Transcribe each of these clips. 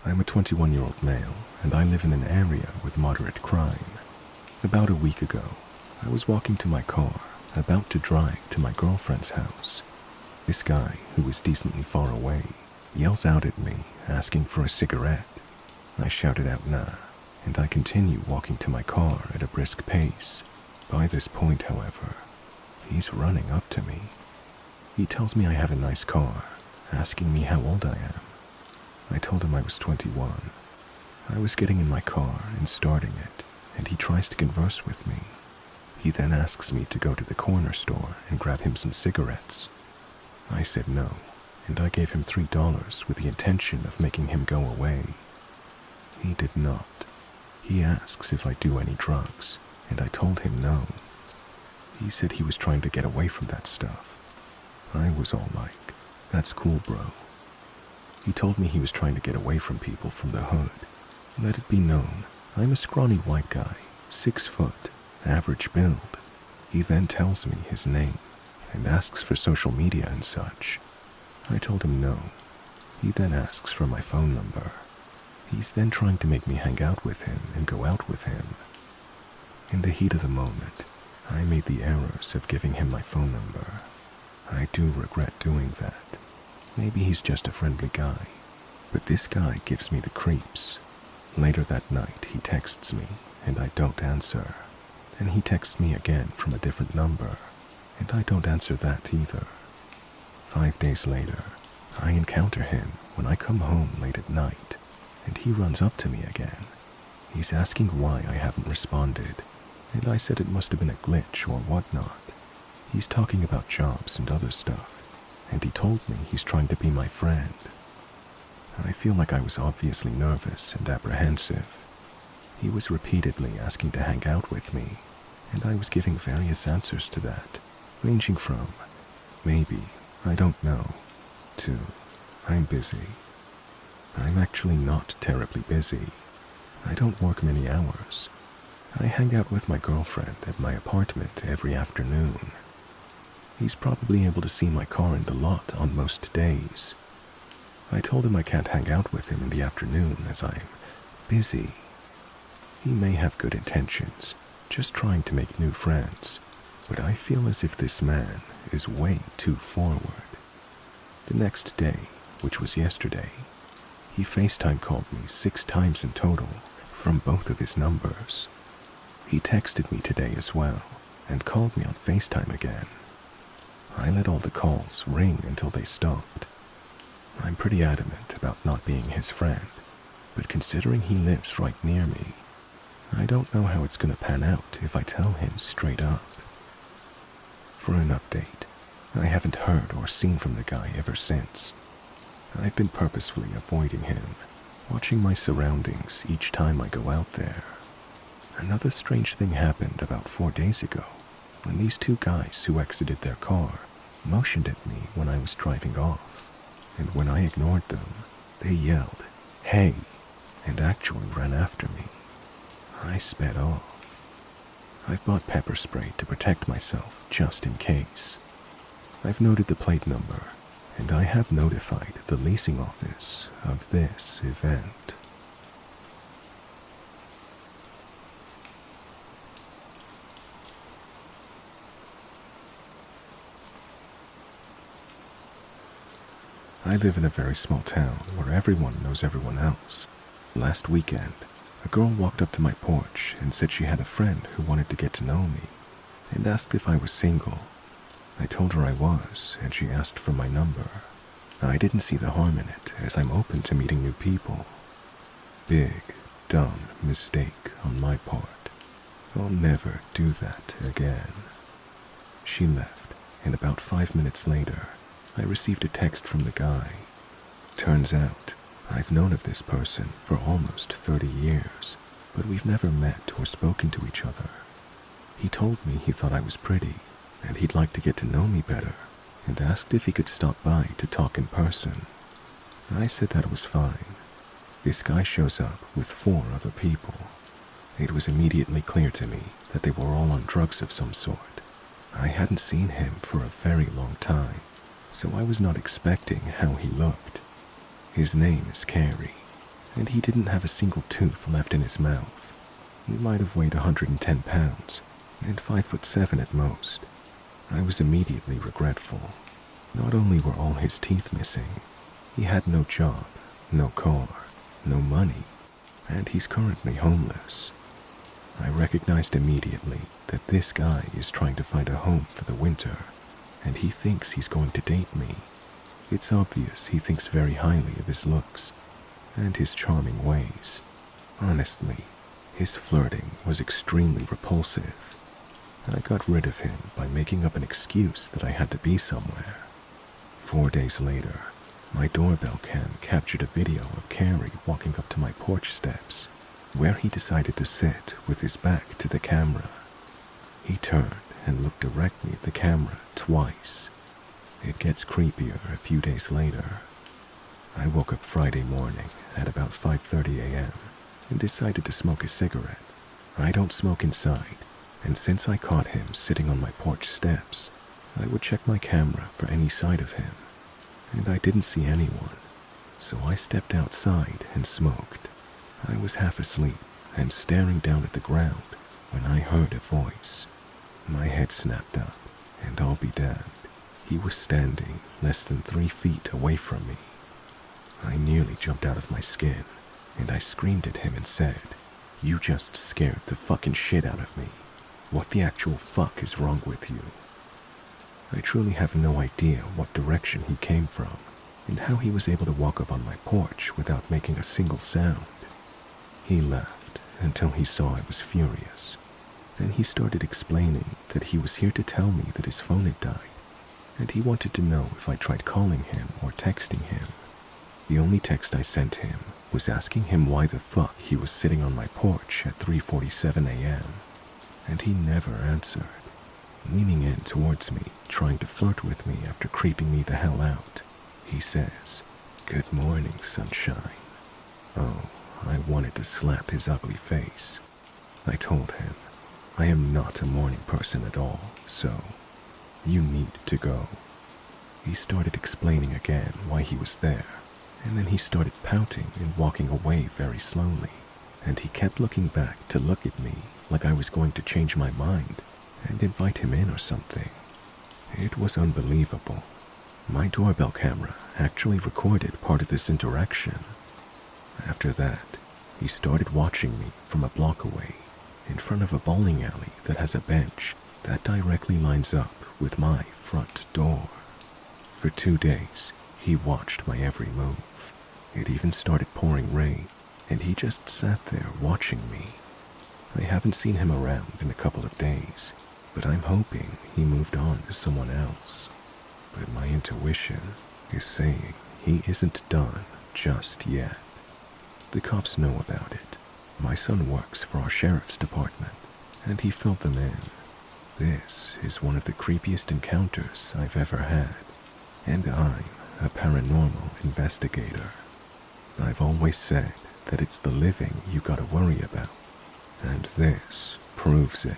I'm a 21-year-old male, and I live in an area with moderate crime. About a week ago, I was walking to my car, about to drive to my girlfriend's house. This guy, who was decently far away, yells out at me, asking for a cigarette. I shouted out nah, and I continue walking to my car at a brisk pace. By this point, however, he's running up to me. He tells me I have a nice car, asking me how old I am. I told him I was 21. I was getting in my car and starting it, and he tries to converse with me. He then asks me to go to the corner store and grab him some cigarettes. I said no, and I gave him $3 with the intention of making him go away. He did not. He asks if I do any drugs, and I told him no. He said he was trying to get away from that stuff. I was all like, that's cool, bro. He told me he was trying to get away from people from the hood. Let it be known, I'm a scrawny white guy, 6 foot, average build. He then tells me his name and asks for social media and such. I told him no. He then asks for my phone number. He's then trying to make me hang out with him and go out with him. In the heat of the moment, I made the errors of giving him my phone number. I do regret doing that. Maybe he's just a friendly guy, but this guy gives me the creeps. Later that night, he texts me, and I don't answer. Then he texts me again from a different number, and I don't answer that either. 5 days later, I encounter him when I come home late at night, and he runs up to me again. He's asking why I haven't responded, and I said it must have been a glitch or whatnot. He's talking about jobs and other stuff, and he told me he's trying to be my friend. I feel like I was obviously nervous and apprehensive. He was repeatedly asking to hang out with me, and I was giving various answers to that, ranging from, maybe, I don't know, to, I'm busy. I'm actually not terribly busy. I don't work many hours. I hang out with my girlfriend at my apartment every afternoon. He's probably able to see my car in the lot on most days. I told him I can't hang out with him in the afternoon as I'm busy. He may have good intentions, just trying to make new friends, but I feel as if this man is way too forward. The next day, which was yesterday, he FaceTime called me 6 times in total from both of his numbers. He texted me today as well and called me on FaceTime again. I let all the calls ring until they stopped. I'm pretty adamant about not being his friend, but considering he lives right near me, I don't know how it's going to pan out if I tell him straight up. For an update, I haven't heard or seen from the guy ever since. I've been purposefully avoiding him, watching my surroundings each time I go out there. Another strange thing happened about 4 days ago, when these 2 guys who exited their car motioned at me when I was driving off, and when I ignored them, they yelled, "Hey," and actually ran after me. I sped off. I've bought pepper spray to protect myself just in case. I've noted the plate number, and I have notified the leasing office of this event. I live in a very small town where everyone knows everyone else. Last weekend, a girl walked up to my porch and said she had a friend who wanted to get to know me and asked if I was single. I told her I was, and she asked for my number. I didn't see the harm in it, as I'm open to meeting new people. Big, dumb mistake on my part. I'll never do that again. She left, and about 5 minutes later, I received a text from the guy. Turns out, I've known of this person for almost 30 years, but we've never met or spoken to each other. He told me he thought I was pretty, and he'd like to get to know me better, and asked if he could stop by to talk in person. I said that was fine. This guy shows up with 4 other people. It was immediately clear to me that they were all on drugs of some sort. I hadn't seen him for a very long time, so I was not expecting how he looked. His name is Carey, and he didn't have a single tooth left in his mouth. He might have weighed 110 pounds, and 5'7" at most. I was immediately regretful. Not only were all his teeth missing, he had no job, no car, no money, and he's currently homeless. I recognized immediately that this guy is trying to find a home for the winter, and he thinks he's going to date me. It's obvious he thinks very highly of his looks and his charming ways. Honestly, his flirting was extremely repulsive. I got rid of him by making up an excuse that I had to be somewhere. 4 days later, my doorbell cam captured a video of Carrie walking up to my porch steps, where he decided to sit with his back to the camera. He turned and looked directly at the camera twice. It gets creepier a few days later. I woke up Friday morning at about 5:30 a.m. and decided to smoke a cigarette. I don't smoke inside, and since I caught him sitting on my porch steps, I would check my camera for any sight of him, and I didn't see anyone, so I stepped outside and smoked. I was half asleep and staring down at the ground when I heard a voice. My head snapped up, and I'll be damned, he was standing less than 3 feet away from me. I nearly jumped out of my skin, and I screamed at him and said, "You just scared the fucking shit out of me. What the actual fuck is wrong with you?" I truly have no idea what direction he came from, and how he was able to walk up on my porch without making a single sound. He left until he saw I was furious. Then he started explaining that he was here to tell me that his phone had died, and he wanted to know if I tried calling him or texting him. The only text I sent him was asking him why the fuck he was sitting on my porch at 3:47 a.m., and he never answered. Leaning in towards me, trying to flirt with me after creeping me the hell out, he says, "Good morning, sunshine." Oh, I wanted to slap his ugly face. I told him, I am not a morning person at all, so you need to go. He started explaining again why he was there, and then he started pouting and walking away very slowly, and he kept looking back to look at me like I was going to change my mind and invite him in or something. It was unbelievable. My doorbell camera actually recorded part of this interaction. After that, he started watching me from a block away, in front of a bowling alley that has a bench that directly lines up with my front door. For 2 days, he watched my every move. It even started pouring rain, and he just sat there watching me. I haven't seen him around in a couple of days, but I'm hoping he moved on to someone else. But my intuition is saying he isn't done just yet. The cops know about it. My son works for our sheriff's department, and he filled them in. This is one of the creepiest encounters I've ever had, and I'm a paranormal investigator. I've always said that it's the living you gotta worry about, and this proves it.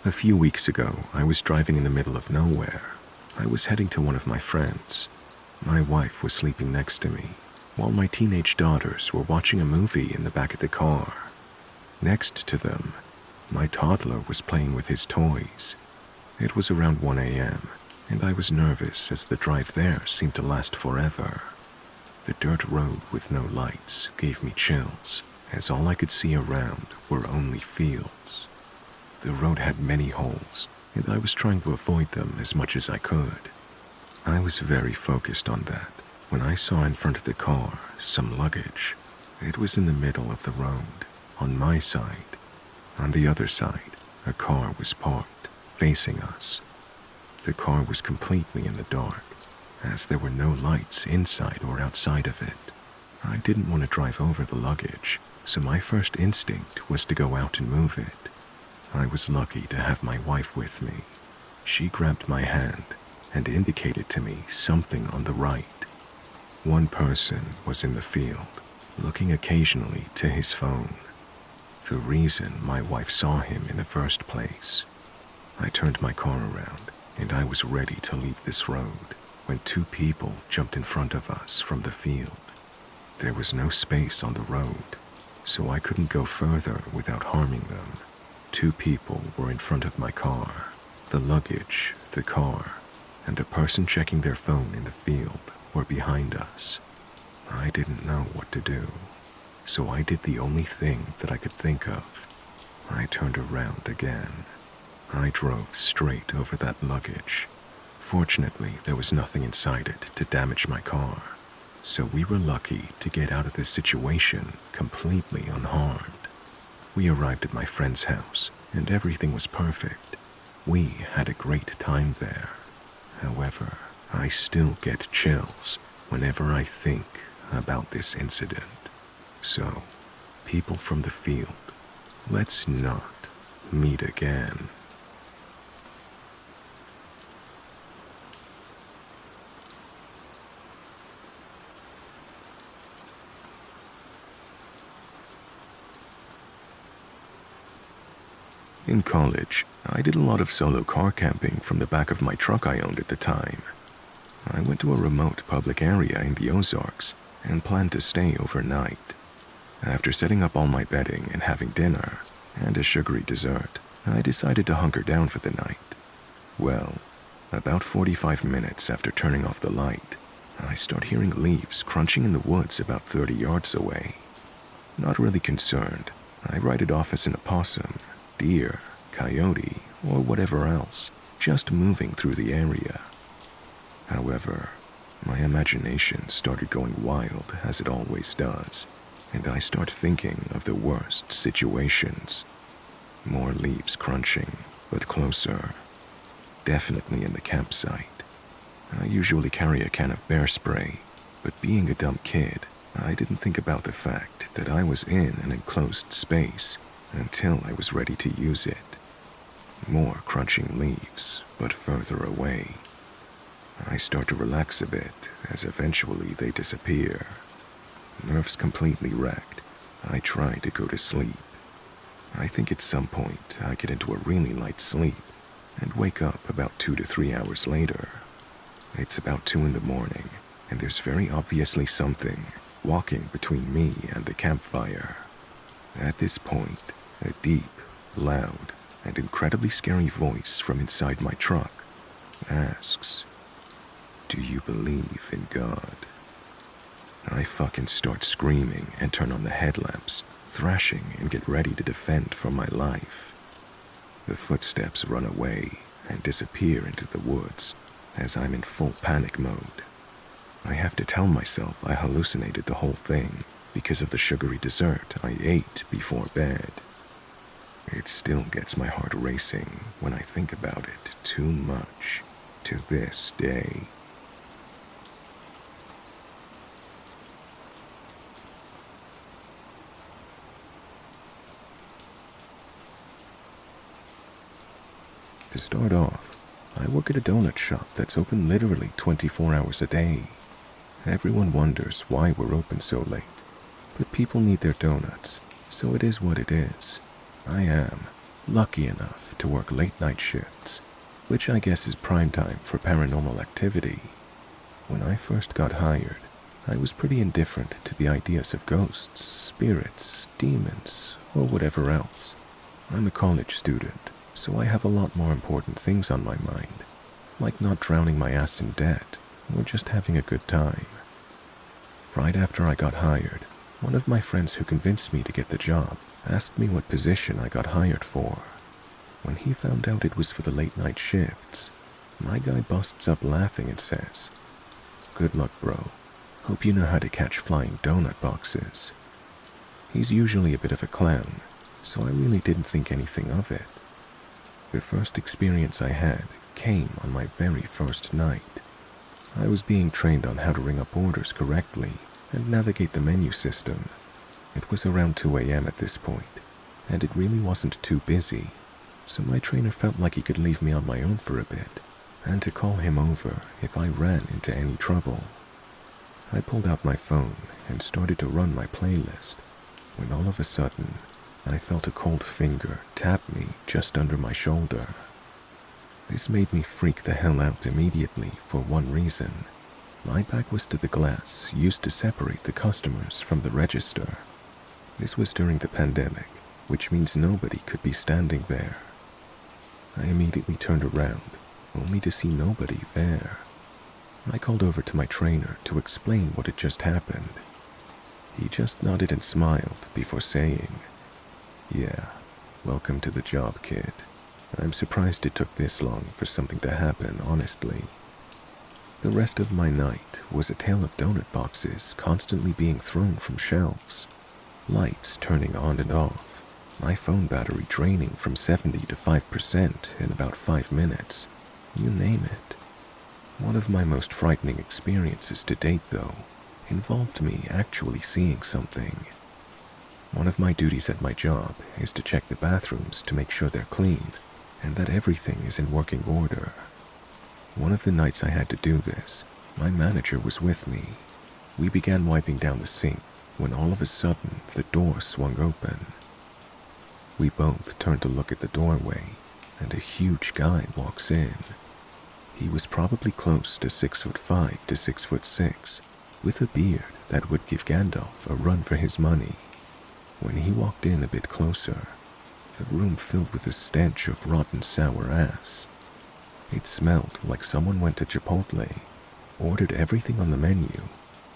A few weeks ago, I was driving in the middle of nowhere. I was heading to one of my friends. My wife was sleeping next to me, while my teenage daughters were watching a movie in the back of the car. Next to them, my toddler was playing with his toys. It was around 1 a.m., and I was nervous as the drive there seemed to last forever. The dirt road with no lights gave me chills, as all I could see around were only fields. The road had many holes, and I was trying to avoid them as much as I could. I was very focused on that when I saw in front of the car some luggage. It was in the middle of the road, on my side. On the other side, a car was parked, facing us. The car was completely in the dark, as there were no lights inside or outside of it. I didn't want to drive over the luggage, so my first instinct was to go out and move it. I was lucky to have my wife with me. She grabbed my hand and indicated to me something on the right. One person was in the field, looking occasionally to his phone. the reason my wife saw him in the first place. I turned my car around, and I was ready to leave this road when two people jumped in front of us from the field. There was no space on the road, so I couldn't go further without harming them. Two people were in front of my car, the luggage, the car, and the person checking their phone in the field were behind us. I didn't know what to do, so I did the only thing that I could think of. I turned around again. I drove straight over that luggage. Fortunately, there was nothing inside it to damage my car, so we were lucky to get out of this situation completely unharmed. We arrived at my friend's house, and everything was perfect. We had a great time there. However, I still get chills whenever I think about this incident. So, people from the field, let's not meet again. In college, I did a lot of solo car camping from the back of my truck I owned at the time. I went to a remote public area in the Ozarks and planned to stay overnight. After setting up all my bedding and having dinner and a sugary dessert, I decided to hunker down for the night. Well, about 45 minutes after turning off the light, I start hearing leaves crunching in the woods about 30 yards away. Not really concerned, I write it off as an opossum, deer, coyote, or whatever else, just moving through the area. However, my imagination started going wild, as it always does, and I start thinking of the worst situations. More leaves crunching, but closer. Definitely in the campsite. I usually carry a can of bear spray, but being a dumb kid, I didn't think about the fact that I was in an enclosed space until I was ready to use it. More crunching leaves, but further away. I start to relax a bit, as eventually they disappear. Nerves completely wrecked, I try to go to sleep. I think at some point I get into a really light sleep and wake up about 2 to 3 hours later. It's about 2 in the morning, and there's very obviously something walking between me and the campfire. At this point, a deep, loud, and incredibly scary voice from inside my truck asks, "Do you believe in God?" I fucking start screaming and turn on the headlamps, thrashing and get ready to defend for my life. The footsteps run away and disappear into the woods as I'm in full panic mode. I have to tell myself I hallucinated the whole thing because of the sugary dessert I ate before bed. It still gets my heart racing when I think about it too much to this day. To start off, I work at a donut shop that's open literally 24 hours a day. Everyone wonders why we're open so late, but people need their donuts, so it is what it is. I am lucky enough to work late night shifts, which I guess is prime time for paranormal activity. When I first got hired, I was pretty indifferent to the ideas of ghosts, spirits, demons, or whatever else. I'm a college student, so I have a lot more important things on my mind, like not drowning my ass in debt or just having a good time. Right after I got hired, one of my friends who convinced me to get the job asked me what position I got hired for. When he found out it was for the late night shifts, my guy busts up laughing and says, "Good luck, bro. Hope you know how to catch flying donut boxes." He's usually a bit of a clown, so I really didn't think anything of it. The first experience I had came on my very first night. I was being trained on how to ring up orders correctly and navigate the menu system. It was around 2 a.m. at this point, and it really wasn't too busy, so my trainer felt like he could leave me on my own for a bit, and to call him over if I ran into any trouble. I pulled out my phone and started to run my playlist, when all of a sudden, I felt a cold finger tap me just under my shoulder. This made me freak the hell out immediately for one reason. My back was to the glass used to separate the customers from the register. This was during the pandemic, which means nobody could be standing there. I immediately turned around, only to see nobody there. I called over to my trainer to explain what had just happened. He just nodded and smiled before saying, "Yeah, welcome to the job, kid. I'm surprised it took this long for something to happen, honestly." The rest of my night was a tale of donut boxes constantly being thrown from shelves, lights turning on and off, my phone battery draining from 70 to 5% in about 5 minutes, you name it. One of my most frightening experiences to date, though, involved me actually seeing something. One of my duties at my job is to check the bathrooms to make sure they're clean and that everything is in working order. One of the nights I had to do this, my manager was with me. We began wiping down the sink when all of a sudden the door swung open. We both turned to look at the doorway, and a huge guy walks in. He was probably close to 6'5" to 6'6", with a beard that would give Gandalf a run for his money. When he walked in a bit closer, the room filled with a stench of rotten sour ass. It smelled like someone went to Chipotle, ordered everything on the menu,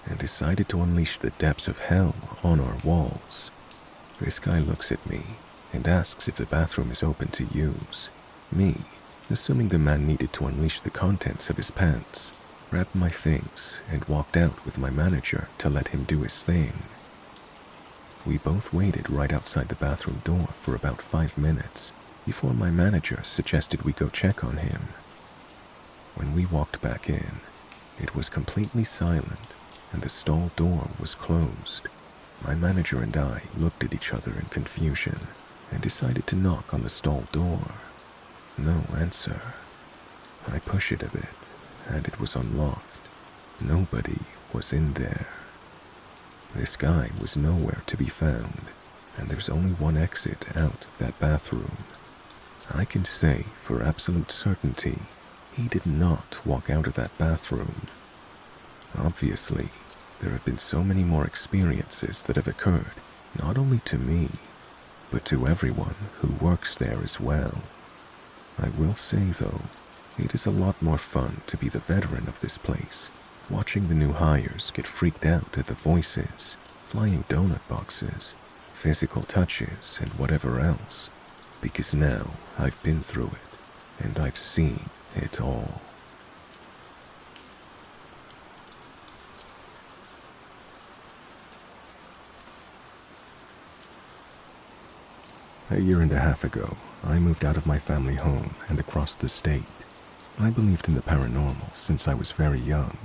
and decided to unleash the depths of hell on our walls. This guy looks at me and asks if the bathroom is open to use. Me, assuming the man needed to unleash the contents of his pants, grabbed my things and walked out with my manager to let him do his thing. We both waited right outside the bathroom door for about 5 minutes before my manager suggested we go check on him. When we walked back in, it was completely silent and the stall door was closed. My manager and I looked at each other in confusion and decided to knock on the stall door. No answer. I pushed it a bit, and it was unlocked. Nobody was in there. This guy was nowhere to be found, and there's only one exit out of that bathroom. I can say for absolute certainty, he did not walk out of that bathroom. Obviously, there have been so many more experiences that have occurred, not only to me, but to everyone who works there as well. I will say, though, it is a lot more fun to be the veteran of this place, watching the new hires get freaked out at the voices, flying donut boxes, physical touches, and whatever else, because now I've been through it, and I've seen it all. A year and a half ago, I moved out of my family home and across the state. I believed in the paranormal since I was very young.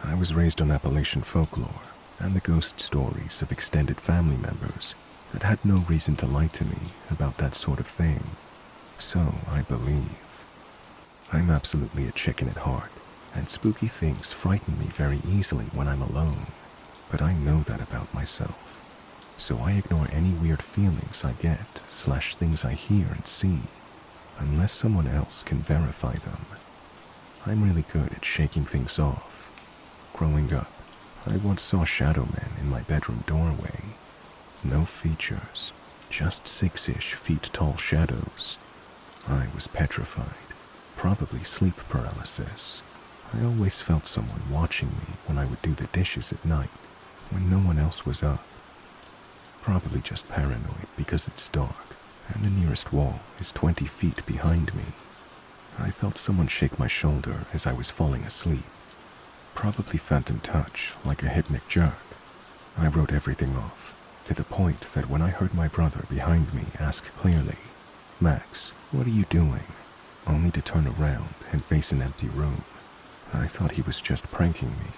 I was raised on Appalachian folklore and the ghost stories of extended family members that had no reason to lie to me about that sort of thing. So I believe. I'm absolutely a chicken at heart, and spooky things frighten me very easily when I'm alone. But I know that about myself. So I ignore any weird feelings I get / things I hear and see, unless someone else can verify them. I'm really good at shaking things off. Growing up, I once saw shadow men in my bedroom doorway. No features, just 6-ish feet tall shadows. I was petrified, probably sleep paralysis. I always felt someone watching me when I would do the dishes at night, when no one else was up. Probably just paranoid because it's dark and the nearest wall is 20 feet behind me. I felt someone shake my shoulder as I was falling asleep. Probably phantom touch, like a hypnic jerk. I wrote everything off, to the point that when I heard my brother behind me ask clearly, "Max, what are you doing?" only to turn around and face an empty room. I thought he was just pranking me.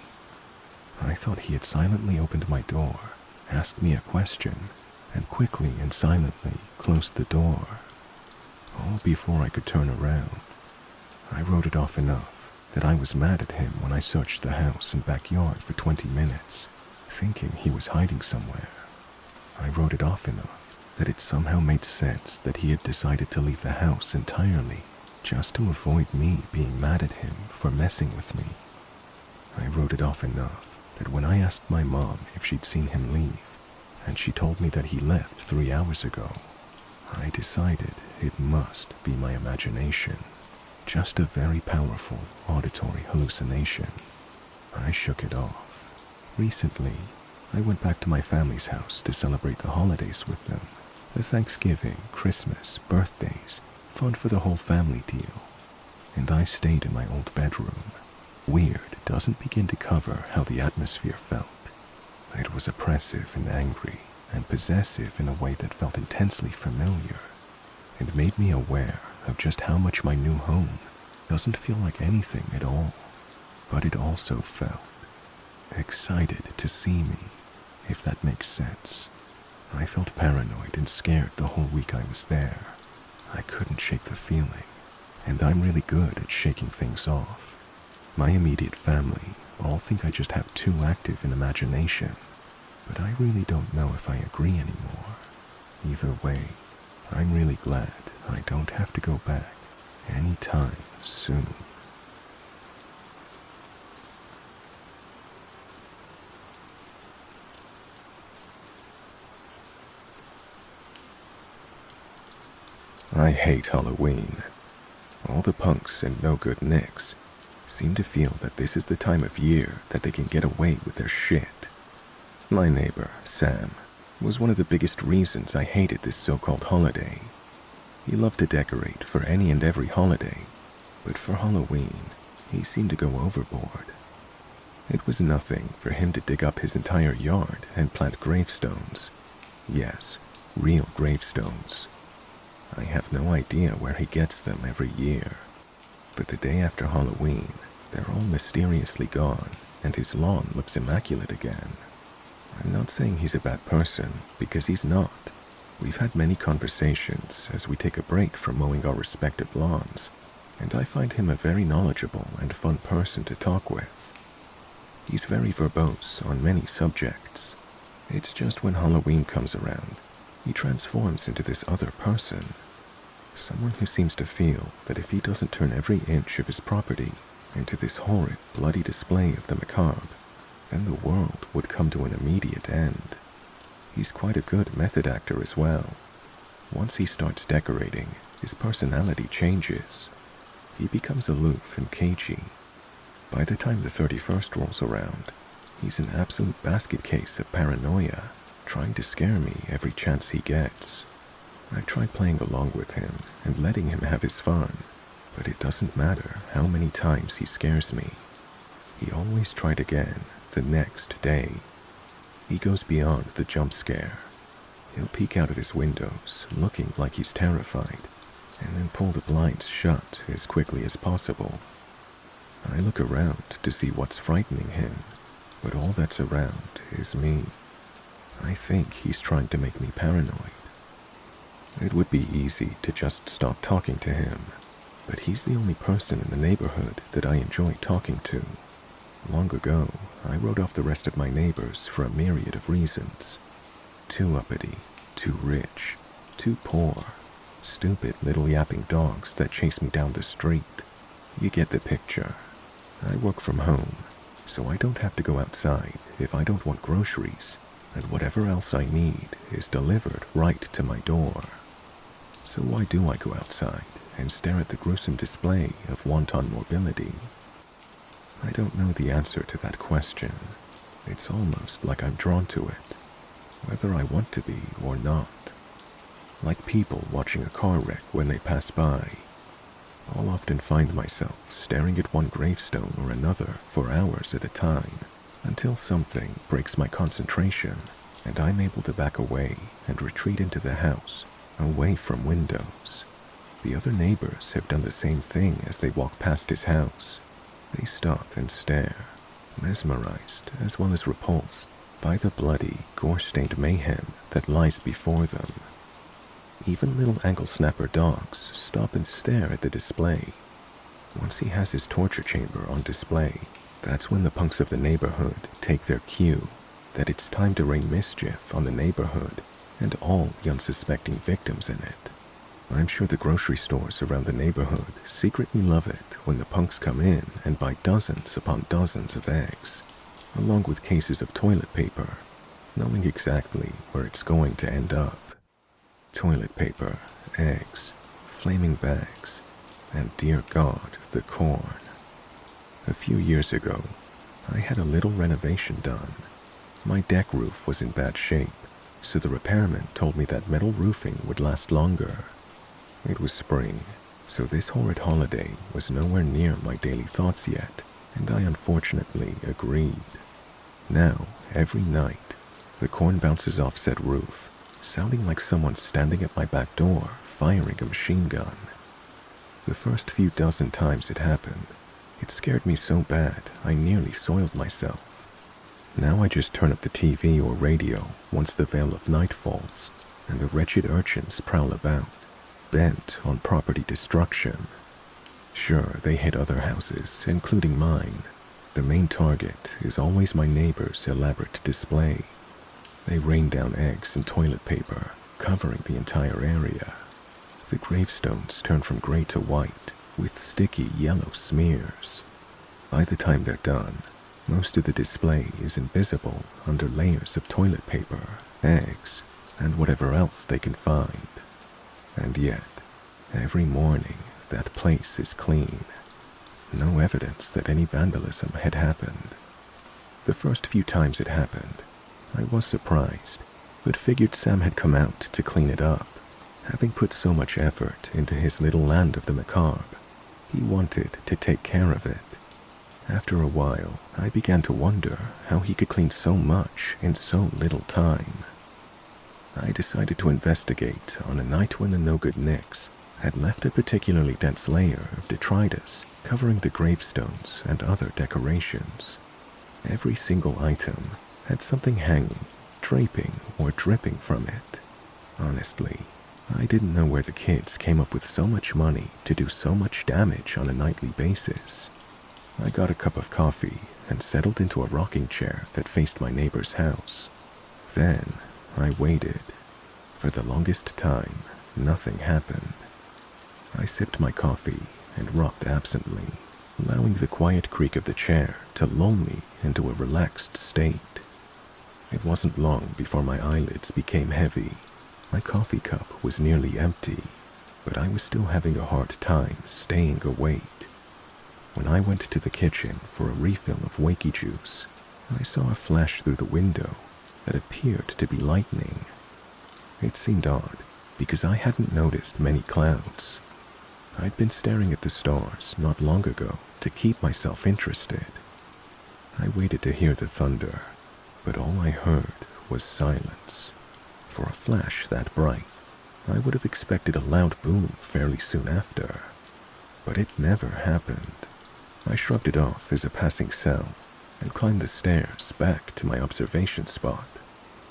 I thought he had silently opened my door, asked me a question, and quickly and silently closed the door. All before I could turn around. I wrote it off enough that I was mad at him when I searched the house and backyard for 20 minutes, thinking he was hiding somewhere. I wrote it off enough that it somehow made sense that he had decided to leave the house entirely just to avoid me being mad at him for messing with me. I wrote it off enough that when I asked my mom if she'd seen him leave, and she told me that he left 3 hours ago, I decided it must be my imagination, just a very powerful auditory hallucination. I shook it off. Recently, I went back to my family's house to celebrate the holidays with them. The Thanksgiving, Christmas, birthdays, fun for the whole family deal. And I stayed in my old bedroom. Weird doesn't begin to cover how the atmosphere felt. It was oppressive and angry and possessive in a way that felt intensely familiar. It made me aware of just how much my new home doesn't feel like anything at all. But it also felt excited to see me, if that makes sense. I felt paranoid and scared the whole week I was there. I couldn't shake the feeling, and I'm really good at shaking things off. My immediate family all think I just have too active an imagination, but I really don't know if I agree anymore. Either way, I'm really glad I don't have to go back anytime soon. I hate Halloween. All the punks and no-good nicks seem to feel that this is the time of year that they can get away with their shit. My neighbor, Sam, was one of the biggest reasons I hated this so-called holiday. He loved to decorate for any and every holiday, but for Halloween, he seemed to go overboard. It was nothing for him to dig up his entire yard and plant gravestones. Yes, real gravestones. I have no idea where he gets them every year, but the day after Halloween, they're all mysteriously gone, and his lawn looks immaculate again. I'm not saying he's a bad person, because he's not. We've had many conversations as we take a break from mowing our respective lawns, and I find him a very knowledgeable and fun person to talk with. He's very verbose on many subjects. It's just when Halloween comes around, he transforms into this other person. Someone who seems to feel that if he doesn't turn every inch of his property into this horrid, bloody display of the macabre, then the world would come to an immediate end. He's quite a good method actor as well. Once he starts decorating, his personality changes. He becomes aloof and cagey. By the time the 31st rolls around, he's an absolute basket case of paranoia, trying to scare me every chance he gets. I tried playing along with him and letting him have his fun, but it doesn't matter how many times he scares me. He always tried again the next day. He goes beyond the jump scare. He'll peek out of his windows, looking like he's terrified, and then pull the blinds shut as quickly as possible. I look around to see what's frightening him, but all that's around is me. I think he's trying to make me paranoid. It would be easy to just stop talking to him, but he's the only person in the neighborhood that I enjoy talking to. Long ago, I wrote off the rest of my neighbors for a myriad of reasons. Too uppity, too rich, too poor, stupid little yapping dogs that chase me down the street. You get the picture. I work from home, so I don't have to go outside if I don't want groceries, and whatever else I need is delivered right to my door. So why do I go outside and stare at the gruesome display of wanton morbidity? I don't know the answer to that question. It's almost like I'm drawn to it, whether I want to be or not. Like people watching a car wreck when they pass by. I'll often find myself staring at one gravestone or another for hours at a time, until something breaks my concentration and I'm able to back away and retreat into the house, away from windows. The other neighbors have done the same thing as they walk past his house. They stop and stare, mesmerized as well as repulsed by the bloody, gore-stained mayhem that lies before them. Even little ankle-snapper dogs stop and stare at the display. Once he has his torture chamber on display, that's when the punks of the neighborhood take their cue that it's time to rain mischief on the neighborhood and all the unsuspecting victims in it. I'm sure the grocery stores around the neighborhood secretly love it when the punks come in and buy dozens upon dozens of eggs, along with cases of toilet paper, knowing exactly where it's going to end up. Toilet paper, eggs, flaming bags, and dear God, the corn. A few years ago, I had a little renovation done. My deck roof was in bad shape, so the repairman told me that metal roofing would last longer. It was spring, so this horrid holiday was nowhere near my daily thoughts yet, and I unfortunately agreed. Now, every night, the corn bounces off said roof, sounding like someone standing at my back door firing a machine gun. The first few dozen times it happened, it scared me so bad I nearly soiled myself. Now I just turn up the TV or radio once the veil of night falls and the wretched urchins prowl about, bent on property destruction. Sure, they hit other houses, including mine. The main target is always my neighbor's elaborate display. They rain down eggs and toilet paper, covering the entire area. The gravestones turn from gray to white, with sticky yellow smears. By the time they're done, most of the display is invisible under layers of toilet paper, eggs, and whatever else they can find. And yet, every morning, that place is clean. No evidence that any vandalism had happened. The first few times it happened, I was surprised, but figured Sam had come out to clean it up. Having put so much effort into his little land of the macabre, he wanted to take care of it. After a while, I began to wonder how he could clean so much in so little time. I decided to investigate on a night when the no-good Nicks had left a particularly dense layer of detritus covering the gravestones and other decorations. Every single item had something hanging, draping, or dripping from it. Honestly, I didn't know where the kids came up with so much money to do so much damage on a nightly basis. I got a cup of coffee and settled into a rocking chair that faced my neighbor's house. Then I waited. For the longest time, nothing happened. I sipped my coffee and rocked absently, allowing the quiet creak of the chair to lull me into a relaxed state. It wasn't long before my eyelids became heavy. My coffee cup was nearly empty, but I was still having a hard time staying awake. When I went to the kitchen for a refill of wakey juice, I saw a flash through the window that appeared to be lightning. It seemed odd, because I hadn't noticed many clouds. I'd been staring at the stars not long ago to keep myself interested. I waited to hear the thunder, but all I heard was silence. For a flash that bright, I would have expected a loud boom fairly soon after, but it never happened. I shrugged it off as a passing sound and climbed the stairs back to my observation spot.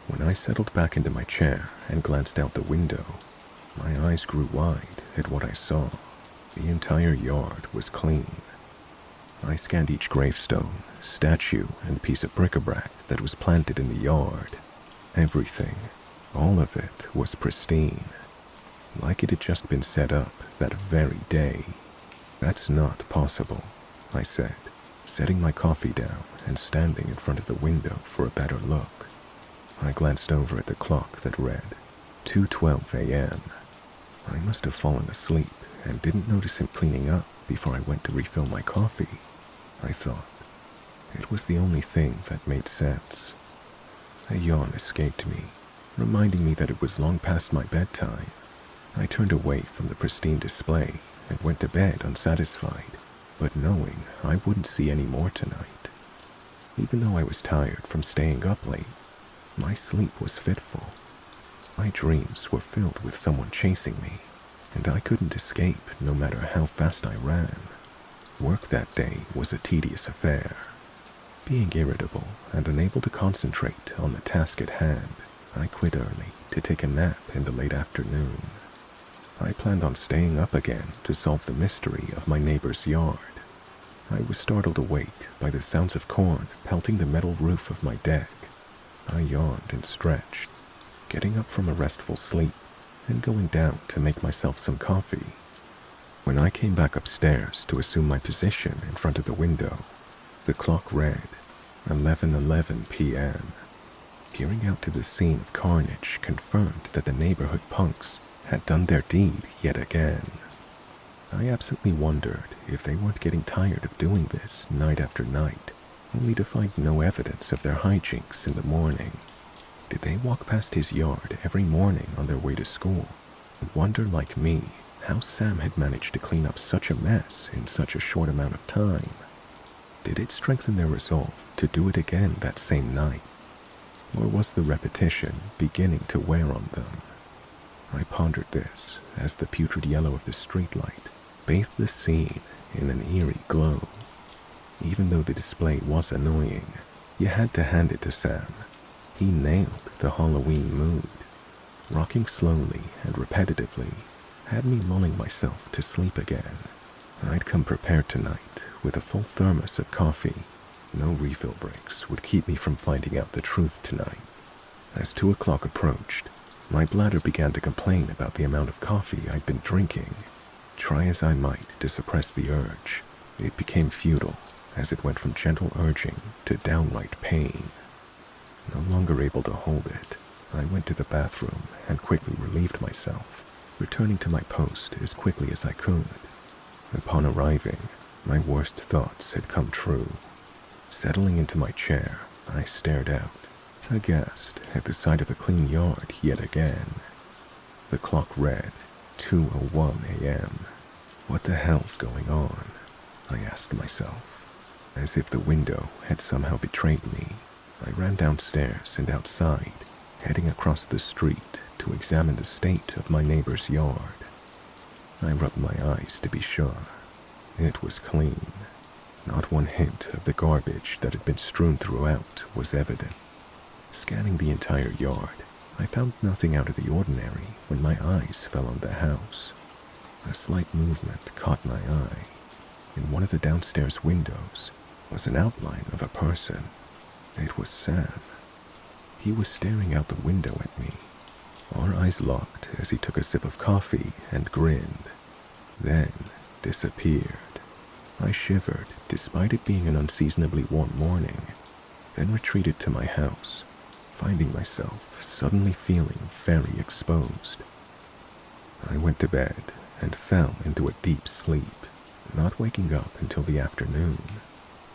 When I settled back into my chair and glanced out the window, my eyes grew wide at what I saw. The entire yard was clean. I scanned each gravestone, statue, and piece of bric-a-brac that was planted in the yard. Everything, all of it, was pristine, like it had just been set up that very day. That's not possible, I said, setting my coffee down and standing in front of the window for a better look. I glanced over at the clock that read 2:12 a.m. I must have fallen asleep and didn't notice him cleaning up before I went to refill my coffee, I thought. It was the only thing that made sense. A yawn escaped me, reminding me that it was long past my bedtime. I turned away from the pristine display and went to bed unsatisfied, but knowing I wouldn't see any more tonight. Even though I was tired from staying up late, my sleep was fitful. My dreams were filled with someone chasing me, and I couldn't escape no matter how fast I ran. Work that day was a tedious affair. Being irritable and unable to concentrate on the task at hand, I quit early to take a nap in the late afternoon. I planned on staying up again to solve the mystery of my neighbor's yard. I was startled awake by the sounds of corn pelting the metal roof of my deck. I yawned and stretched, getting up from a restful sleep and going down to make myself some coffee. When I came back upstairs to assume my position in front of the window, the clock read 11:11 p.m. Peering out to the scene of carnage confirmed that the neighborhood punks had done their deed yet again. I absently wondered if they weren't getting tired of doing this night after night, only to find no evidence of their hijinks in the morning. Did they walk past his yard every morning on their way to school and wonder, like me, how Sam had managed to clean up such a mess in such a short amount of time? Did it strengthen their resolve to do it again that same night? Or was the repetition beginning to wear on them? I pondered this as the putrid yellow of the streetlight bathed the scene in an eerie glow. Even though the display was annoying, you had to hand it to Sam. He nailed the Halloween mood. Rocking slowly and repetitively had me lulling myself to sleep again. I'd come prepared tonight with a full thermos of coffee. No refill breaks would keep me from finding out the truth tonight. As 2 o'clock approached, my bladder began to complain about the amount of coffee I'd been drinking. Try as I might to suppress the urge, it became futile as it went from gentle urging to downright pain. No longer able to hold it, I went to the bathroom and quickly relieved myself, returning to my post as quickly as I could. Upon arriving, my worst thoughts had come true. Settling into my chair, I stared out, aghast at the sight of a clean yard yet again. The clock read 2:01 a.m. What the hell's going on? I asked myself. As if the window had somehow betrayed me, I ran downstairs and outside, heading across the street to examine the state of my neighbor's yard. I rubbed my eyes to be sure. It was clean. Not one hint of the garbage that had been strewn throughout was evident. Scanning the entire yard, I found nothing out of the ordinary when my eyes fell on the house. A slight movement caught my eye. In one of the downstairs windows was an outline of a person. It was Sam. He was staring out the window at me. Our eyes locked as he took a sip of coffee and grinned, then disappeared. I shivered despite it being an unseasonably warm morning, then retreated to my house, finding myself suddenly feeling very exposed. I went to bed and fell into a deep sleep, not waking up until the afternoon.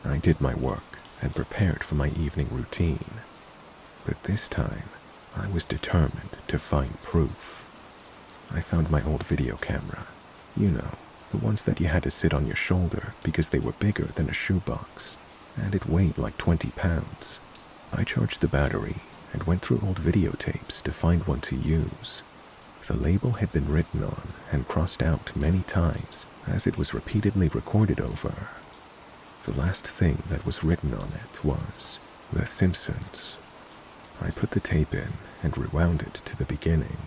I did my work and prepared for my evening routine, but this time I was determined to find proof. I found my old video camera, the ones that you had to sit on your shoulder because they were bigger than a shoebox, and it weighed like 20 pounds. I charged the battery and went through old videotapes to find one to use. The label had been written on and crossed out many times as it was repeatedly recorded over. The last thing that was written on it was The Simpsons. I put the tape in and rewound it to the beginning.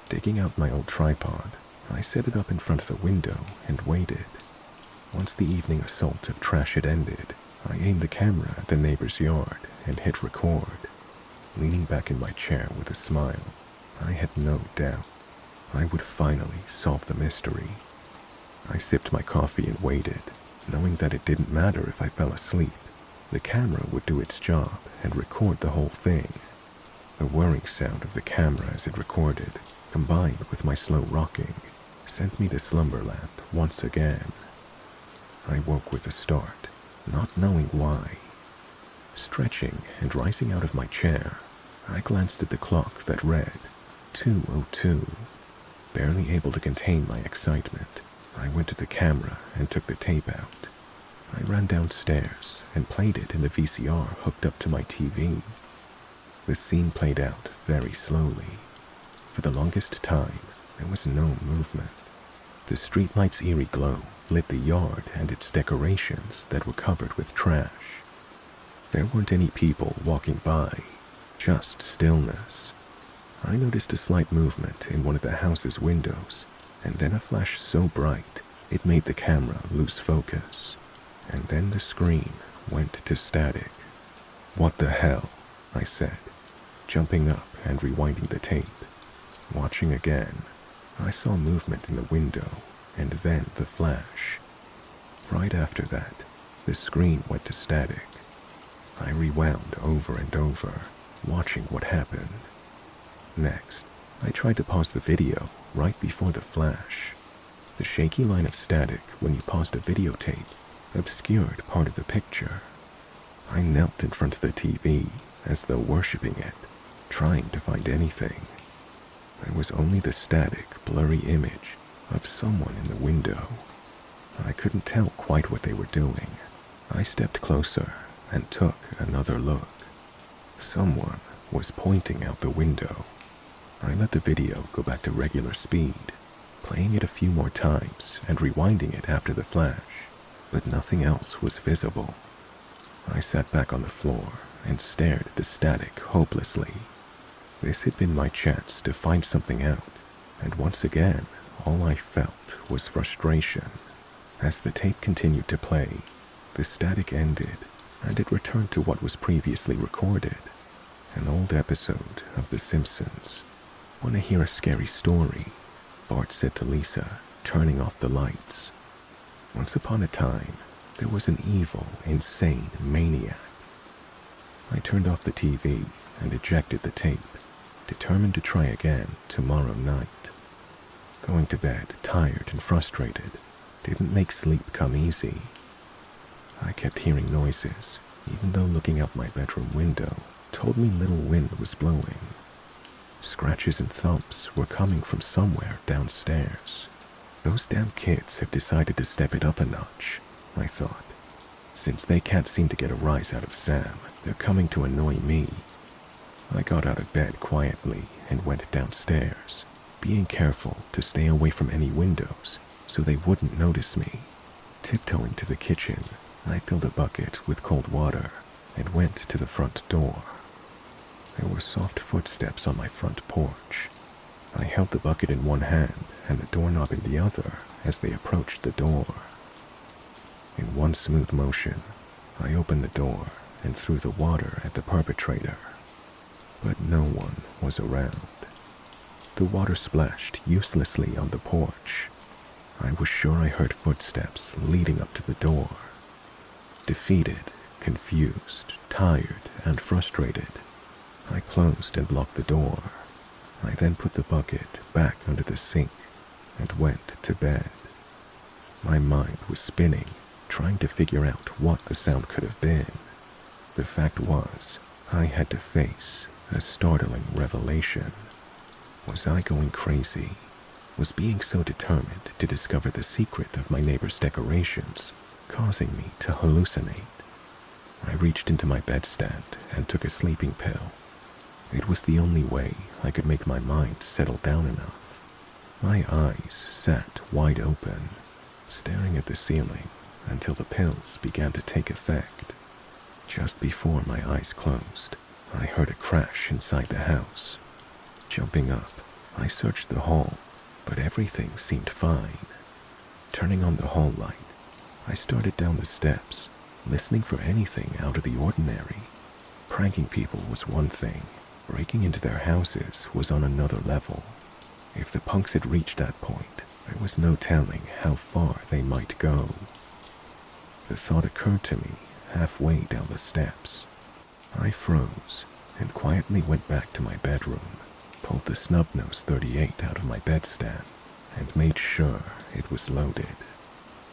Digging out my old tripod, I set it up in front of the window and waited. Once the evening assault of trash had ended, I aimed the camera at the neighbor's yard and hit record. Leaning back in my chair with a smile, I had no doubt I would finally solve the mystery. I sipped my coffee and waited, knowing that it didn't matter if I fell asleep. The camera would do its job and record the whole thing. The whirring sound of the camera as it recorded, combined with my slow rocking, sent me to slumberland once again. I woke with a start, not knowing why. Stretching and rising out of my chair, I glanced at the clock that read 2:02. Barely able to contain my excitement, I went to the camera and took the tape out. I ran downstairs and played it in the VCR hooked up to my TV. The scene played out very slowly. For the longest time, there was no movement. The streetlight's eerie glow lit the yard and its decorations that were covered with trash. There weren't any people walking by, just stillness. I noticed a slight movement in one of the house's windows, and then a flash so bright it made the camera lose focus. And then the screen went to static. "What the hell?" I said, jumping up and rewinding the tape. Watching again, I saw movement in the window and then the flash. Right after that, the screen went to static. I rewound over and over, watching what happened. Next, I tried to pause the video right before the flash. The shaky line of static when you paused a videotape obscured part of the picture. I knelt in front of the TV as though worshipping it, trying to find anything. There was only the static, blurry image of someone in the window. I couldn't tell quite what they were doing. I stepped closer and took another look. Someone was pointing out the window. I let the video go back to regular speed, playing it a few more times and rewinding it after the flash, but nothing else was visible. I sat back on the floor and stared at the static hopelessly. This had been my chance to find something out, and once again, all I felt was frustration. As the tape continued to play, the static ended, and it returned to what was previously recorded. An old episode of The Simpsons. "Want to hear a scary story?" Bart said to Lisa, turning off the lights. Once upon a time, there was an evil, insane maniac. I turned off the TV and ejected the tape, determined to try again tomorrow night. Going to bed, tired and frustrated, didn't make sleep come easy. I kept hearing noises, even though looking out my bedroom window told me little wind was blowing. Scratches and thumps were coming from somewhere downstairs. Those damn kids have decided to step it up a notch, I thought. Since they can't seem to get a rise out of Sam, they're coming to annoy me. I got out of bed quietly and went downstairs, being careful to stay away from any windows so they wouldn't notice me. Tiptoeing to the kitchen, I filled a bucket with cold water and went to the front door. There were soft footsteps on my front porch. I held the bucket in one hand and the doorknob in the other as they approached the door. In one smooth motion, I opened the door and threw the water at the perpetrator. But no one was around. The water splashed uselessly on the porch. I was sure I heard footsteps leading up to the door. Defeated, confused, tired, and frustrated, I closed and locked the door. I then put the bucket back under the sink and went to bed. My mind was spinning, trying to figure out what the sound could have been. The fact was, I had to face a startling revelation. Was I going crazy? Was being so determined to discover the secret of my neighbor's decorations causing me to hallucinate? I reached into my bedstand and took a sleeping pill. It was the only way I could make my mind settle down enough. My eyes sat wide open, staring at the ceiling until the pills began to take effect. Just before my eyes closed, I heard a crash inside the house. Jumping up, I searched the hall, but everything seemed fine. Turning on the hall light, I started down the steps, listening for anything out of the ordinary. Pranking people was one thing. Breaking into their houses was on another level. If the punks had reached that point, there was no telling how far they might go. The thought occurred to me halfway down the steps. I froze and quietly went back to my bedroom, pulled the snub-nose 38 out of my bedstand, and made sure it was loaded.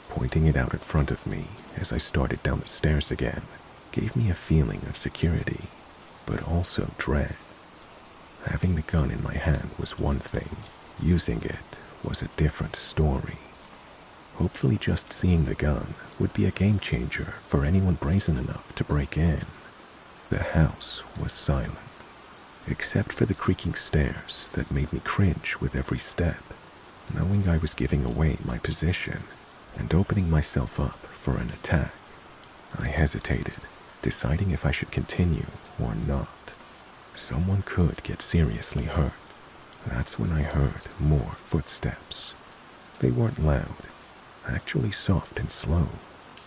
Pointing it out in front of me as I started down the stairs again gave me a feeling of security, but also dread. Having the gun in my hand was one thing, using it was a different story. Hopefully just seeing the gun would be a game changer for anyone brazen enough to break in. The house was silent, except for the creaking stairs that made me cringe with every step, knowing I was giving away my position and opening myself up for an attack. I hesitated, deciding if I should continue or not. Someone could get seriously hurt. That's when I heard more footsteps. They weren't loud, actually soft and slow,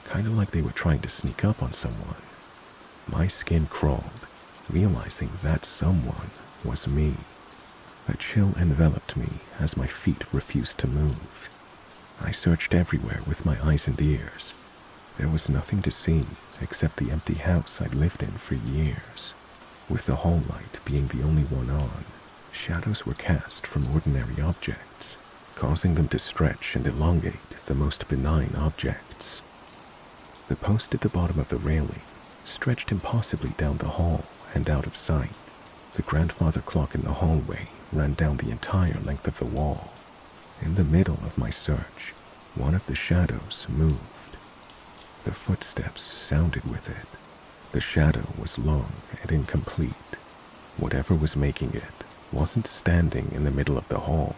kind of like they were trying to sneak up on someone. My skin crawled, realizing that someone was me. A chill enveloped me as my feet refused to move. I searched everywhere with my eyes and ears. There was nothing to see except the empty house I'd lived in for years. With the hall light being the only one on, shadows were cast from ordinary objects, causing them to stretch and elongate the most benign objects. The post at the bottom of the railing stretched impossibly down the hall and out of sight. The grandfather clock in the hallway ran down the entire length of the wall. In the middle of my search, one of the shadows moved. The footsteps sounded with it. The shadow was long and incomplete. Whatever was making it wasn't standing in the middle of the hall.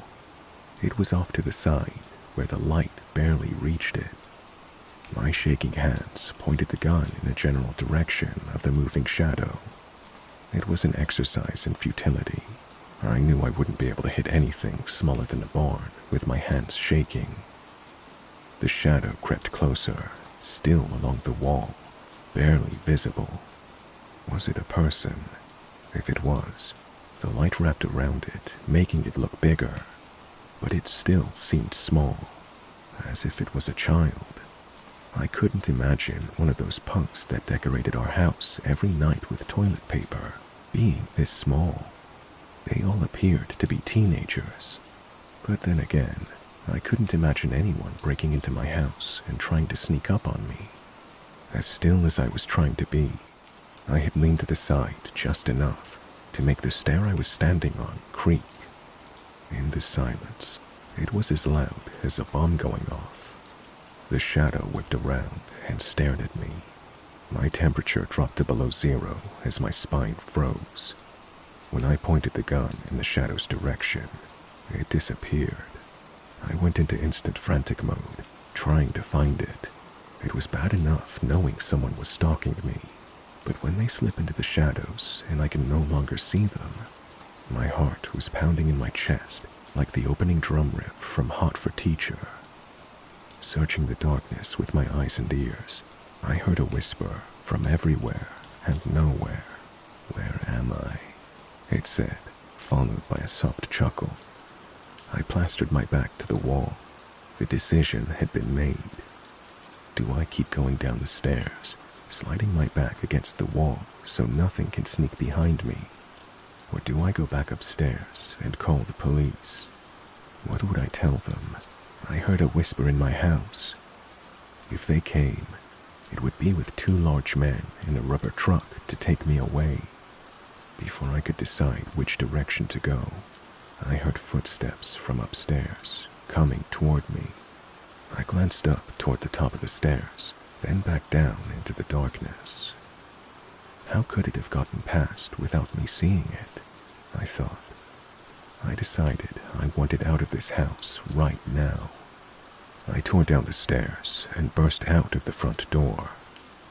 It was off to the side, where the light barely reached it. My shaking hands pointed the gun in the general direction of the moving shadow. It was an exercise in futility. I knew I wouldn't be able to hit anything smaller than a barn with my hands shaking. The shadow crept closer, still along the wall, barely visible. Was it a person? If it was, the light wrapped around it, making it look bigger. But it still seemed small, as if it was a child. I couldn't imagine one of those punks that decorated our house every night with toilet paper being this small. They all appeared to be teenagers. But then again, I couldn't imagine anyone breaking into my house and trying to sneak up on me. As still as I was trying to be, I had leaned to the side just enough to make the stair I was standing on creak. In the silence, it was as loud as a bomb going off. The shadow whipped around and stared at me. My temperature dropped to below zero as my spine froze. When I pointed the gun in the shadow's direction, it disappeared. I went into instant frantic mode, trying to find it. It was bad enough knowing someone was stalking me, but when they slip into the shadows and I can no longer see them, my heart was pounding in my chest like the opening drum riff from Hot for Teacher. Searching the darkness with my eyes and ears, I heard a whisper from everywhere and nowhere. "Where am I?" it said, followed by a soft chuckle. I plastered my back to the wall. The decision had been made. Do I keep going down the stairs, sliding my back against the wall so nothing can sneak behind me? Or do I go back upstairs and call the police? What would I tell them? I heard a whisper in my house. If they came, it would be with two large men in a rubber truck to take me away. Before I could decide which direction to go, I heard footsteps from upstairs, coming toward me. I glanced up toward the top of the stairs, then back down into the darkness. How could it have gotten past without me seeing it? I thought. I decided I wanted out of this house right now. I tore down the stairs and burst out of the front door.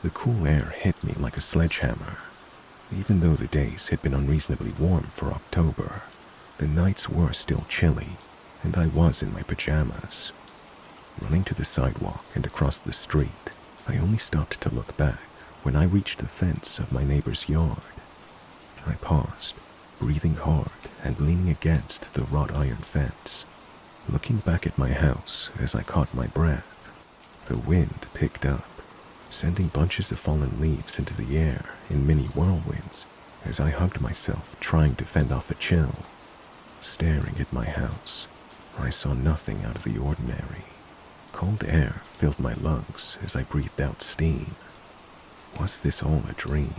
The cool air hit me like a sledgehammer. Even though the days had been unreasonably warm for October, the nights were still chilly, and I was in my pajamas. Running to the sidewalk and across the street, I only stopped to look back when I reached the fence of my neighbor's yard. I paused, breathing hard and leaning against the wrought iron fence, looking back at my house as I caught my breath. The wind picked up, sending bunches of fallen leaves into the air in mini whirlwinds as I hugged myself trying to fend off a chill. Staring at my house, I saw nothing out of the ordinary. Cold air filled my lungs as I breathed out steam. Was this all a dream?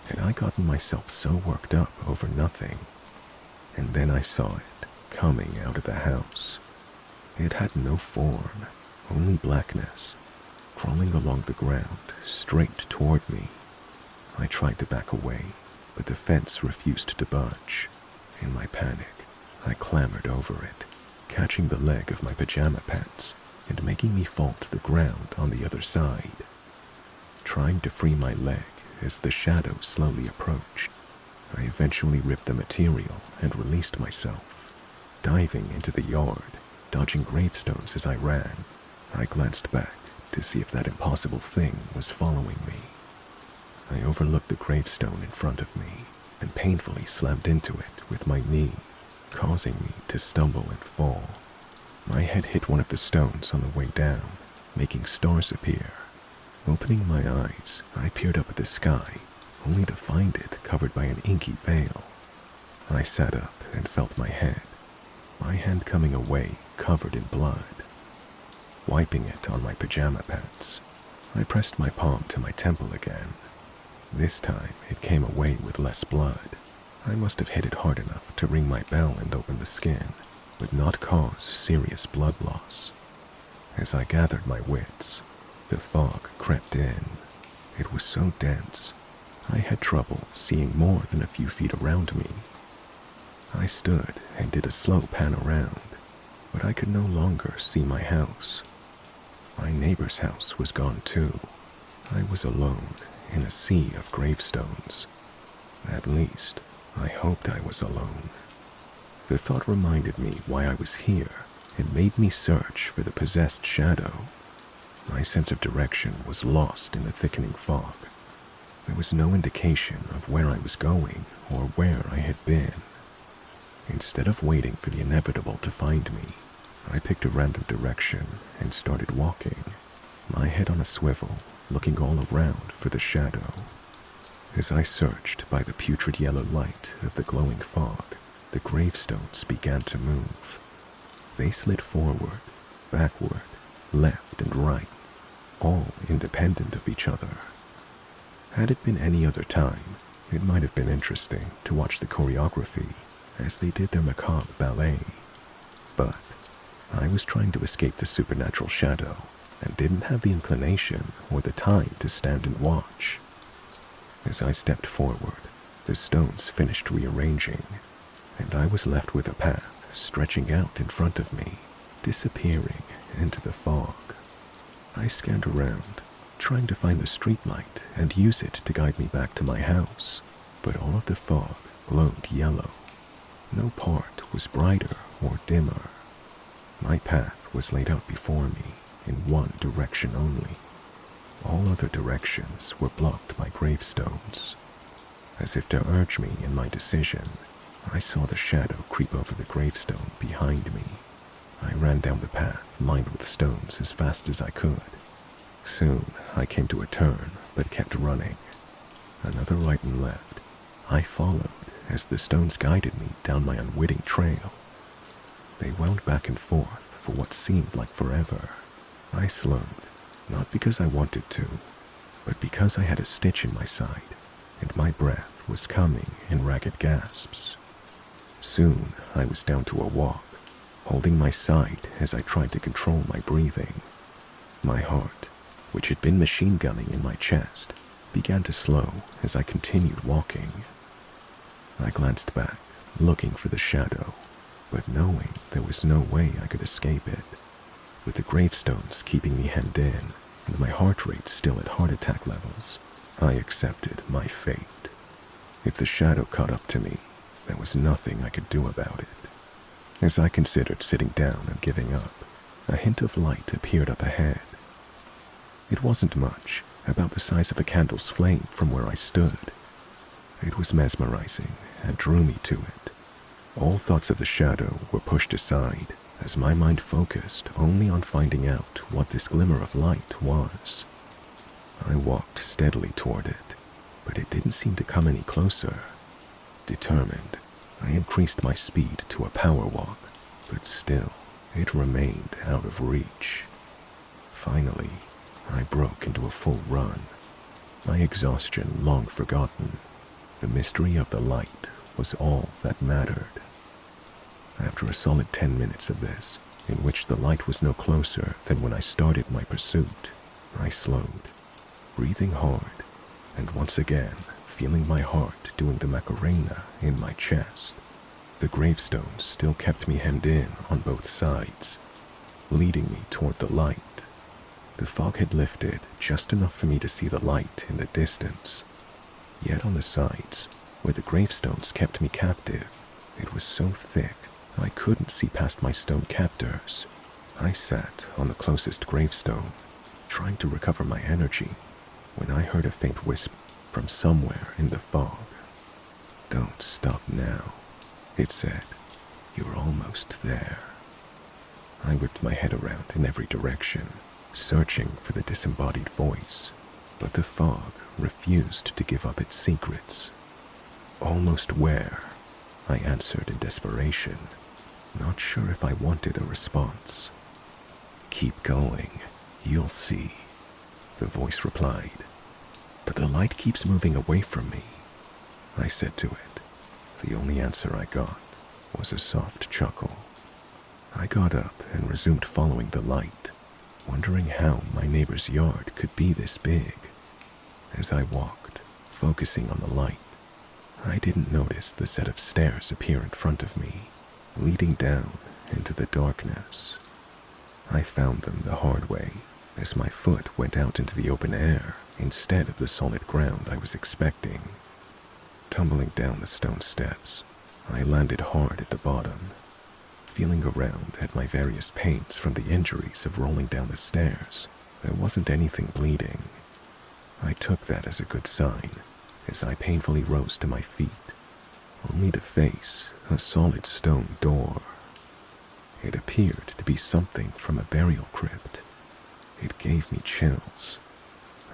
Had I gotten myself so worked up over nothing? And then I saw it coming out of the house. It had no form, only blackness, crawling along the ground straight toward me. I tried to back away, but the fence refused to budge. In my panic, I clambered over it, catching the leg of my pajama pants and making me fall to the ground on the other side. Trying to free my leg as the shadow slowly approached, I eventually ripped the material and released myself. Diving into the yard, dodging gravestones as I ran, I glanced back to see if that impossible thing was following me. I overlooked the gravestone in front of me and painfully slammed into it with my knee, causing me to stumble and fall. My head hit one of the stones on the way down, making stars appear. Opening my eyes, I peered up at the sky, only to find it covered by an inky veil. I sat up and felt my head, my hand coming away covered in blood. Wiping it on my pajama pants, I pressed my palm to my temple again. This time, it came away with less blood. I must have hit it hard enough to ring my bell and open the skin, but not cause serious blood loss. As I gathered my wits, the fog crept in. It was so dense, I had trouble seeing more than a few feet around me. I stood and did a slow pan around, but I could no longer see my house. My neighbor's house was gone too. I was alone in a sea of gravestones. At least, I hoped I was alone. The thought reminded me why I was here and made me search for the possessed shadow. My sense of direction was lost in the thickening fog. There was no indication of where I was going or where I had been. Instead of waiting for the inevitable to find me, I picked a random direction and started walking, my head on a swivel, looking all around for the shadow. As I searched by the putrid yellow light of the glowing fog, the gravestones began to move. They slid forward, backward, left and right, all independent of each other. Had it been any other time, it might have been interesting to watch the choreography as they did their macabre ballet. But I was trying to escape the supernatural shadow and didn't have the inclination or the time to stand and watch. As I stepped forward, the stones finished rearranging, and I was left with a path stretching out in front of me, disappearing into the fog. I scanned around, trying to find the streetlight and use it to guide me back to my house, but all of the fog glowed yellow. No part was brighter or dimmer. My path was laid out before me in one direction only. All other directions were blocked by gravestones. As if to urge me in my decision, I saw the shadow creep over the gravestone behind me. I ran down the path lined with stones as fast as I could. Soon I came to a turn, but kept running. Another right and left. I followed as the stones guided me down my unwitting trail. They wound back and forth for what seemed like forever. I slowed, not because I wanted to, but because I had a stitch in my side, and my breath was coming in ragged gasps. Soon I was down to a walk, holding my side as I tried to control my breathing. My heart, which had been machine gunning in my chest, began to slow as I continued walking. I glanced back, looking for the shadow, but knowing there was no way I could escape it. With the gravestones keeping me hemmed in, and my heart rate still at heart attack levels, I accepted my fate. If the shadow caught up to me, there was nothing I could do about it. As I considered sitting down and giving up, a hint of light appeared up ahead. It wasn't much, about the size of a candle's flame from where I stood. It was mesmerizing and drew me to it. All thoughts of the shadow were pushed aside as my mind focused only on finding out what this glimmer of light was. I walked steadily toward it, but it didn't seem to come any closer. Determined, I increased my speed to a power walk, but still, it remained out of reach. Finally, I broke into a full run, my exhaustion long forgotten. The mystery of the light was all that mattered. After a solid 10 minutes of this, in which the light was no closer than when I started my pursuit, I slowed, breathing hard, and once again feeling my heart doing the Macarena in my chest. The gravestones still kept me hemmed in on both sides, leading me toward the light. The fog had lifted just enough for me to see the light in the distance. Yet on the sides, where the gravestones kept me captive, it was so thick I couldn't see past my stone captors. I sat on the closest gravestone, trying to recover my energy, when I heard a faint whisper from somewhere in the fog. "Don't stop now," it said. "You're almost there." I whipped my head around in every direction, searching for the disembodied voice, but the fog refused to give up its secrets. "Almost where?" I answered in desperation, not sure if I wanted a response. "Keep going, you'll see," the voice replied. "But the light keeps moving away from me," I said to it. The only answer I got was a soft chuckle. I got up and resumed following the light, wondering how my neighbor's yard could be this big. As I walked, focusing on the light, I didn't notice the set of stairs appear in front of me, leading down into the darkness. I found them the hard way, as my foot went out into the open air instead of the solid ground I was expecting. Tumbling down the stone steps, I landed hard at the bottom. Feeling around at my various pains from the injuries of rolling down the stairs, there wasn't anything bleeding. I took that as a good sign, as I painfully rose to my feet, only to face a solid stone door. It appeared to be something from a burial crypt. It gave me chills.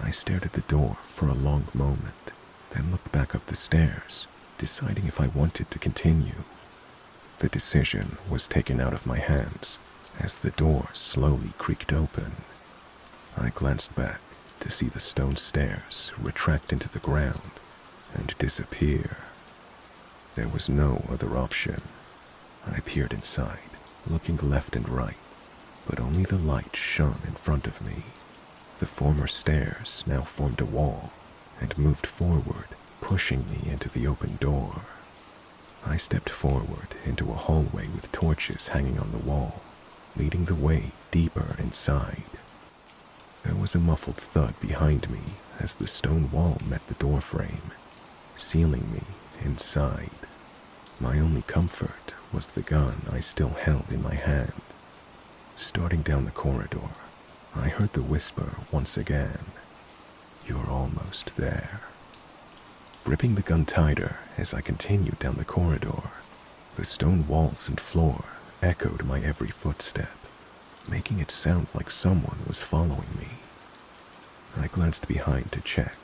I stared at the door for a long moment, then looked back up the stairs, deciding if I wanted to continue. The decision was taken out of my hands as the door slowly creaked open. I glanced back to see the stone stairs retract into the ground and disappear. There was no other option. I peered inside, looking left and right, but only the light shone in front of me. The former stairs now formed a wall and moved forward, pushing me into the open door. I stepped forward into a hallway with torches hanging on the wall, leading the way deeper inside. There was a muffled thud behind me as the stone wall met the doorframe, sealing me inside. My only comfort was the gun I still held in my hand. Starting down the corridor, I heard the whisper once again, "You're almost there." Gripping the gun tighter as I continued down the corridor, the stone walls and floor echoed my every footstep, making it sound like someone was following me. I glanced behind to check,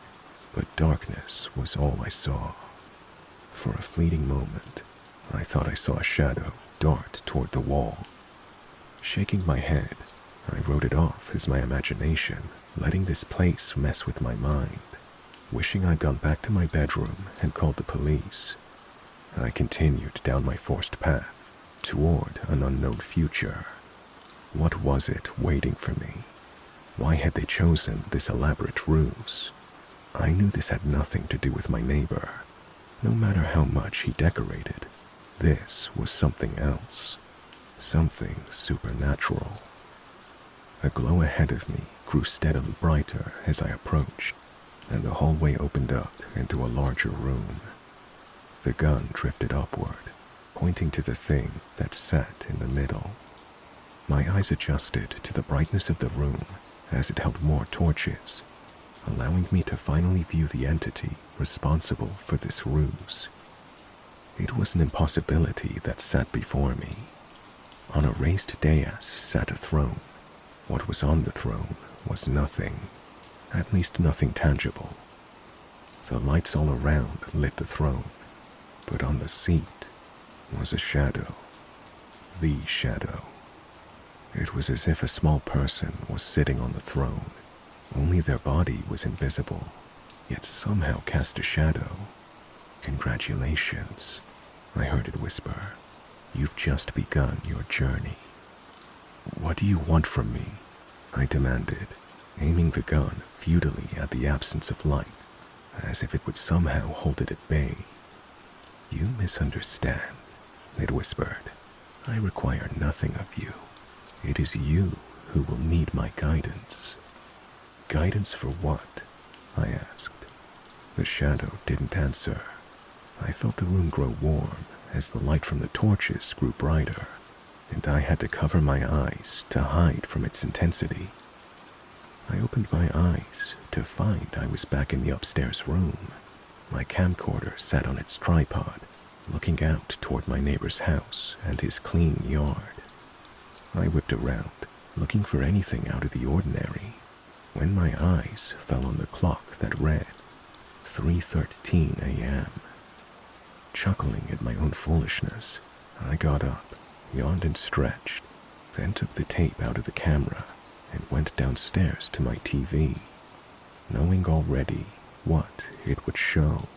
but darkness was all I saw. For a fleeting moment, I thought I saw a shadow dart toward the wall. Shaking my head, I wrote it off as my imagination, letting this place mess with my mind. Wishing I'd gone back to my bedroom and called the police, I continued down my forced path toward an unknown future. What was it waiting for me? Why had they chosen this elaborate ruse? I knew this had nothing to do with my neighbor. No matter how much he decorated, this was something else. Something supernatural. A glow ahead of me grew steadily brighter as I approached, and the hallway opened up into a larger room. The gun drifted upward, pointing to the thing that sat in the middle. My eyes adjusted to the brightness of the room as it held more torches, allowing me to finally view the entity responsible for this ruse. It was an impossibility that sat before me. On a raised dais sat a throne. What was on the throne was nothing. At least nothing tangible. The lights all around lit the throne, but on the seat was a shadow. The shadow. It was as if a small person was sitting on the throne, only their body was invisible, yet somehow cast a shadow. "Congratulations," I heard it whisper. "You've just begun your journey." "What do you want from me?" I demanded, aiming the gun futilely at the absence of light, as if it would somehow hold it at bay. "You misunderstand," it whispered. "I require nothing of you. It is you who will need my guidance." "Guidance for what?" I asked. The shadow didn't answer. I felt the room grow warm as the light from the torches grew brighter, and I had to cover my eyes to hide from its intensity. I opened my eyes to find I was back in the upstairs room. My camcorder sat on its tripod, looking out toward my neighbor's house and his clean yard. I whipped around, looking for anything out of the ordinary, when my eyes fell on the clock that read 3:13 a.m. Chuckling at my own foolishness, I got up, yawned and stretched, then took the tape out of the camera and went downstairs to my TV, knowing already what it would show.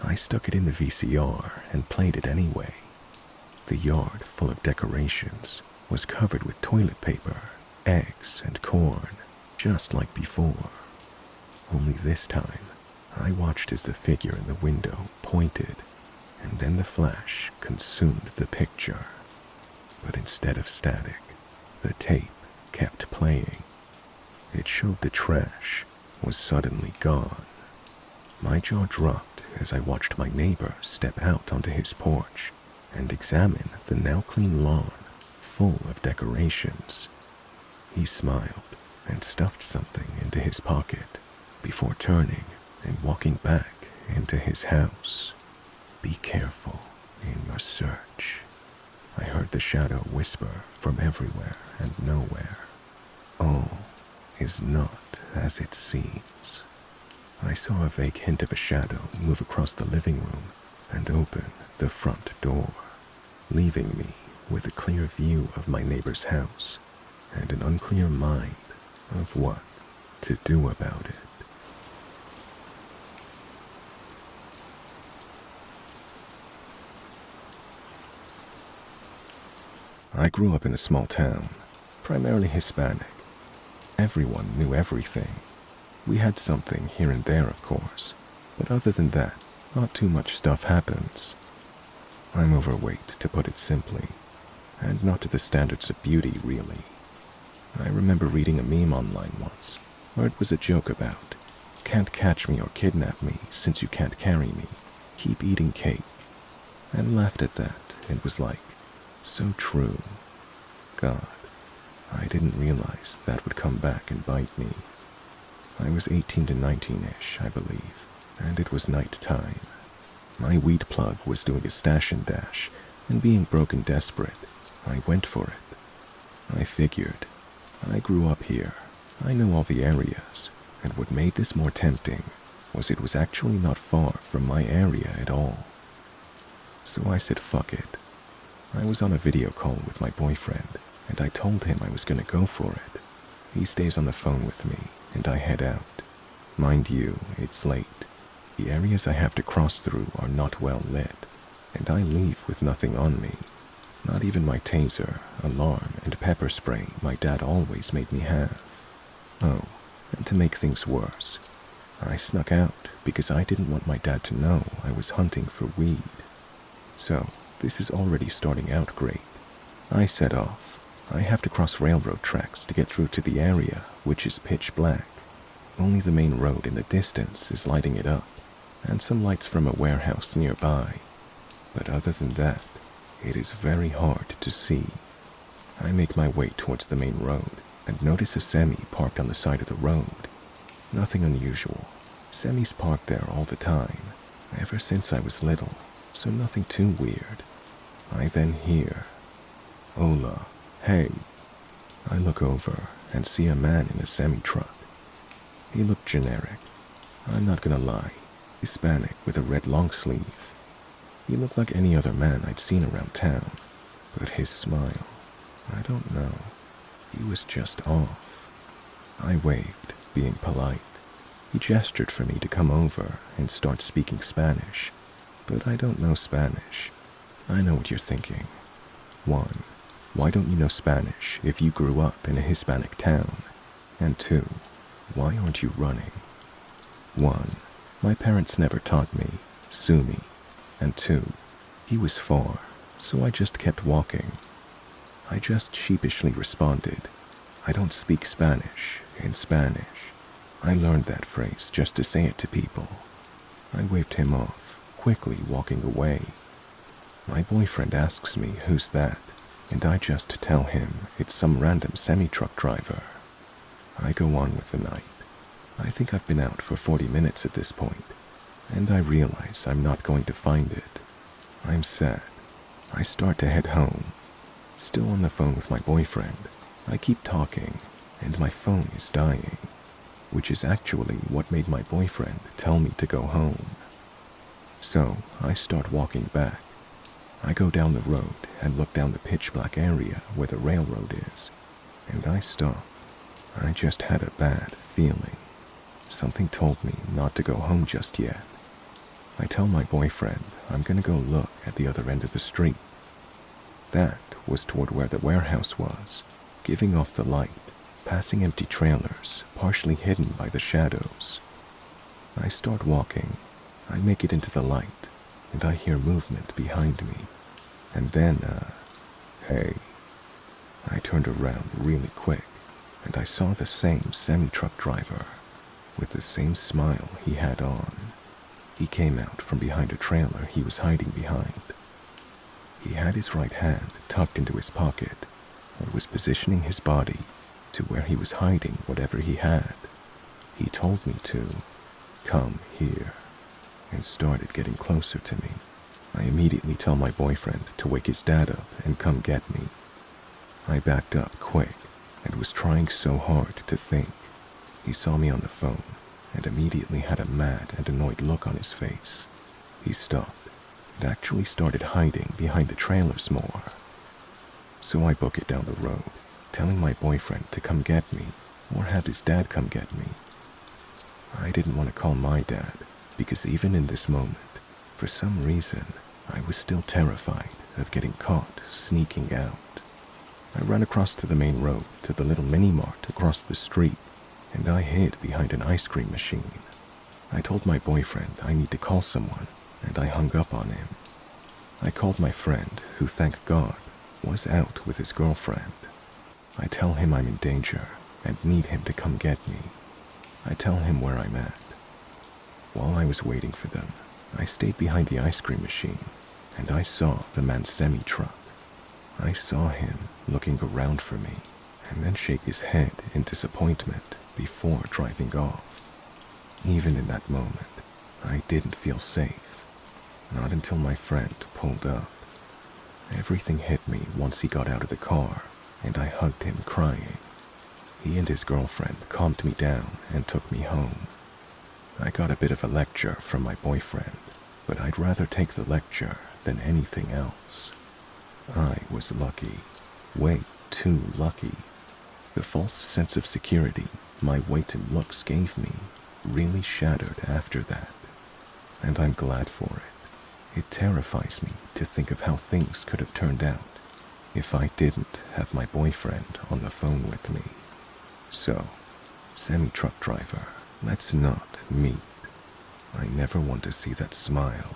I stuck it in the VCR and played it anyway. The yard, full of decorations, was covered with toilet paper, eggs, and corn, just like before. Only this time, I watched as the figure in the window pointed, and then the flash consumed the picture. But instead of static, the tape kept playing. It showed the trash was suddenly gone. My jaw dropped as I watched my neighbor step out onto his porch and examine the now clean lawn full of decorations. He smiled and stuffed something into his pocket before turning and walking back into his house. Be careful in your search. I heard the shadow whisper from everywhere and nowhere. All is not as it seems. I saw a vague hint of a shadow move across the living room and open the front door, leaving me with a clear view of my neighbor's house and an unclear mind of what to do about it. I grew up in a small town, primarily Hispanic. Everyone knew everything. We had something here and there, of course, but other than that, not too much stuff happens. I'm overweight, to put it simply, and not to the standards of beauty, really. I remember reading a meme online once, where it was a joke about, "Can't catch me or kidnap me since you can't carry me. Keep eating cake," and laughed at that and was like, so true. God, I didn't realize that would come back and bite me. I was 18 to 19-ish, I believe, and it was night time. My weed plug was doing a stash and dash, and being broke and desperate, I went for it. I figured, I grew up here, I know all the areas, and what made this more tempting was it was actually not far from my area at all. So I said fuck it. I was on a video call with my boyfriend, and I told him I was gonna go for it. He stays on the phone with me, and I head out. Mind you, it's late. The areas I have to cross through are not well lit, and I leave with nothing on me. Not even my taser, alarm, and pepper spray my dad always made me have. Oh, and to make things worse, I snuck out because I didn't want my dad to know I was hunting for weed. So, this is already starting out great. I set off. I have to cross railroad tracks to get through to the area, which is pitch black. Only the main road in the distance is lighting it up, and some lights from a warehouse nearby. But other than that, it is very hard to see. I make my way towards the main road and notice a semi parked on the side of the road. Nothing unusual. Semis park there all the time, ever since I was little, so nothing too weird. I then hear, "Hola, hey." I look over and see a man in a semi-truck. He looked generic. I'm not gonna lie, Hispanic with a red long sleeve. He looked like any other man I'd seen around town, but his smile, I don't know, he was just off. I waved, being polite. He gestured for me to come over and start speaking Spanish, but I don't know Spanish. I know what you're thinking. 1. Why don't you know Spanish if you grew up in a Hispanic town? And 2. Why aren't you running? 1. My parents never taught me, sue me. And 2. He was far, so I just kept walking. I just sheepishly responded, "I don't speak Spanish," in Spanish. I learned that phrase just to say it to people. I waved him off, quickly walking away. My boyfriend asks me who's that, and I just tell him it's some random semi-truck driver. I go on with the night. I think I've been out for 40 minutes at this point, and I realize I'm not going to find it. I'm sad. I start to head home. Still on the phone with my boyfriend, I keep talking, and my phone is dying, which is actually what made my boyfriend tell me to go home. So I start walking back. I go down the road and look down the pitch-black area where the railroad is, and I stop. I just had a bad feeling. Something told me not to go home just yet. I tell my boyfriend I'm gonna go look at the other end of the street. That was toward where the warehouse was, giving off the light, passing empty trailers, partially hidden by the shadows. I start walking. I make it into the light, and I hear movement behind me. And then, hey. I turned around really quick, and I saw the same semi-truck driver, with the same smile he had on. He came out from behind a trailer he was hiding behind. He had his right hand tucked into his pocket and was positioning his body to where he was hiding whatever he had. He told me to come here and started getting closer to me. I immediately tell my boyfriend to wake his dad up and come get me. I backed up quick and was trying so hard to think. He saw me on the phone and immediately had a mad and annoyed look on his face. He stopped and actually started hiding behind the trailers more. So I book it down the road, telling my boyfriend to come get me or have his dad come get me. I didn't want to call my dad because even in this moment, for some reason, I was still terrified of getting caught sneaking out. I ran across to the main road to the little mini-mart across the street, and I hid behind an ice cream machine. I told my boyfriend I need to call someone, and I hung up on him. I called my friend, who thank God was out with his girlfriend. I tell him I'm in danger and need him to come get me. I tell him where I'm at. While I was waiting for them, I stayed behind the ice cream machine, and I saw the man's semi-truck. I saw him looking around for me, and then shake his head in disappointment before driving off. Even in that moment, I didn't feel safe. Not until my friend pulled up. Everything hit me once he got out of the car, and I hugged him crying. He and his girlfriend calmed me down and took me home. I got a bit of a lecture from my boyfriend, but I'd rather take the lecture than anything else. I was lucky, way too lucky. The false sense of security my weight and looks gave me really shattered after that, and I'm glad for it. It terrifies me to think of how things could have turned out if I didn't have my boyfriend on the phone with me. So, semi-truck driver, let's not meet. I never want to see that smile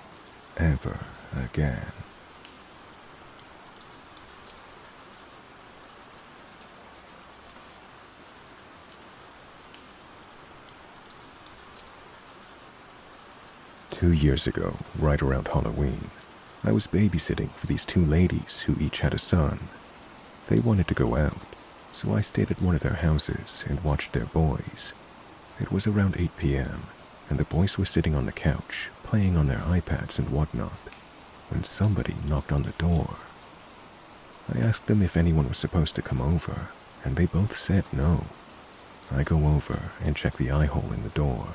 ever again. Two years ago, right around Halloween, I was babysitting for these two ladies who each had a son. They wanted to go out, so I stayed at one of their houses and watched their boys. It was around 8 p.m., and the boys were sitting on the couch, playing on their iPads and whatnot, when somebody knocked on the door. I asked them if anyone was supposed to come over, and they both said no. I go over and check the eye hole in the door,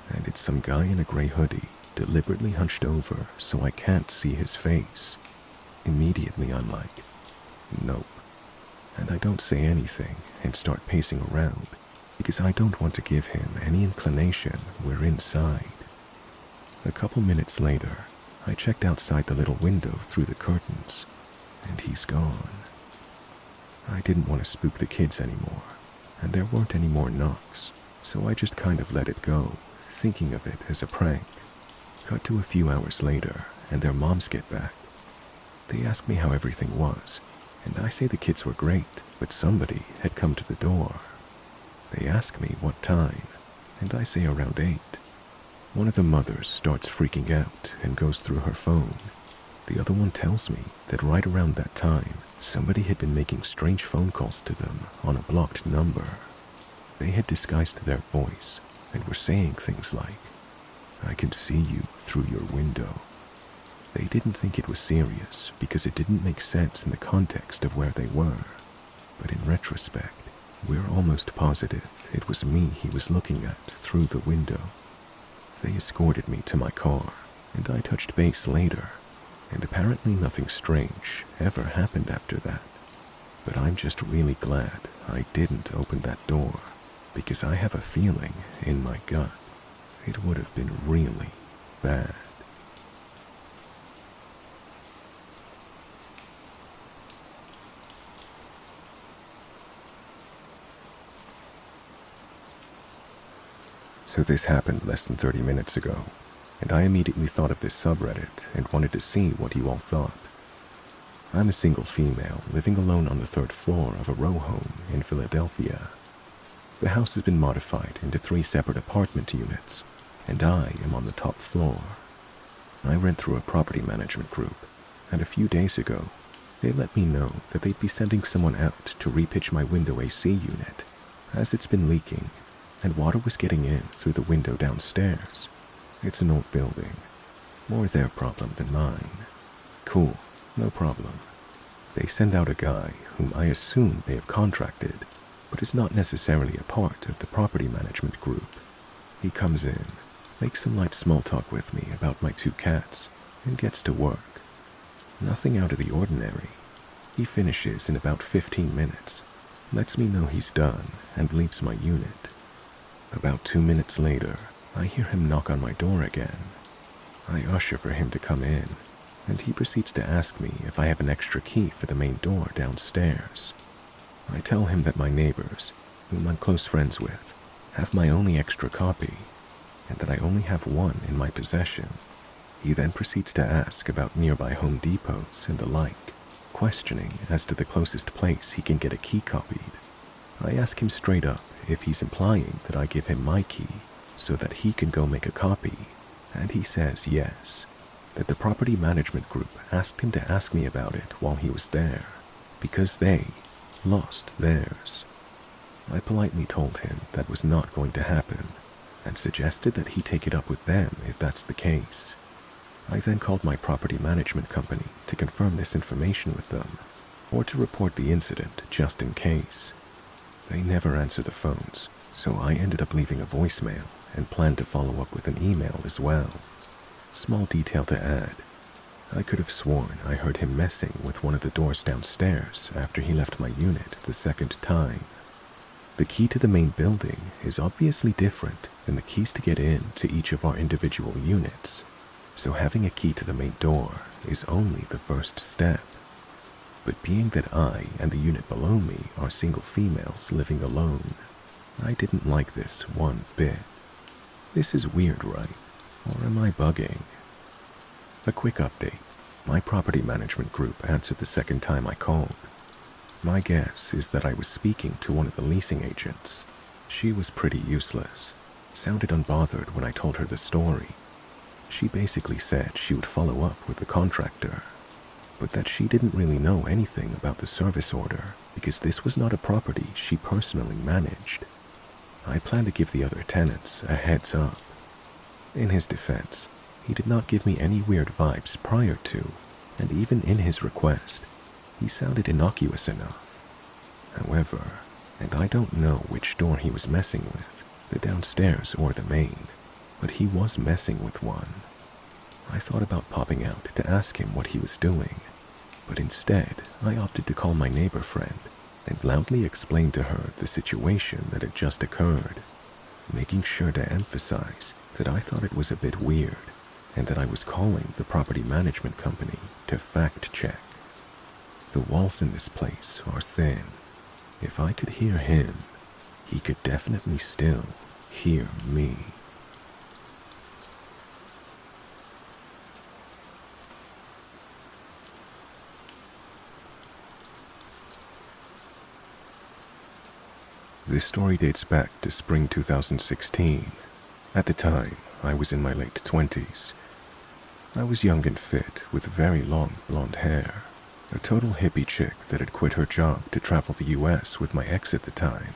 and it's some guy in a gray hoodie, deliberately hunched over so I can't see his face. Immediately I'm like, nope. And I don't say anything and start pacing around because I don't want to give him any inclination we're inside. A couple minutes later, I checked outside the little window through the curtains, and he's gone. I didn't want to spook the kids anymore, and there weren't any more knocks, so I just kind of let it go, thinking of it as a prank. Cut to a few hours later, and their moms get back. They ask me how everything was, and I say the kids were great, but somebody had come to the door. They ask me what time, and I say around 8. One of the mothers starts freaking out and goes through her phone. The other one tells me that right around that time, somebody had been making strange phone calls to them on a blocked number. They had disguised their voice and were saying things like, "I can see you through your window." They didn't think it was serious because it didn't make sense in the context of where they were. But in retrospect, we're almost positive it was me he was looking at through the window. They escorted me to my car, and I touched base later, and apparently nothing strange ever happened after that. But I'm just really glad I didn't open that door, because I have a feeling in my gut it would have been really bad. So this happened less than 30 minutes ago, and I immediately thought of this subreddit and wanted to see what you all thought. I'm a single female living alone on the 3rd floor of a row home in Philadelphia. The house has been modified into 3 separate apartment units, and I am on the top floor. I rent through a property management group, and a few days ago, they let me know that they'd be sending someone out to repitch my window AC unit, as it's been leaking, and water was getting in through the window downstairs. It's an old building. More their problem than mine. Cool, no problem. They send out a guy whom I assume they have contracted, but is not necessarily a part of the property management group. He comes in, makes some light small talk with me about my 2 cats, and gets to work. Nothing out of the ordinary. He finishes in about 15 minutes, lets me know he's done, and leaves my unit. About 2 minutes later, I hear him knock on my door again. I usher for him to come in, and he proceeds to ask me if I have an extra key for the main door downstairs. I tell him that my neighbors, whom I'm close friends with, have my only extra copy, and that I only have one in my possession. He then proceeds to ask about nearby Home Depots and the like, questioning as to the closest place he can get a key copied. I ask him straight up if he's implying that I give him my key so that he can go make a copy, and he says yes, that the property management group asked him to ask me about it while he was there, because they lost theirs. I politely told him that was not going to happen, and suggested that he take it up with them if that's the case. I then called my property management company to confirm this information with them, or to report the incident just in case. They never answer the phones, so I ended up leaving a voicemail and planned to follow up with an email as well. Small detail to add, I could have sworn I heard him messing with one of the doors downstairs after he left my unit the 2nd time. The key to the main building is obviously different than the keys to get in to each of our individual units, so having a key to the main door is only the first step. But being that I and the unit below me are single females living alone, I didn't like this one bit. This is weird, right? Or am I bugging? A quick update. My property management group answered the 2nd time I called. My guess is that I was speaking to one of the leasing agents. She was pretty useless, sounded unbothered when I told her the story. She basically said she would follow up with the contractor, but that she didn't really know anything about the service order because this was not a property she personally managed. I plan to give the other tenants a heads up. In his defense, he did not give me any weird vibes prior to, and even in his request, he sounded innocuous enough. However, and I don't know which door he was messing with, the downstairs or the main, but he was messing with one. I thought about popping out to ask him what he was doing, but instead I opted to call my neighbor friend and loudly explain to her the situation that had just occurred, making sure to emphasize that I thought it was a bit weird and that I was calling the property management company to fact check. The walls in this place are thin. If I could hear him, he could definitely still hear me. This story dates back to spring 2016. At the time, I was in my late 20s. I was young and fit with very long blonde hair, a total hippie chick that had quit her job to travel the US with my ex at the time.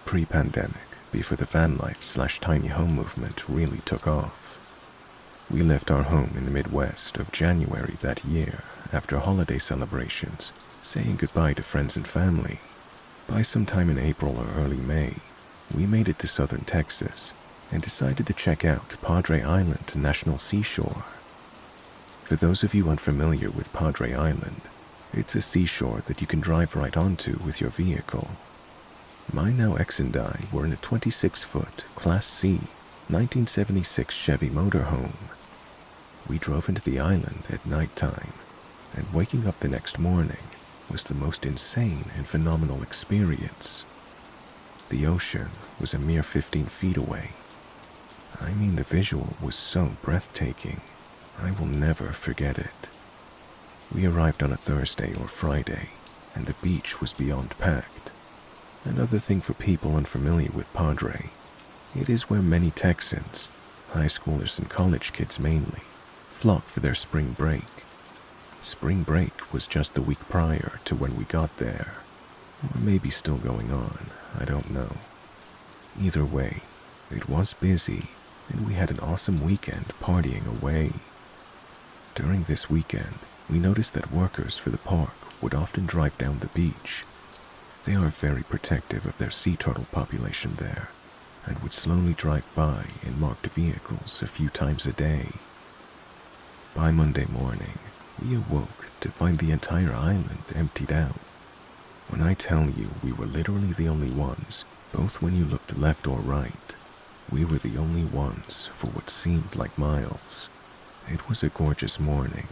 pre-pandemic, before the van life/tiny home movement really took off. We left our home in the Midwest of January that year after holiday celebrations, saying goodbye to friends and family. By sometime in April or early May, we made it to southern Texas and decided to check out Padre Island National Seashore. For those of you unfamiliar with Padre Island, it's a seashore that you can drive right onto with your vehicle. My now ex and I were in a 26-foot Class C 1976 Chevy motorhome. We drove into the island at nighttime, and waking up the next morning was the most insane and phenomenal experience. The ocean was a mere 15 feet away. I mean, the visual was so breathtaking, I will never forget it. We arrived on a Thursday or Friday, and the beach was beyond packed. Another thing for people unfamiliar with Padre, it is where many Texans, high schoolers and college kids mainly, flock for their spring break. Spring break was just the week prior to when we got there, or maybe still going on, I don't know. Either way, it was busy, and we had an awesome weekend partying away. During this weekend, we noticed that workers for the park would often drive down the beach. They are very protective of their sea turtle population there, and would slowly drive by in marked vehicles a few times a day. By Monday morning, we awoke to find the entire island emptied out. When I tell you we were literally the only ones, both when you looked left or right, we were the only ones for what seemed like miles. It was a gorgeous morning,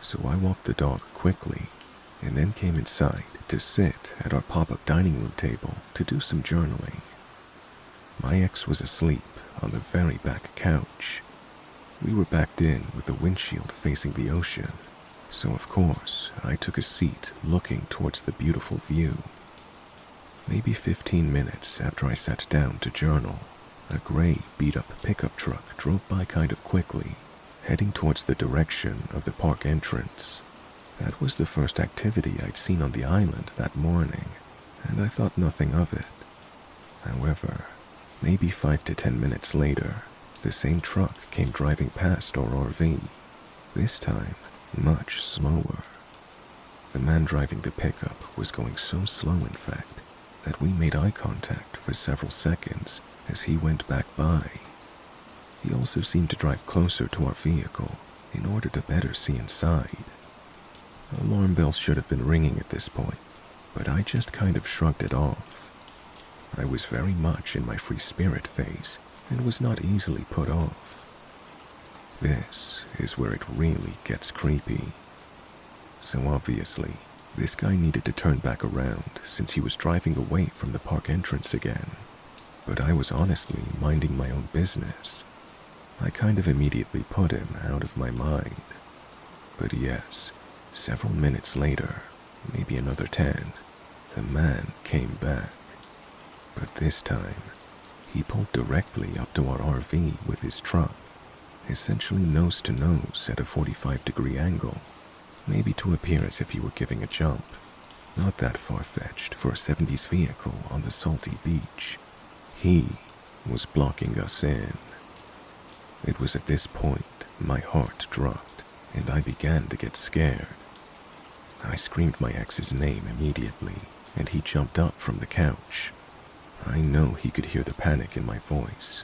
so I walked the dog quickly and then came inside to sit at our pop-up dining room table to do some journaling. My ex was asleep on the very back couch. We were backed in with the windshield facing the ocean, so of course I took a seat looking towards the beautiful view. Maybe 15 minutes after I sat down to journal, a gray beat-up pickup truck drove by kind of quickly, heading towards the direction of the park entrance. That was the first activity I'd seen on the island that morning, and I thought nothing of it. However, maybe 5 to 10 minutes later, the same truck came driving past our RV, this time much slower. The man driving the pickup was going so slow, in fact, that we made eye contact for several seconds as he went back by. He also seemed to drive closer to our vehicle in order to better see inside. Alarm bells should have been ringing at this point, but I just kind of shrugged it off. I was very much in my free spirit phase and was not easily put off. This is where it really gets creepy. So obviously, this guy needed to turn back around since he was driving away from the park entrance again. But I was honestly minding my own business. I kind of immediately put him out of my mind. But yes, several minutes later, maybe another 10, the man came back. But this time, he pulled directly up to our RV with his truck, essentially nose to nose at a 45-degree angle, maybe to appear as if he were giving a jump. Not that far-fetched for a 70s vehicle on the salty beach. He was blocking us in. It was at this point my heart dropped, and I began to get scared. I screamed my ex's name immediately, and he jumped up from the couch. I know he could hear the panic in my voice.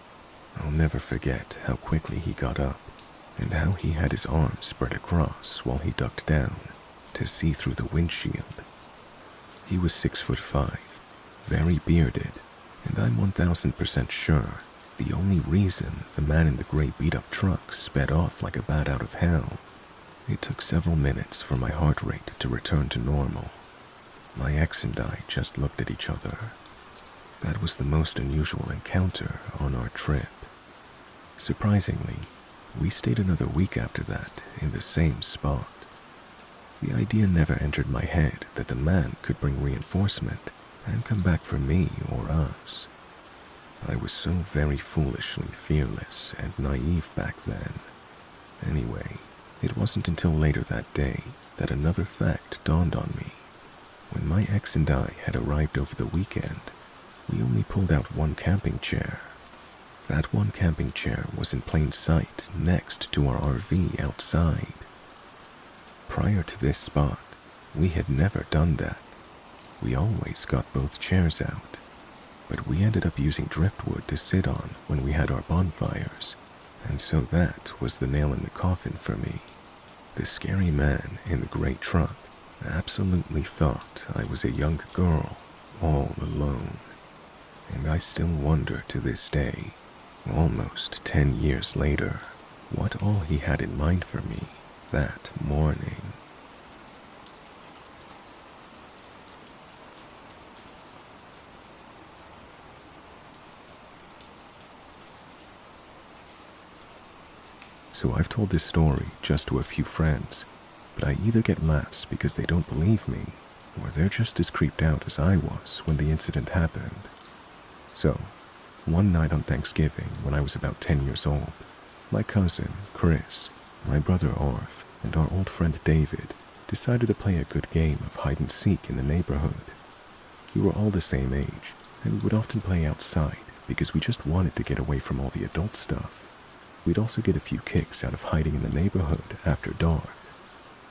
I'll never forget how quickly he got up, and how he had his arms spread across while he ducked down to see through the windshield. He was 6'5", very bearded, and I'm 1000% sure the only reason the man in the gray beat-up truck sped off like a bat out of hell. It took several minutes for my heart rate to return to normal. My ex and I just looked at each other. That was the most unusual encounter on our trip. Surprisingly, we stayed another week after that in the same spot. The idea never entered my head that the man could bring reinforcement and come back for me or us. I was so very foolishly fearless and naive back then. Anyway, it wasn't until later that day that another fact dawned on me. When my ex and I had arrived over the weekend, We only pulled out one camping chair. That one camping chair was in plain sight next to our RV outside. Prior to this spot, we had never done that. We always got both chairs out, but we ended up using driftwood to sit on when we had our bonfires, and so that was the nail in the coffin for me. The scary man in the gray truck absolutely thought I was a young girl all alone, and I still wonder to this day, almost 10 years later, what all he had in mind for me that morning. So I've told this story just to a few friends, but I either get laughs because they don't believe me, or they're just as creeped out as I was when the incident happened. So, one night on Thanksgiving when I was about 10 years old, my cousin, Chris, my brother Orf, and our old friend David decided to play a good game of hide-and-seek in the neighborhood. We were all the same age, and we would often play outside because we just wanted to get away from all the adult stuff. We'd also get a few kicks out of hiding in the neighborhood after dark.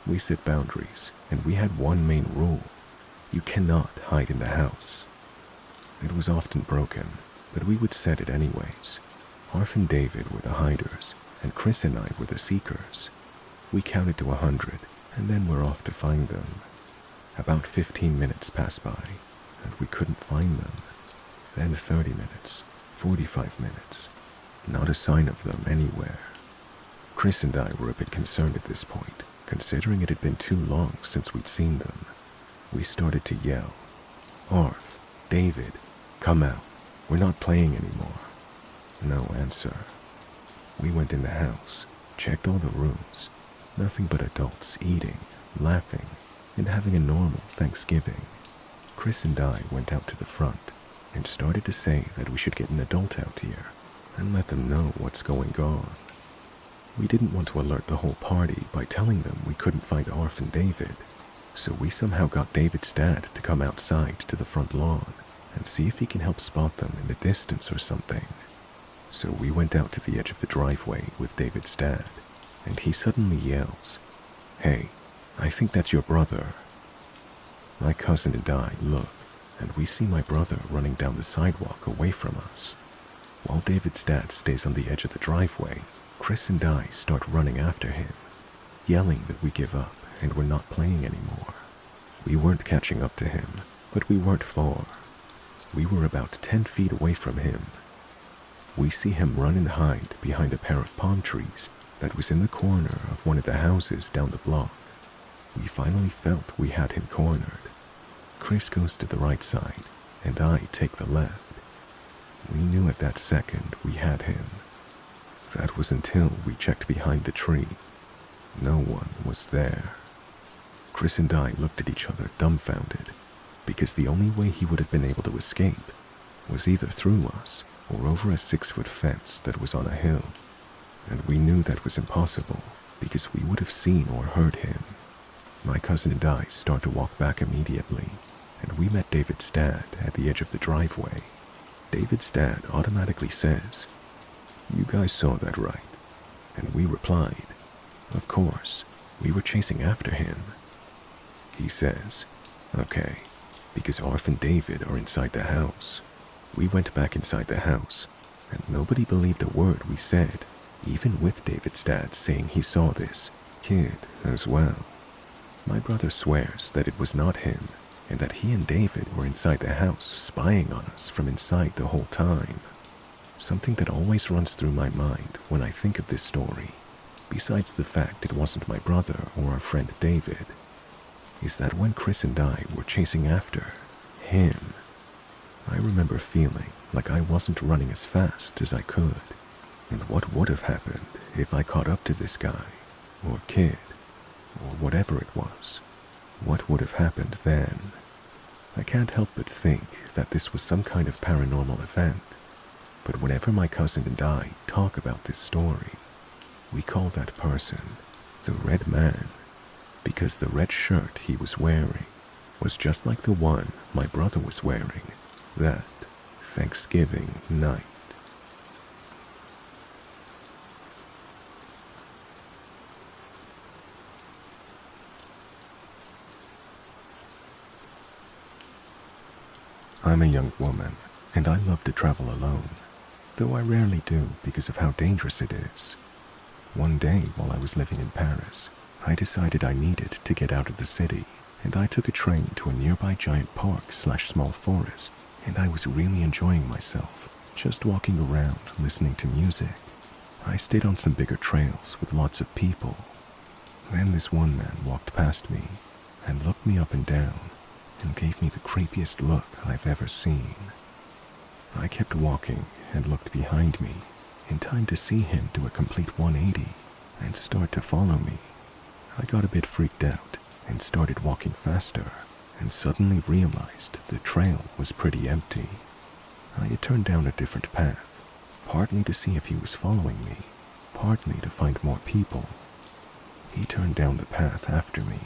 We set boundaries, and we had one main rule: you cannot hide in the house. It was often broken, but we would set it anyways. Arf and David were the hiders, and Chris and I were the seekers. We counted to 100, and then we're off to find them. About 15 minutes passed by, and we couldn't find them. Then 30 minutes, 45 minutes. Not a sign of them anywhere. Chris and I were a bit concerned at this point, considering it had been too long since we'd seen them. We started to yell, "Arf, David, come out. We're not playing anymore." No answer. We went in the house, checked all the rooms. Nothing but adults eating, laughing, and having a normal Thanksgiving. Chris and I went out to the front and started to say that we should get an adult out here and let them know what's going on. We didn't want to alert the whole party by telling them we couldn't find Arf and David, so we somehow got David's dad to come outside to the front lawn and see if he can help spot them in the distance or something. So we went out to the edge of the driveway with David's dad, and he suddenly yells, "Hey, I think that's your brother." My cousin and I look, and we see my brother running down the sidewalk away from us. While David's dad stays on the edge of the driveway, Chris and I start running after him, yelling that we give up and we're not playing anymore. We weren't catching up to him, but we weren't far. We were about 10 feet away from him. We see him run and hide behind a pair of palm trees that was in the corner of one of the houses down the block. We finally felt we had him cornered. Chris goes to the right side, and I take the left. We knew at that second we had him. That was until we checked behind the tree. No one was there. Chris and I looked at each other dumbfounded, because the only way he would have been able to escape was either through us or over a 6-foot fence that was on a hill. And we knew that was impossible because we would have seen or heard him. My cousin and I start to walk back immediately, and we met David's dad at the edge of the driveway. David's dad automatically says, "You guys saw that, right?" And we replied, "Of course, we were chasing after him." He says, "Okay, because Arf and David are inside the house." We went back inside the house, and nobody believed a word we said, even with David's dad saying he saw this kid as well. My brother swears that it was not him, and that he and David were inside the house spying on us from inside the whole time. Something that always runs through my mind when I think of this story, besides the fact it wasn't my brother or our friend David, is that when Chris and I were chasing after him, I remember feeling like I wasn't running as fast as I could. And what would have happened if I caught up to this guy, or kid, or whatever it was? What would have happened then? I can't help but think that this was some kind of paranormal event, but whenever my cousin and I talk about this story, we call that person the Red Man, because the red shirt he was wearing was just like the one my brother was wearing that Thanksgiving night. I'm a young woman, and I love to travel alone, though I rarely do because of how dangerous it is. One day, while I was living in Paris, I decided I needed to get out of the city, and I took a train to a nearby giant park/small forest, and I was really enjoying myself, just walking around, listening to music. I stayed on some bigger trails with lots of people. Then this one man walked past me and looked me up and down and gave me the creepiest look I've ever seen. I kept walking and looked behind me, in time to see him do a complete 180 and start to follow me. I got a bit freaked out and started walking faster, and suddenly realized the trail was pretty empty. I had turned down a different path, partly to see if he was following me, partly to find more people. He turned down the path after me.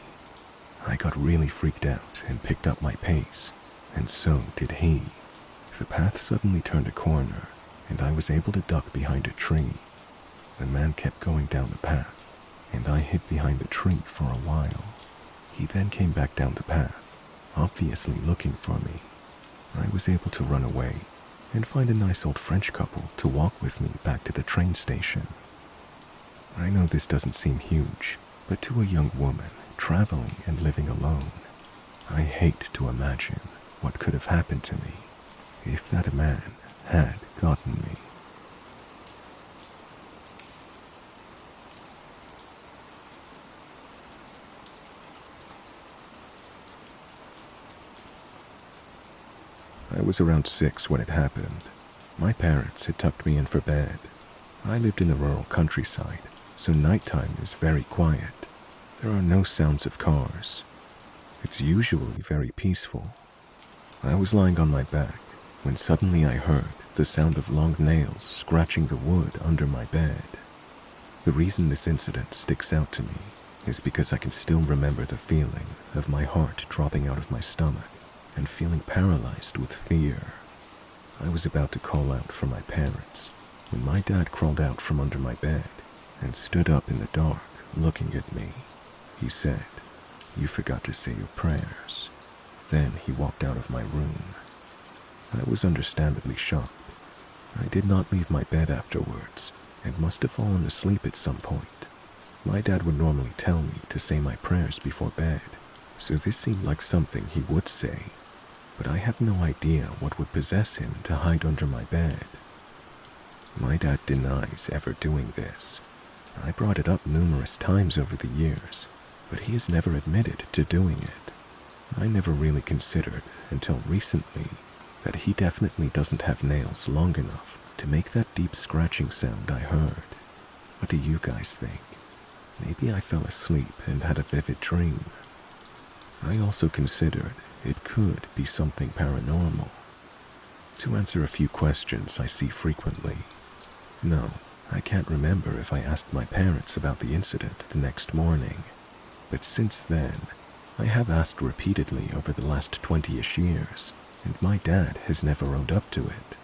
I got really freaked out and picked up my pace, and so did he. The path suddenly turned a corner, and I was able to duck behind a tree. The man kept going down the path, and I hid behind the tree for a while. He then came back down the path, obviously looking for me. I was able to run away and find a nice old French couple to walk with me back to the train station. I know this doesn't seem huge, but to a young woman traveling and living alone, I hate to imagine what could have happened to me if that man had gotten me. I was around 6 when it happened. My parents had tucked me in for bed. I lived in the rural countryside, so nighttime is very quiet. There are no sounds of cars. It's usually very peaceful. I was lying on my back when suddenly I heard the sound of long nails scratching the wood under my bed. The reason this incident sticks out to me is because I can still remember the feeling of my heart dropping out of my stomach and feeling paralyzed with fear. I was about to call out for my parents when my dad crawled out from under my bed and stood up in the dark looking at me. He said, "You forgot to say your prayers." Then he walked out of my room. I was understandably shocked. I did not leave my bed afterwards and must have fallen asleep at some point. My dad would normally tell me to say my prayers before bed, so this seemed like something he would say, but I have no idea what would possess him to hide under my bed. My dad denies ever doing this. I brought it up numerous times over the years, but he has never admitted to doing it. I never really considered until recently that he definitely doesn't have nails long enough to make that deep scratching sound I heard. What do you guys think? Maybe I fell asleep and had a vivid dream. I also considered it could be something paranormal. To answer a few questions I see frequently, no, I can't remember if I asked my parents about the incident the next morning, but since then, I have asked repeatedly over the last 20-ish years, and my dad has never owned up to it.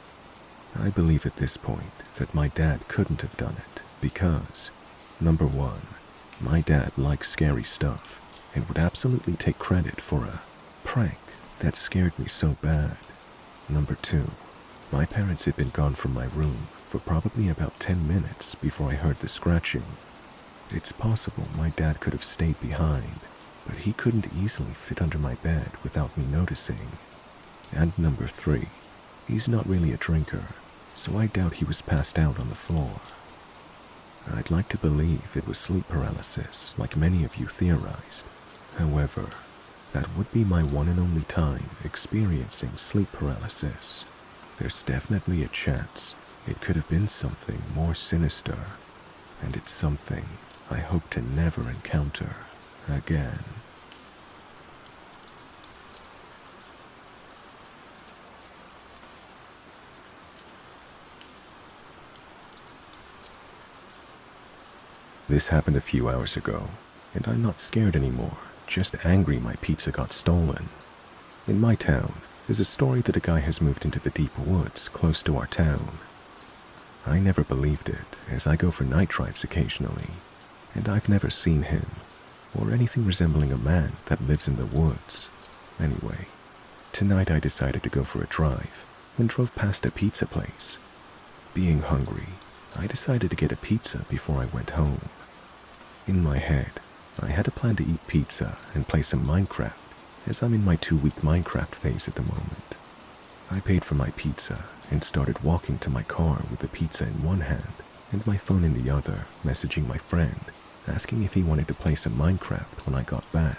I believe at this point that my dad couldn't have done it because, number one, my dad likes scary stuff and would absolutely take credit for a prank that scared me so bad. Number two, my parents had been gone from my room for probably about 10 minutes before I heard the scratching. It's possible my dad could have stayed behind, but he couldn't easily fit under my bed without me noticing. And number three, he's not really a drinker, so I doubt he was passed out on the floor. I'd like to believe it was sleep paralysis, like many of you theorized. However, that would be my one and only time experiencing sleep paralysis. There's definitely a chance it could have been something more sinister, and it's something I hope to never encounter again. This happened a few hours ago, and I'm not scared anymore, just angry my pizza got stolen. In my town, is a story that a guy has moved into the deep woods close to our town. I never believed it, as I go for night drives occasionally, and I've never seen him, or anything resembling a man that lives in the woods. Anyway, tonight I decided to go for a drive and drove past a pizza place. Being hungry, I decided to get a pizza before I went home. In my head, I had a plan to eat pizza and play some Minecraft, as I'm in my 2-week Minecraft phase at the moment. I paid for my pizza and started walking to my car with the pizza in one hand and my phone in the other, messaging my friend, asking if he wanted to play some Minecraft when I got back.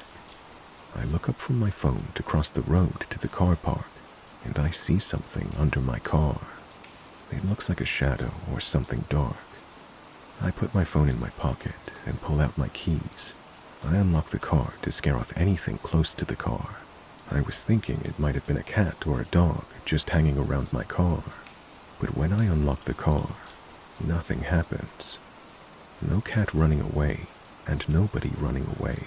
I look up from my phone to cross the road to the car park, and I see something under my car. It looks like a shadow or something dark. I put my phone in my pocket and pull out my keys. I unlock the car to scare off anything close to the car. I was thinking it might have been a cat or a dog just hanging around my car. But when I unlock the car, nothing happens. No cat running away, and nobody running away.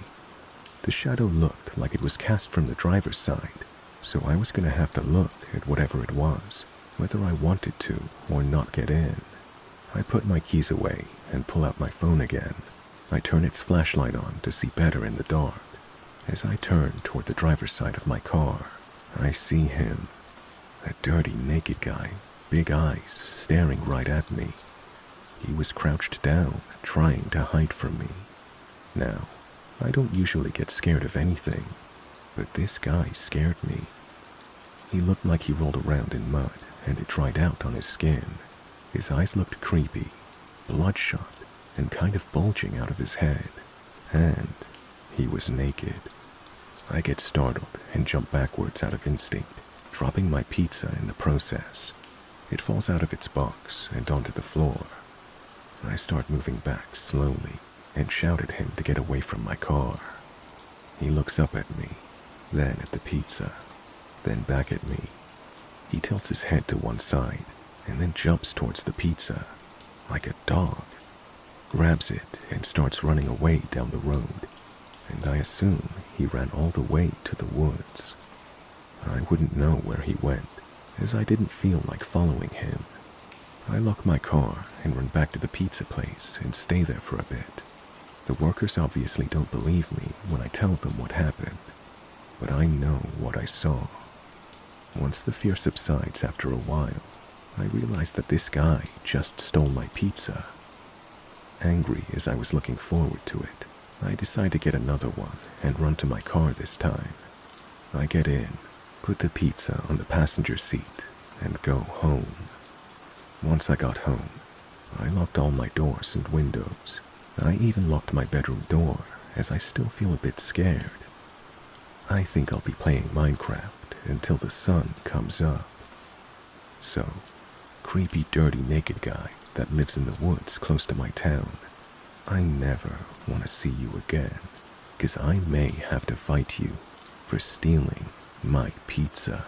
The shadow looked like it was cast from the driver's side, so I was going to have to look at whatever it was, whether I wanted to or not get in. I put my keys away and pull out my phone again. I turn its flashlight on to see better in the dark. As I turn toward the driver's side of my car, I see him. A dirty, naked guy, big eyes, staring right at me. He was crouched down, trying to hide from me. Now, I don't usually get scared of anything, but this guy scared me. He looked like he rolled around in mud, and it dried out on his skin. His eyes looked creepy, bloodshot, and kind of bulging out of his head. And he was naked. I get startled and jump backwards out of instinct, dropping my pizza in the process. It falls out of its box and onto the floor. I start moving back slowly and shout at him to get away from my car. He looks up at me, then at the pizza, then back at me. He tilts his head to one side and then jumps towards the pizza, like a dog, grabs it and starts running away down the road, and I assume he ran all the way to the woods. I wouldn't know where he went, as I didn't feel like following him. I lock my car and run back to the pizza place and stay there for a bit. The workers obviously don't believe me when I tell them what happened, but I know what I saw. Once the fear subsides after a while, I realize that this guy just stole my pizza. Angry as I was looking forward to it, I decide to get another one and run to my car this time. I get in, put the pizza on the passenger seat, and go home. Once I got home, I locked all my doors and windows. I even locked my bedroom door, as I still feel a bit scared. I think I'll be playing Minecraft until the sun comes up. So, creepy, dirty, naked guy that lives in the woods close to my town, I never want to see you again, 'cause I may have to fight you for stealing my pizza.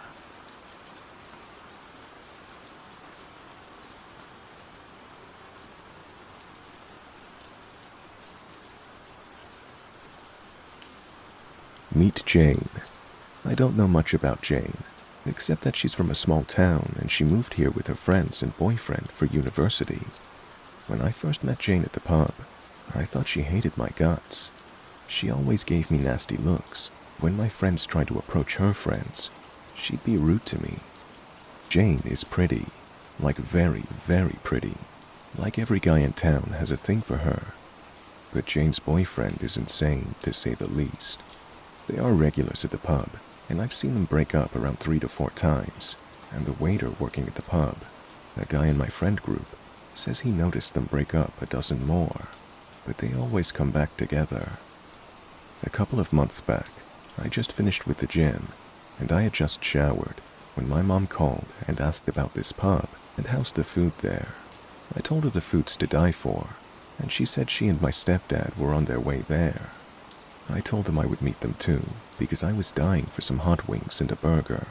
Meet Jane. I don't know much about Jane, except that she's from a small town and she moved here with her friends and boyfriend for university. When I first met Jane at the pub, I thought she hated my guts. She always gave me nasty looks. When my friends tried to approach her friends, she'd be rude to me. Jane is pretty, like very, very pretty. Like every guy in town has a thing for her. But Jane's boyfriend is insane, to say the least. They are regulars at the pub, and I've seen them break up around 3 to 4 times, and the waiter working at the pub, a guy in my friend group, says he noticed them break up a dozen more, but they always come back together. A couple of months back, I just finished with the gym, and I had just showered when my mom called and asked about this pub and how's the food there. I told her the food's to die for, and she said she and my stepdad were on their way there. I told them I would meet them too, because I was dying for some hot wings and a burger.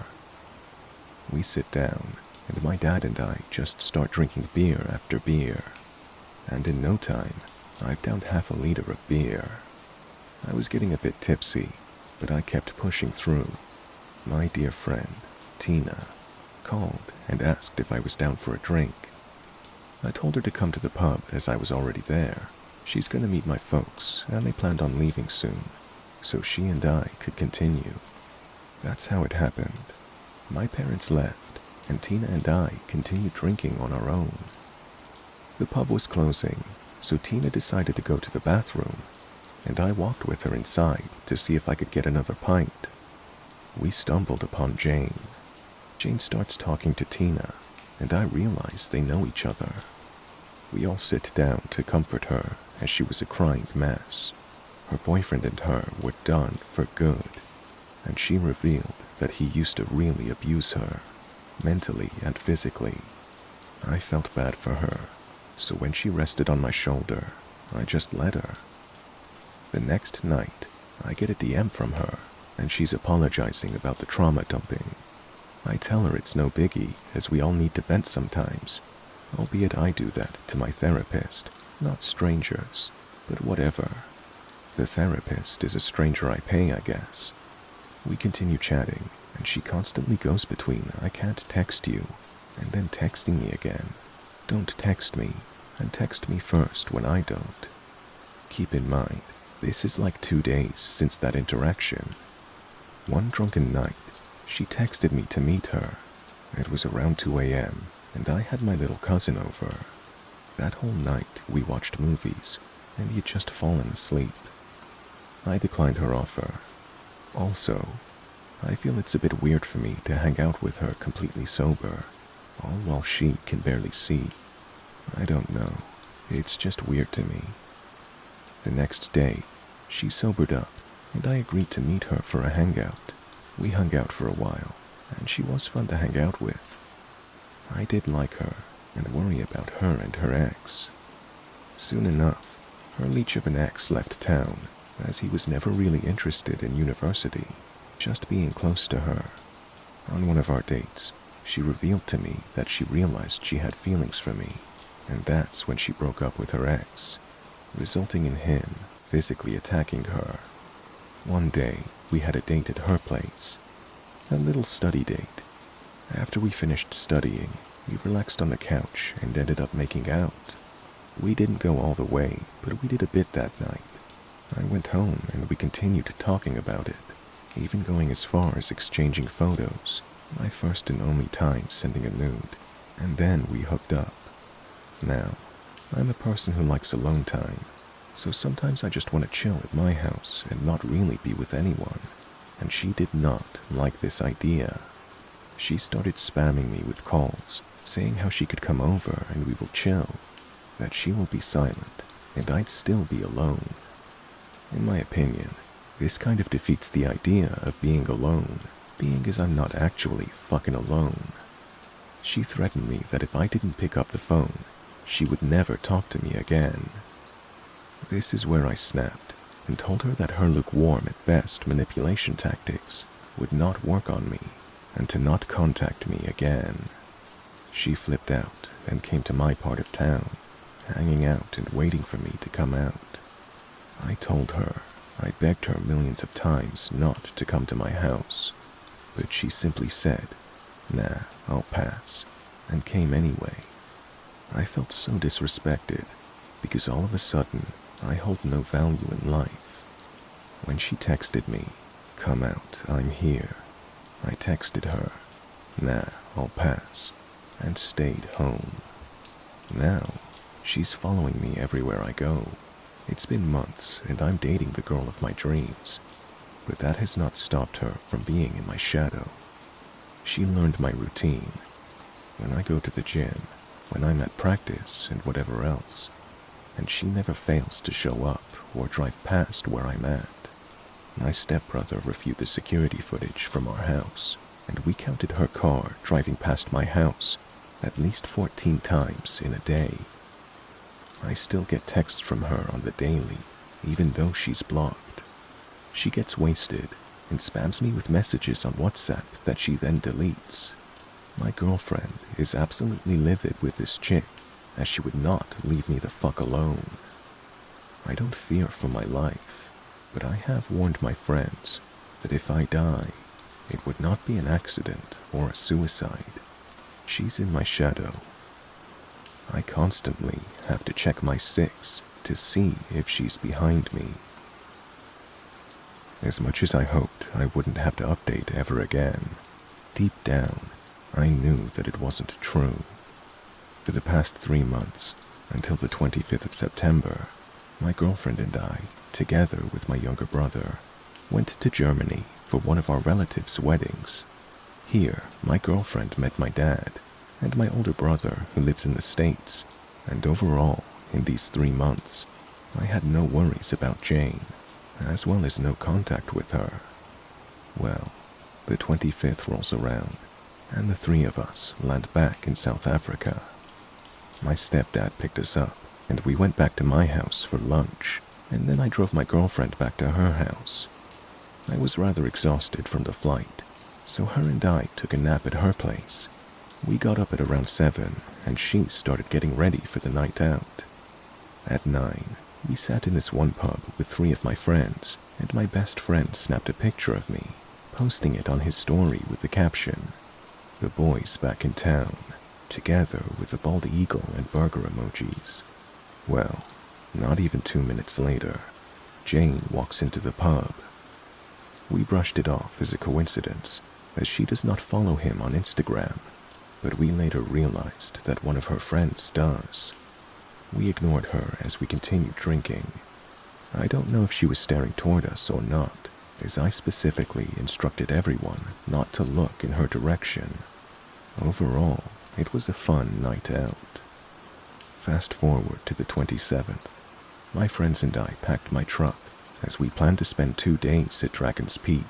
We sit down, and my dad and I just start drinking beer after beer. And in no time, I've downed half a liter of beer. I was getting a bit tipsy, but I kept pushing through. My dear friend, Tina, called and asked if I was down for a drink. I told her to come to the pub as I was already there. She's going to meet my folks, and they planned on leaving soon, so she and I could continue. That's how it happened. My parents left, and Tina and I continued drinking on our own. The pub was closing, so Tina decided to go to the bathroom, and I walked with her inside to see if I could get another pint. We stumbled upon Jane. Jane starts talking to Tina, and I realize they know each other. We all sit down to comfort her as she was a crying mess. Her boyfriend and her were done for good, and she revealed that he used to really abuse her, mentally and physically. I felt bad for her, so when she rested on my shoulder, I just let her. The next night, I get a DM from her, and she's apologizing about the trauma dumping. I tell her it's no biggie, as we all need to vent sometimes, albeit I do that to my therapist, not strangers, but whatever. The therapist is a stranger I pay, I guess. We continue chatting, and she constantly goes between "I can't text you," and then texting me again. "Don't text me, and text me first when I don't." Keep in mind, this is like 2 days since that interaction. One drunken night, she texted me to meet her. It was around 2 a.m., and I had my little cousin over. That whole night, we watched movies, and he had just fallen asleep. I declined her offer. Also, I feel it's a bit weird for me to hang out with her completely sober, all while she can barely see. I don't know. It's just weird to me. The next day, she sobered up, and I agreed to meet her for a hangout. We hung out for a while, and she was fun to hang out with. I did like her, and worry about her and her ex. Soon enough, her leech of an ex left town, as he was never really interested in university, just being close to her. On one of our dates, she revealed to me that she realized she had feelings for me, and that's when she broke up with her ex, resulting in him physically attacking her. One day, we had a date at her place, a little study date. After we finished studying, we relaxed on the couch and ended up making out. We didn't go all the way, but we did a bit that night. I went home and we continued talking about it, even going as far as exchanging photos, my first and only time sending a nude, and then we hooked up. Now, I'm a person who likes alone time, so sometimes I just want to chill at my house and not really be with anyone, and she did not like this idea. She started spamming me with calls, saying how she could come over and we will chill, that she will be silent, and I'd still be alone. In my opinion, this kind of defeats the idea of being alone, being as I'm not actually fucking alone. She threatened me that if I didn't pick up the phone, she would never talk to me again. This is where I snapped and told her that her lukewarm at best manipulation tactics would not work on me and to not contact me again. She flipped out and came to my part of town, hanging out and waiting for me to come out. I told her, I begged her millions of times not to come to my house, but she simply said, "Nah, I'll pass," and came anyway. I felt so disrespected, because all of a sudden, I hold no value in life. When she texted me, "Come out, I'm here," I texted her, "Nah, I'll pass," and stayed home. Now, she's following me everywhere I go. It's been months, and I'm dating the girl of my dreams, but that has not stopped her from being in my shadow. She learned my routine. When I go to the gym, when I'm at practice, and whatever else, and she never fails to show up or drive past where I'm at. My stepbrother reviewed the security footage from our house, and we counted her car driving past my house at least 14 times in a day. I still get texts from her on the daily, even though she's blocked. She gets wasted and spams me with messages on WhatsApp that she then deletes. My girlfriend is absolutely livid with this chick, as she would not leave me the fuck alone. I don't fear for my life, but I have warned my friends that if I die, It would not be an accident or a suicide. She's in my shadow. I constantly have to check my 6 to see if she's behind me. As much as I hoped I wouldn't have to update ever again, deep down, I knew that it wasn't true. For the past 3 months, until the 25th of September, my girlfriend and I, together with my younger brother, went to Germany for one of our relatives' weddings. Here, my girlfriend met my dad and my older brother who lives in the States, and overall, in these 3 months, I had no worries about Jane, as well as no contact with her. Well, the 25th rolls around, and the 3 of us land back in South Africa. My stepdad picked us up, and we went back to my house for lunch, and then I drove my girlfriend back to her house. I was rather exhausted from the flight, so her and I took a nap at her place. We got up at around 7, and she started getting ready for the night out. At 9, we sat in this one pub with 3 of my friends, and my best friend snapped a picture of me, posting it on his story with the caption, "The boys back in town," together with the bald eagle and burger emojis. Well, not even 2 minutes later, Jane walks into the pub. We brushed it off as a coincidence, as she does not follow him on Instagram, but we later realized that one of her friends does. We ignored her as we continued drinking. I don't know if she was staring toward us or not, as I specifically instructed everyone not to look in her direction. Overall, it was a fun night out. Fast forward to the 27th. My friends and I packed my truck as we planned to spend 2 days at Dragon's Peak,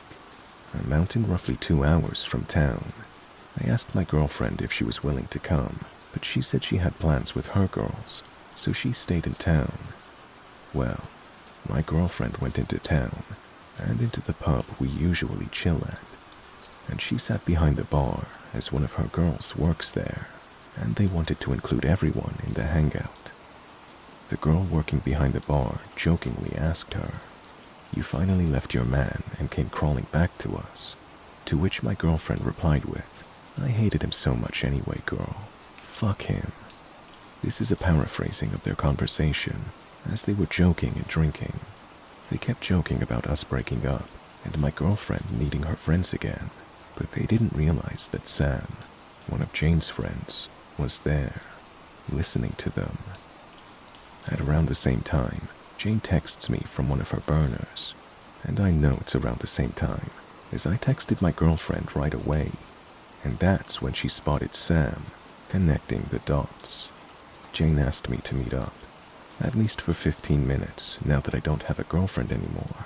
a mountain roughly 2 hours from town. I asked my girlfriend if she was willing to come, but she said she had plans with her girls, so she stayed in town. Well, my girlfriend went into town, and into the pub we usually chill at, and she sat behind the bar as one of her girls works there, and they wanted to include everyone in the hangout. The girl working behind the bar jokingly asked her, "You finally left your man and came crawling back to us," to which my girlfriend replied with, "I hated him so much anyway, girl. Fuck him." This is a paraphrasing of their conversation, as they were joking and drinking. They kept joking about us breaking up and my girlfriend meeting her friends again, but they didn't realize that Sam, one of Jane's friends, was there, listening to them. At around the same time, Jane texts me from one of her burners, and I know it's around the same time, as I texted my girlfriend right away, and that's when she spotted Sam, connecting the dots. Jane asked me to meet up, at least for 15 minutes now that I don't have a girlfriend anymore.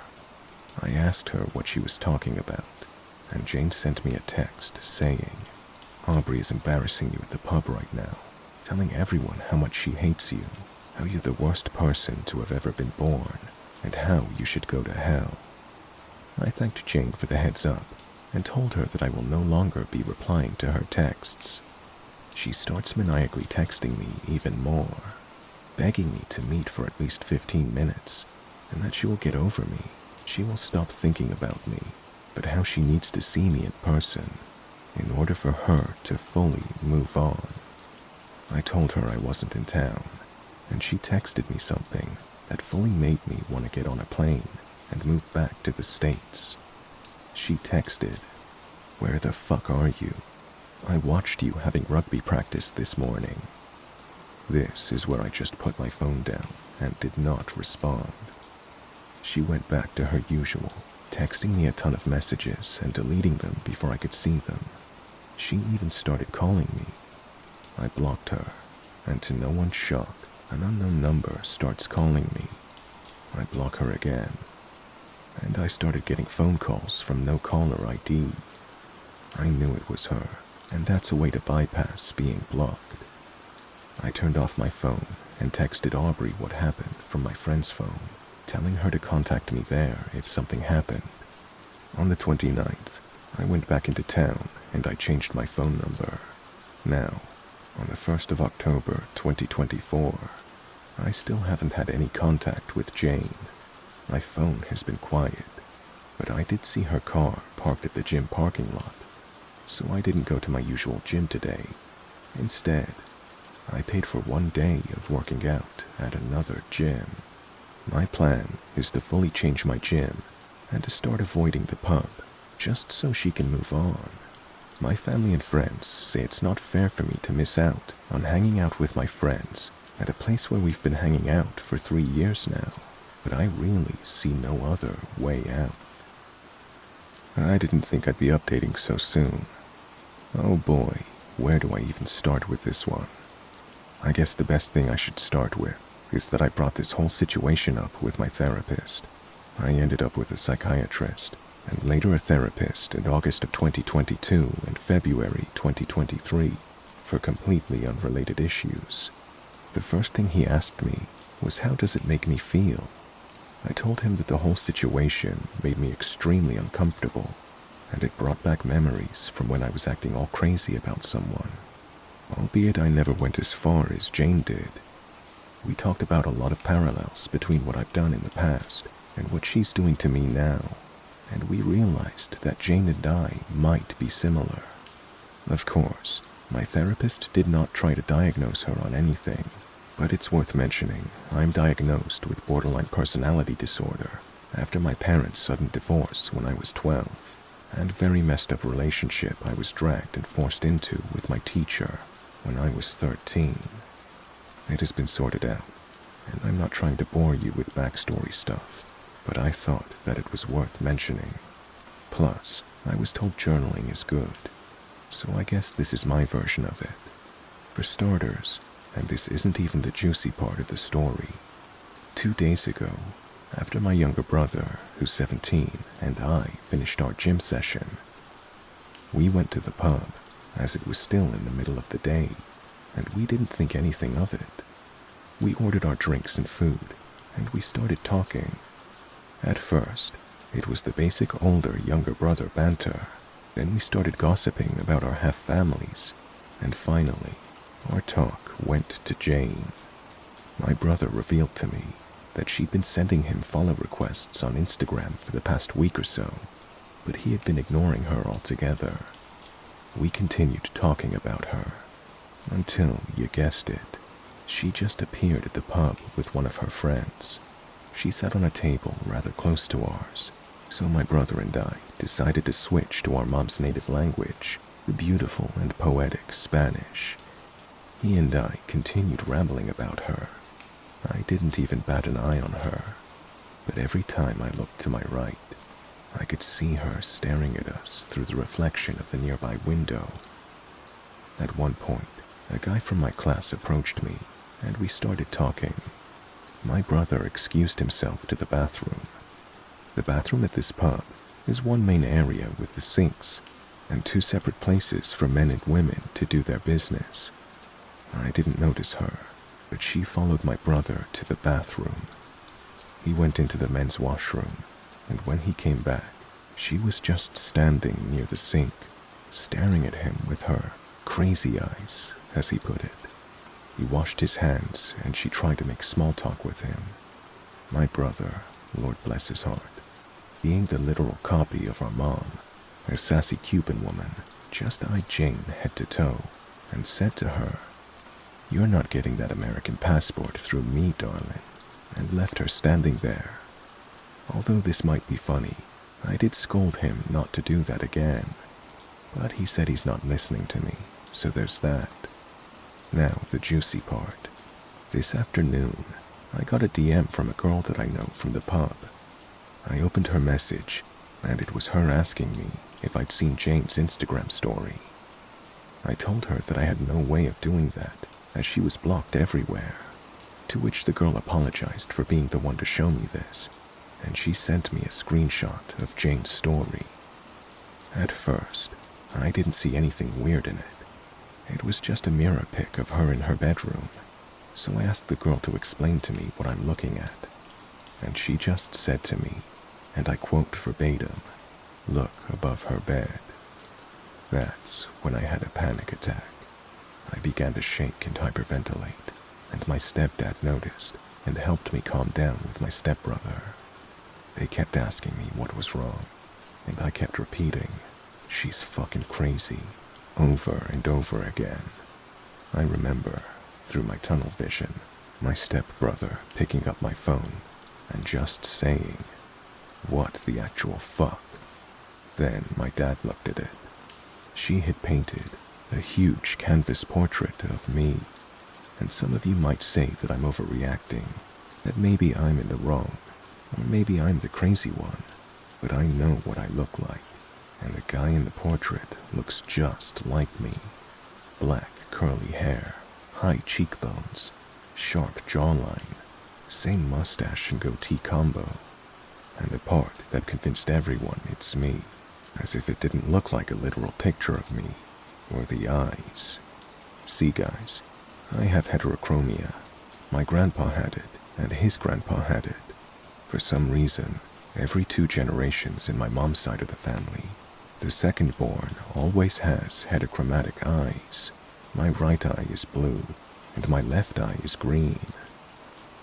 I asked her what she was talking about, and Jane sent me a text saying, "Aubrey is embarrassing you at the pub right now, telling everyone how much she hates you, how you're the worst person to have ever been born, and how you should go to hell." I thanked Jane for the heads up and told her that I will no longer be replying to her texts. She starts maniacally texting me even more, begging me to meet for at least 15 minutes, and that she will get over me. She will stop thinking about me, but how she needs to see me in person in order for her to fully move on. I told her I wasn't in town, and she texted me something that fully made me want to get on a plane and move back to the States. She texted, "Where the fuck are you? I watched you having rugby practice this morning." This is where I just put my phone down and did not respond. She went back to her usual, texting me a ton of messages and deleting them before I could see them. She even started calling me. I blocked her, and to no one's shock, an unknown number starts calling me. I block her again, and I started getting phone calls from no caller ID. I knew it was her, and that's a way to bypass being blocked. I turned off my phone and texted Aubrey what happened from my friend's phone, telling her to contact me there if something happened. On the 29th, I went back into town and I changed my phone number. Now, on the 1st of October 2024, I still haven't had any contact with Jane. My phone has been quiet, but I did see her car parked at the gym parking lot, so I didn't go to my usual gym today. Instead, I paid for 1 day of working out at another gym. My plan is to fully change my gym and to start avoiding the pub, just so she can move on. My family and friends say it's not fair for me to miss out on hanging out with my friends at a place where we've been hanging out for 3 years now, but I really see no other way out. I didn't think I'd be updating so soon. Oh boy, where do I even start with this one? I guess the best thing I should start with is that I brought this whole situation up with my therapist. I ended up with a psychiatrist, and later a therapist in August of 2022 and February 2023 for completely unrelated issues. The first thing he asked me was, how does it make me feel? I told him that the whole situation made me extremely uncomfortable, and it brought back memories from when I was acting all crazy about someone, albeit I never went as far as Jane did. We talked about a lot of parallels between what I've done in the past and what she's doing to me now, and we realized that Jane and I might be similar. Of course, my therapist did not try to diagnose her on anything, but it's worth mentioning I'm diagnosed with borderline personality disorder after my parents' sudden divorce when I was 12, and very messed up relationship I was dragged and forced into with my teacher when I was 13. It has been sorted out, and I'm not trying to bore you with backstory stuff, but I thought that it was worth mentioning. Plus, I was told journaling is good, so I guess this is my version of it. For starters, and this isn't even the juicy part of the story, 2 days ago, after my younger brother, who's 17, and I finished our gym session, we went to the pub, as it was still in the middle of the day, and we didn't think anything of it. We ordered our drinks and food, and we started talking. At first, it was the basic older-younger brother banter. Then we started gossiping about our half-families, and finally, our talk went to Jane. My brother revealed to me that she'd been sending him follow requests on Instagram for the past week or so, but he had been ignoring her altogether. We continued talking about her, until, you guessed it, she just appeared at the pub with one of her friends. She sat on a table rather close to ours, so my brother and I decided to switch to our mom's native language, the beautiful and poetic Spanish. He and I continued rambling about her. I didn't even bat an eye on her, but every time I looked to my right, I could see her staring at us through the reflection of the nearby window. At one point, a guy from my class approached me, and we started talking. My brother excused himself to the bathroom. The bathroom at this pub is one main area with the sinks and 2 separate places for men and women to do their business. I didn't notice her, but she followed my brother to the bathroom. He went into the men's washroom, and when he came back, she was just standing near the sink, staring at him with her crazy eyes, as he put it. He washed his hands, and she tried to make small talk with him. My brother, Lord bless his heart, being the literal copy of our mom, a sassy Cuban woman, just eyed Jane head to toe and said to her, "You're not getting that American passport through me, darling," and left her standing there. Although this might be funny, I did scold him not to do that again, but he said he's not listening to me, so there's that. Now, the juicy part. This afternoon, I got a DM from a girl that I know from the pub. I opened her message, and it was her asking me if I'd seen Jane's Instagram story. I told her that I had no way of doing that, as she was blocked everywhere, to which the girl apologized for being the one to show me this, and she sent me a screenshot of Jane's story. At first, I didn't see anything weird in it. It was just a mirror pic of her in her bedroom, so I asked the girl to explain to me what I'm looking at, and she just said to me, and I quote verbatim, "Look above her bed." That's when I had a panic attack. I began to shake and hyperventilate, and my stepdad noticed and helped me calm down with my stepbrother. They kept asking me what was wrong, and I kept repeating, "She's fucking crazy," over and over again. I remember, through my tunnel vision, my stepbrother picking up my phone and just saying, "What the actual fuck?" Then my dad looked at it. She had painted a huge canvas portrait of me, and some of you might say that I'm overreacting, that maybe I'm in the wrong, or maybe I'm the crazy one, but I know what I look like, and the guy in the portrait looks just like me. Black curly hair, high cheekbones, sharp jawline, same mustache and goatee combo, and the part that convinced everyone it's me, as if it didn't look like a literal picture of me, were the eyes. See guys, I have heterochromia. My grandpa had it, and his grandpa had it. For some reason, every 2 generations in my mom's side of the family, the second-born always has heterochromatic eyes. My right eye is blue, and my left eye is green.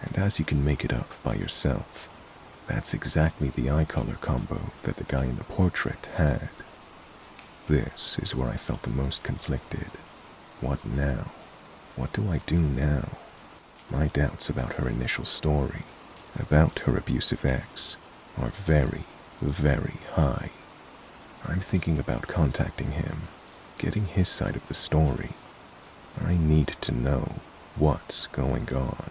And as you can make it up by yourself, that's exactly the eye color combo that the guy in the portrait had. This is where I felt the most conflicted. What now? What do I do now? My doubts about her initial story, about her abusive ex, are very, very high. I'm thinking about contacting him, getting his side of the story. I need to know what's going on,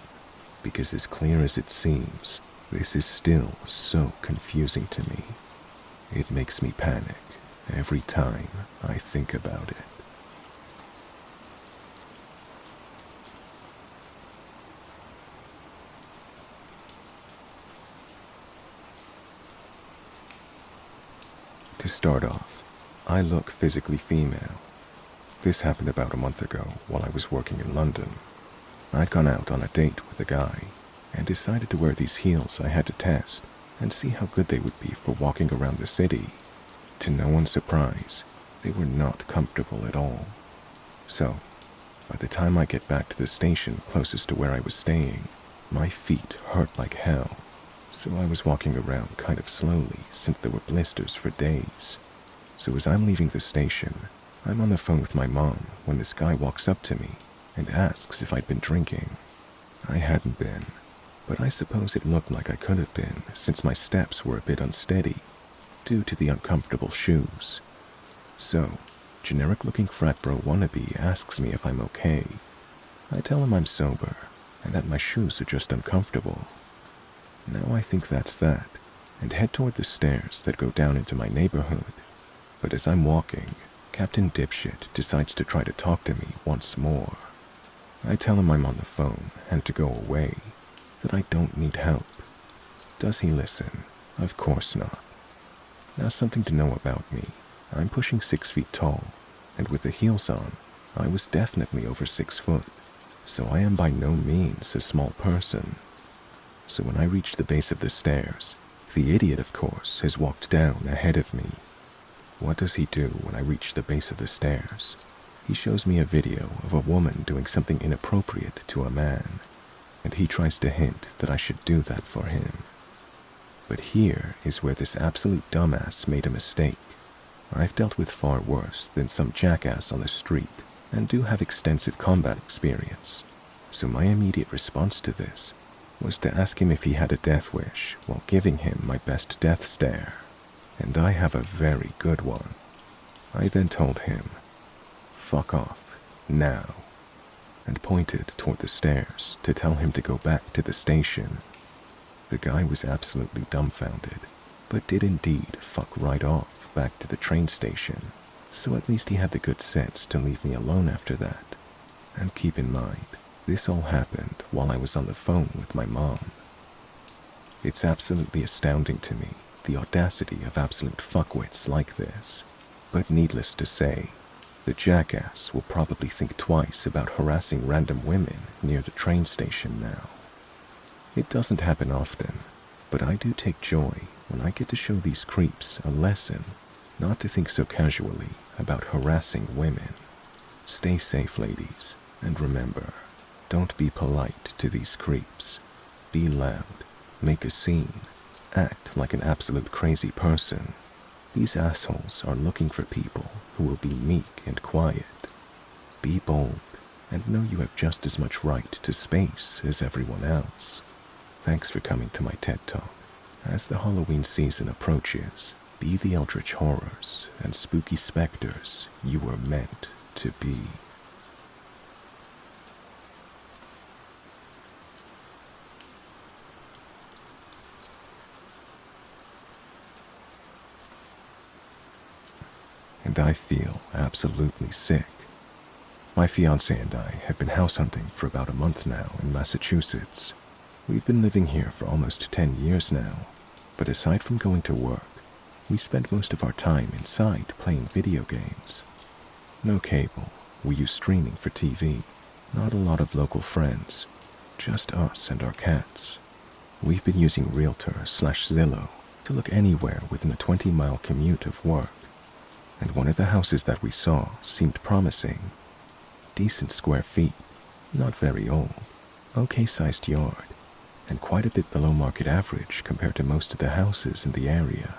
because as clear as it seems, this is still so confusing to me. It makes me panic every time I think about it. To start off, I look physically female. This happened about a month ago while I was working in London. I'd gone out on a date with a guy and decided to wear these heels I had to test and see how good they would be for walking around the city. To no one's surprise, they were not comfortable at all. So, by the time I get back to the station closest to where I was staying, my feet hurt like hell. So I was walking around kind of slowly since there were blisters for days. So as I'm leaving the station, I'm on the phone with my mom when this guy walks up to me and asks if I'd been drinking. I hadn't been, but I suppose it looked like I could have been since my steps were a bit unsteady due to the uncomfortable shoes. So, generic-looking frat bro wannabe asks me if I'm okay. I tell him I'm sober and that my shoes are just uncomfortable. Now I think that's that, and head toward the stairs that go down into my neighborhood. But as I'm walking, Captain Dipshit decides to try to talk to me once more. I tell him I'm on the phone and to go away, that I don't need help. Does he listen? Of course not. Now something to know about me. I'm pushing 6 feet tall, and with the heels on, I was definitely over 6 foot, so I am by no means a small person. So when I reach the base of the stairs, the idiot, of course, has walked down ahead of me. What does he do when I reach the base of the stairs? He shows me a video of a woman doing something inappropriate to a man, and he tries to hint that I should do that for him. But here is where this absolute dumbass made a mistake. I've dealt with far worse than some jackass on the street, and do have extensive combat experience. So my immediate response to this was to ask him if he had a death wish while giving him my best death stare. And I have a very good one. I then told him, "Fuck off, now," and pointed toward the stairs to tell him to go back to the station. The guy was absolutely dumbfounded, but did indeed fuck right off back to the train station, so at least he had the good sense to leave me alone after that. And keep in mind, this all happened while I was on the phone with my mom. It's absolutely astounding to me, the audacity of absolute fuckwits like this. But needless to say, the jackass will probably think twice about harassing random women near the train station now. It doesn't happen often, but I do take joy when I get to show these creeps a lesson, not to think so casually about harassing women. Stay safe, ladies, and remember, don't be polite to these creeps. Be loud, make a scene, act like an absolute crazy person. These assholes are looking for people who will be meek and quiet. Be bold, and know you have just as much right to space as everyone else. Thanks for coming to my TED Talk. As the Halloween season approaches, be the eldritch horrors and spooky specters you were meant to be. And I feel absolutely sick. My fiancé and I have been house hunting for about a month now in Massachusetts. We've been living here for almost 10 years now, but aside from going to work, we spend most of our time inside playing video games. No cable, we use streaming for TV, not a lot of local friends, just us and our cats. We've been using Realtor/Zillow to look anywhere within a 20-mile commute of work, and one of the houses that we saw seemed promising. Decent square feet, not very old, okay-sized yard, and quite a bit below market average compared to most of the houses in the area.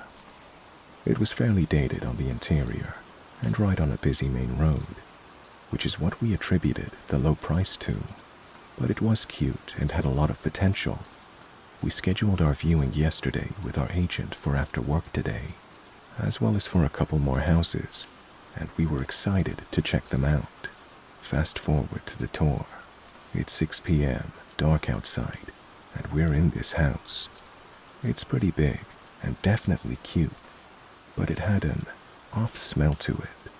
It was fairly dated on the interior, and right on a busy main road, which is what we attributed the low price to, but it was cute and had a lot of potential. We scheduled our viewing yesterday with our agent for after work today, as well as for a couple more houses, and we were excited to check them out. Fast forward to the tour. It's 6 p.m., dark outside, and we're in this house. It's pretty big and definitely cute, but it had an off smell to it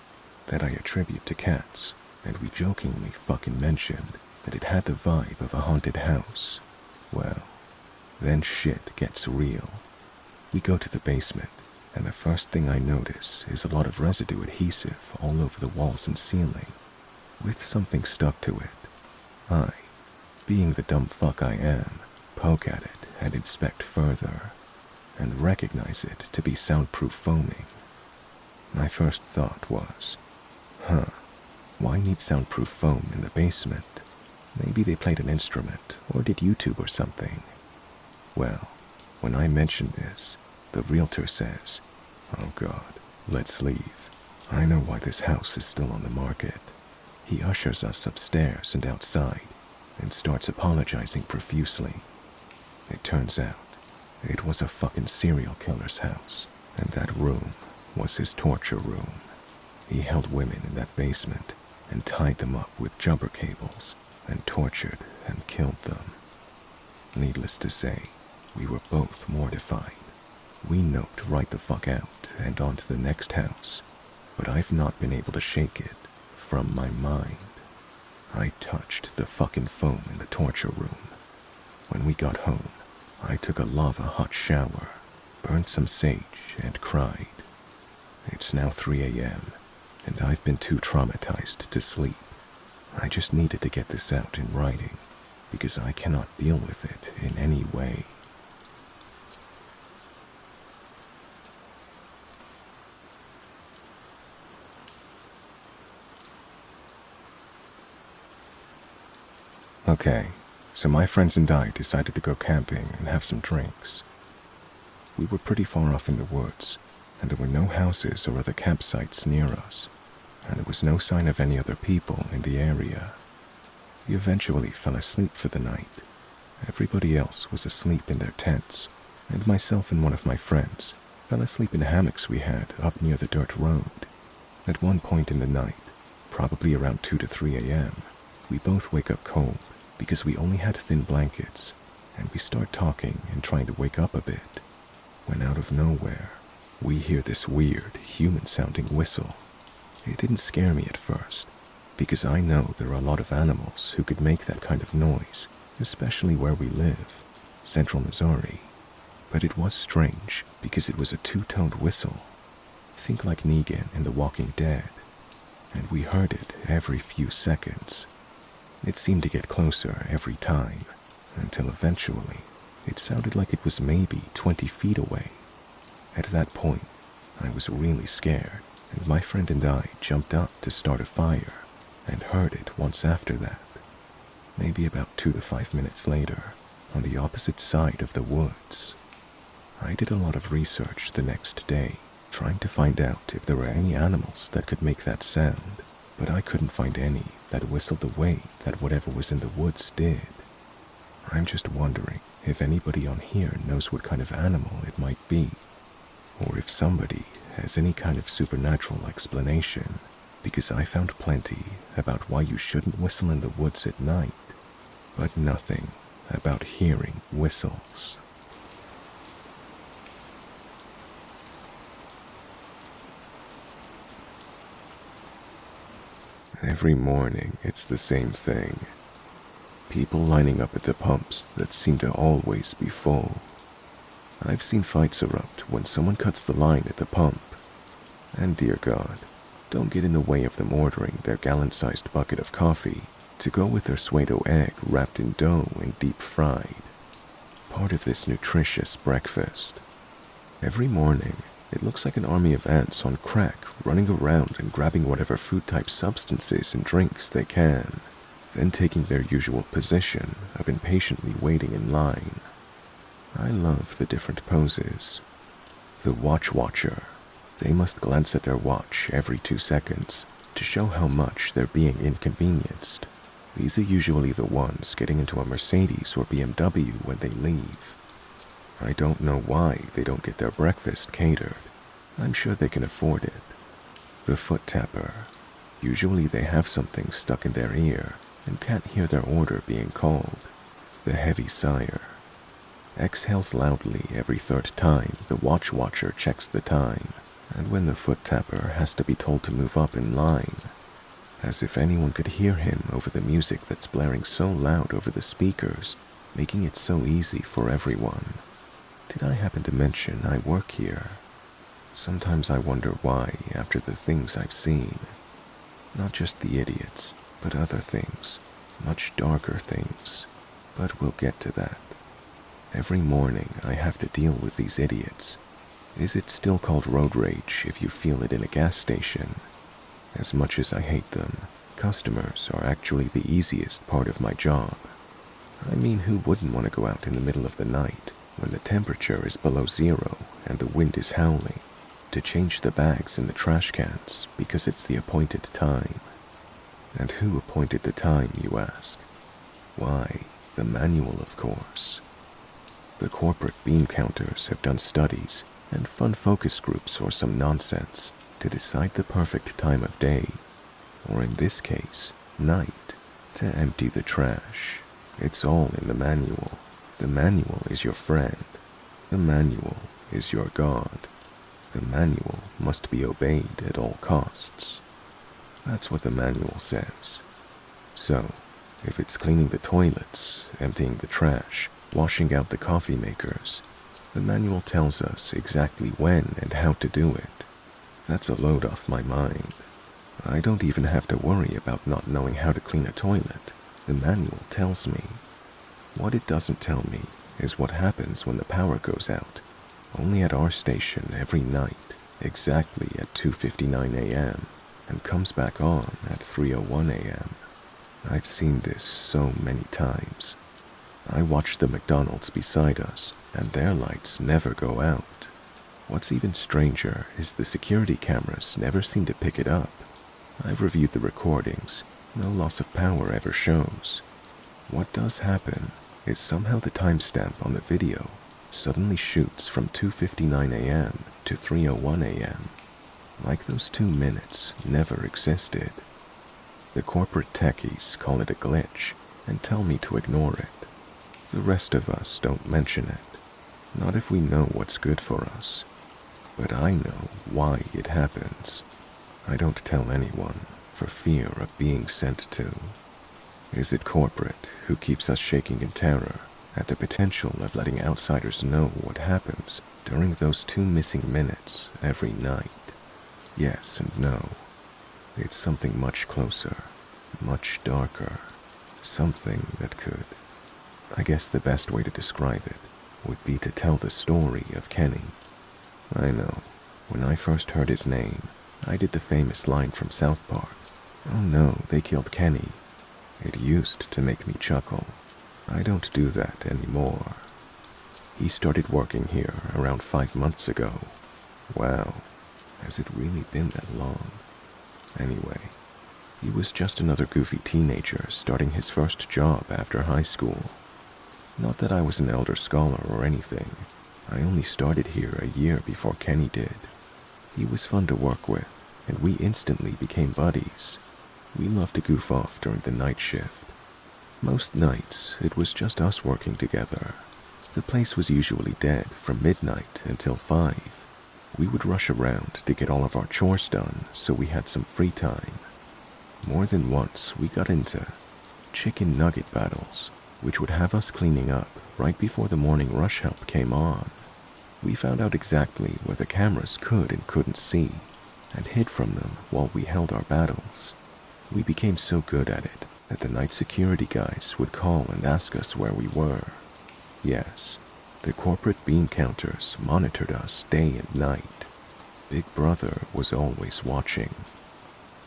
that I attribute to cats, and we jokingly fucking mentioned that it had the vibe of a haunted house. Well, then shit gets real. We go to the basement, and the first thing I notice is a lot of residue adhesive all over the walls and ceiling, with something stuck to it. I, being the dumb fuck I am, poke at it and inspect further, and recognize it to be soundproof foaming. My first thought was, why need soundproof foam in the basement? Maybe they played an instrument or did YouTube or something. Well, when I mentioned this, the realtor says, "Oh God, let's leave. I know why this house is still on the market." He ushers us upstairs and outside and starts apologizing profusely. It turns out it was a fucking serial killer's house, and that room was his torture room. He held women in that basement and tied them up with jumper cables and tortured and killed them. Needless to say, we were both mortified. We noped right the fuck out and on to the next house, but I've not been able to shake it from my mind. I touched the fucking foam in the torture room. When we got home, I took a lava hot shower, burned some sage, and cried. It's now 3 a.m., and I've been too traumatized to sleep. I just needed to get this out in writing, because I cannot deal with it in any way. Okay, so my friends and I decided to go camping and have some drinks. We were pretty far off in the woods, and there were no houses or other campsites near us, and there was no sign of any other people in the area. We eventually fell asleep for the night. Everybody else was asleep in their tents, and myself and one of my friends fell asleep in hammocks we had up near the dirt road. At one point in the night, probably around 2 to 3 a.m., we both wake up cold because we only had thin blankets, and we start talking and trying to wake up a bit, when out of nowhere, we hear this weird, human-sounding whistle. It didn't scare me at first, because I know there are a lot of animals who could make that kind of noise, especially where we live, central Missouri. But it was strange because it was a two-toned whistle. Think like Negan in The Walking Dead, and we heard it every few seconds. It seemed to get closer every time, until eventually it sounded like it was maybe 20 feet away. At that point, I was really scared, and my friend and I jumped up to start a fire, and heard it once after that. Maybe about 2 to 5 minutes later, on the opposite side of the woods. I did a lot of research the next day, trying to find out if there were any animals that could make that sound, but I couldn't find any that whistled the way that whatever was in the woods did. I'm just wondering if anybody on here knows what kind of animal it might be, or if somebody has any kind of supernatural explanation, because I found plenty about why you shouldn't whistle in the woods at night, but nothing about hearing whistles. Every morning, it's the same thing. People lining up at the pumps that seem to always be full. I've seen fights erupt when someone cuts the line at the pump. And dear God, don't get in the way of them ordering their gallon-sized bucket of coffee to go with their Suedo egg wrapped in dough and deep fried. Part of this nutritious breakfast. Every morning, it looks like an army of ants on crack running around and grabbing whatever food-type substances and drinks they can, then taking their usual position of impatiently waiting in line. I love the different poses. The watch watcher. They must glance at their watch every 2 seconds to show how much they're being inconvenienced. These are usually the ones getting into a Mercedes or BMW when they leave. I don't know why they don't get their breakfast catered. I'm sure they can afford it. The foot tapper. Usually they have something stuck in their ear and can't hear their order being called. The heavy sigher. Exhales loudly every 3rd time the watch watcher checks the time, and when the foot tapper has to be told to move up in line, as if anyone could hear him over the music that's blaring so loud over the speakers, making it so easy for everyone. Did I happen to mention I work here? Sometimes I wonder why, after the things I've seen. Not just the idiots, but other things, much darker things. But we'll get to that. Every morning I have to deal with these idiots. Is it still called road rage if you feel it in a gas station? As much as I hate them, customers are actually the easiest part of my job. I mean, who wouldn't want to go out in the middle of the night when the temperature is below 0 and the wind is howling to change the bags in the trash cans because it's the appointed time? And who appointed the time, you ask? Why, the manual, of course. The corporate bean counters have done studies and fun focus groups or some nonsense to decide the perfect time of day, or in this case, night, to empty the trash. It's all in the manual. The manual is your friend. The manual is your God. The manual must be obeyed at all costs. That's what the manual says. So, if it's cleaning the toilets, emptying the trash, washing out the coffee makers, the manual tells us exactly when and how to do it. That's a load off my mind. I don't even have to worry about not knowing how to clean a toilet. The manual tells me. What it doesn't tell me is what happens when the power goes out, only at our station every night, exactly at 2:59 a.m., and comes back on at 3:01 a.m. I've seen this so many times. I watch the McDonald's beside us, and their lights never go out. What's even stranger is the security cameras never seem to pick it up. I've reviewed the recordings. No loss of power ever shows. What does happen is somehow the timestamp on the video suddenly shoots from 2:59 a.m. to 3:01 a.m. Like those 2 minutes never existed. The corporate techies call it a glitch and tell me to ignore it. The rest of us don't mention it. Not if we know what's good for us. But I know why it happens. I don't tell anyone for fear of being sent to. Is it corporate who keeps us shaking in terror at the potential of letting outsiders know what happens during those 2 missing minutes every night? Yes and no. It's something much closer, much darker, something that could. I guess the best way to describe it would be to tell the story of Kenny. I know, when I first heard his name, I did the famous line from South Park. Oh no, they killed Kenny. It used to make me chuckle. I don't do that anymore. He started working here around 5 months ago. Wow, Has it really been that long? Anyway, he was just another goofy teenager starting his first job after high school. Not that I was an elder scholar or anything. I only started here a year before Kenny did. He was fun to work with, and we instantly became buddies. We loved to goof off during the night shift. Most nights, it was just us working together. The place was usually dead from midnight until 5. We would rush around to get all of our chores done so we had some free time. More than once, we got into chicken nugget battles, which would have us cleaning up right before the morning rush help came on. We found out exactly where the cameras could and couldn't see, and hid from them while we held our battles. We became so good at it that the night security guys would call and ask us where we were. Yes, the corporate bean counters monitored us day and night. Big Brother was always watching.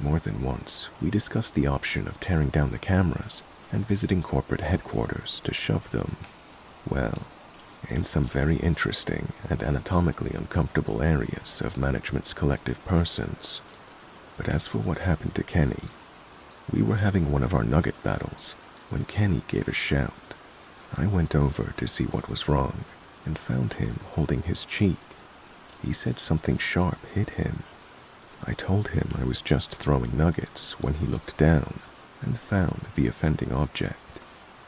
More than once, we discussed the option of tearing down the cameras and visiting corporate headquarters to shove them, well, in some very interesting and anatomically uncomfortable areas of management's collective persons. But as for what happened to Kenny, we were having one of our nugget battles when Kenny gave a shout. I went over to see what was wrong and found him holding his cheek. He said something sharp hit him. I told him I was just throwing nuggets when he looked down and found the offending object.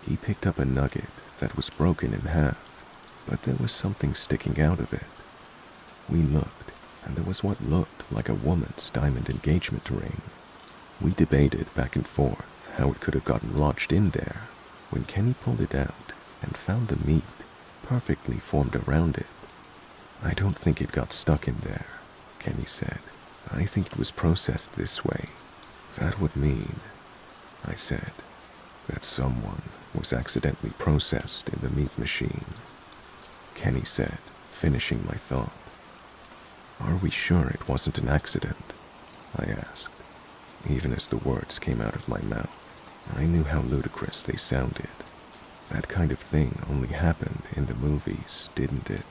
He picked up a nugget that was broken in half, but there was something sticking out of it. We looked, and there was what looked like a woman's diamond engagement ring. We debated back and forth how it could have gotten lodged in there when Kenny pulled it out and found the meat perfectly formed around it. I don't think it got stuck in there, Kenny said. I think it was processed this way. That would mean, I said, that someone was accidentally processed in the meat machine. Kenny said, finishing my thought. Are we sure it wasn't an accident? I asked. Even as the words came out of my mouth, I knew how ludicrous they sounded. That kind of thing only happened in the movies, didn't it?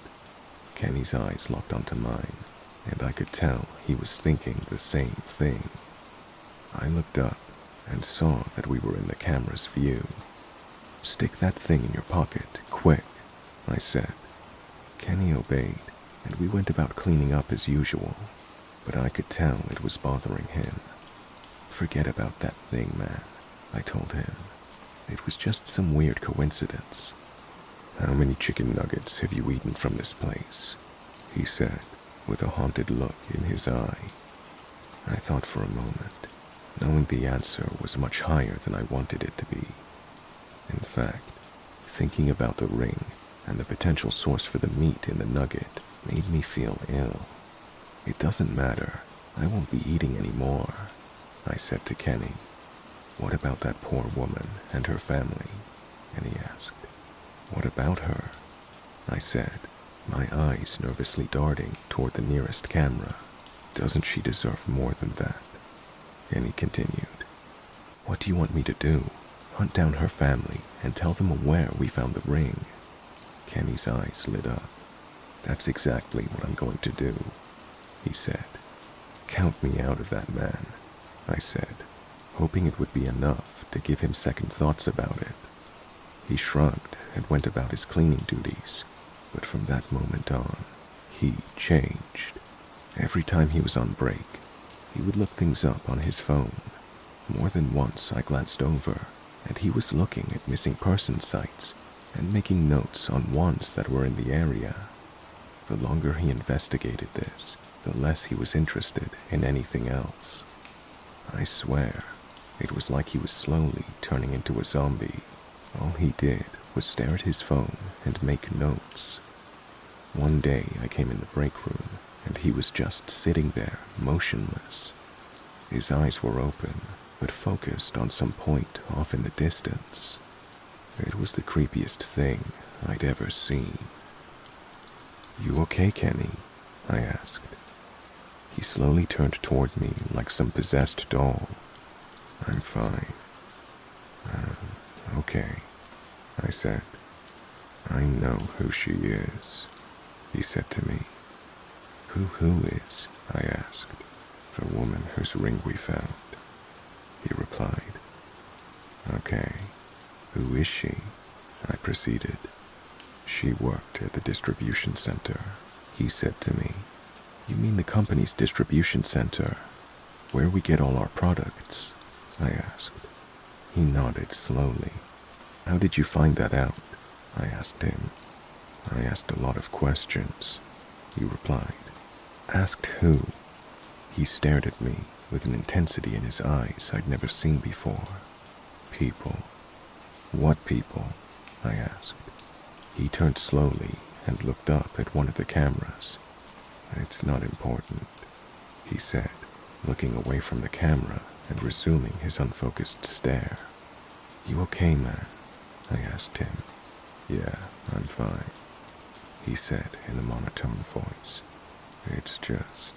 Kenny's eyes locked onto mine, and I could tell he was thinking the same thing. I looked up and saw that we were in the camera's view. Stick that thing in your pocket, quick, I said. Kenny obeyed, and we went about cleaning up as usual, but I could tell it was bothering him. Forget about that thing, man, I told him. It was just some weird coincidence. How many chicken nuggets have you eaten from this place? He said, with a haunted look in his eye. I thought for a moment, knowing the answer was much higher than I wanted it to be. In fact, thinking about the ring and the potential source for the meat in the nugget made me feel ill. It doesn't matter. I won't be eating anymore, I said to Kenny. What about that poor woman and her family? And he asked. What about her? I said, my eyes nervously darting toward the nearest camera. Doesn't she deserve more than that? And he continued. What do you want me to do? Hunt down her family and tell them where we found the ring? Kenny's eyes lit up. That's exactly what I'm going to do, he said. Count me out of that, man, I said, hoping it would be enough to give him second thoughts about it. He shrugged and went about his cleaning duties, but from that moment on, he changed. Every time he was on break, he would look things up on his phone. More than once I glanced over, and he was looking at missing person sites and making notes on ones that were in the area. The longer he investigated this, the less he was interested in anything else. I swear, it was like he was slowly turning into a zombie. All he did was stare at his phone and make notes. One day I came in the break room, and he was just sitting there, motionless. His eyes were open, but focused on some point off in the distance. It was the creepiest thing I'd ever seen. You okay, Kenny? I asked. He slowly turned toward me like some possessed doll. I'm fine. Okay, I said. I know who she is, he said to me. Who is? I asked. The woman whose ring we found. He replied. Okay, who is she? I proceeded. She worked at the distribution center. He said to me, You mean the company's distribution center, where we get all our products? I asked. He nodded slowly. How did you find that out? I asked him. I asked a lot of questions, he replied. Asked who? He stared at me with an intensity in his eyes I'd never seen before. People. What people? I asked. He turned slowly and looked up at one of the cameras. It's not important, he said, looking away from the camera and resuming his unfocused stare. You okay, man? I asked him. Yeah, I'm fine, he said in a monotone voice. It's just...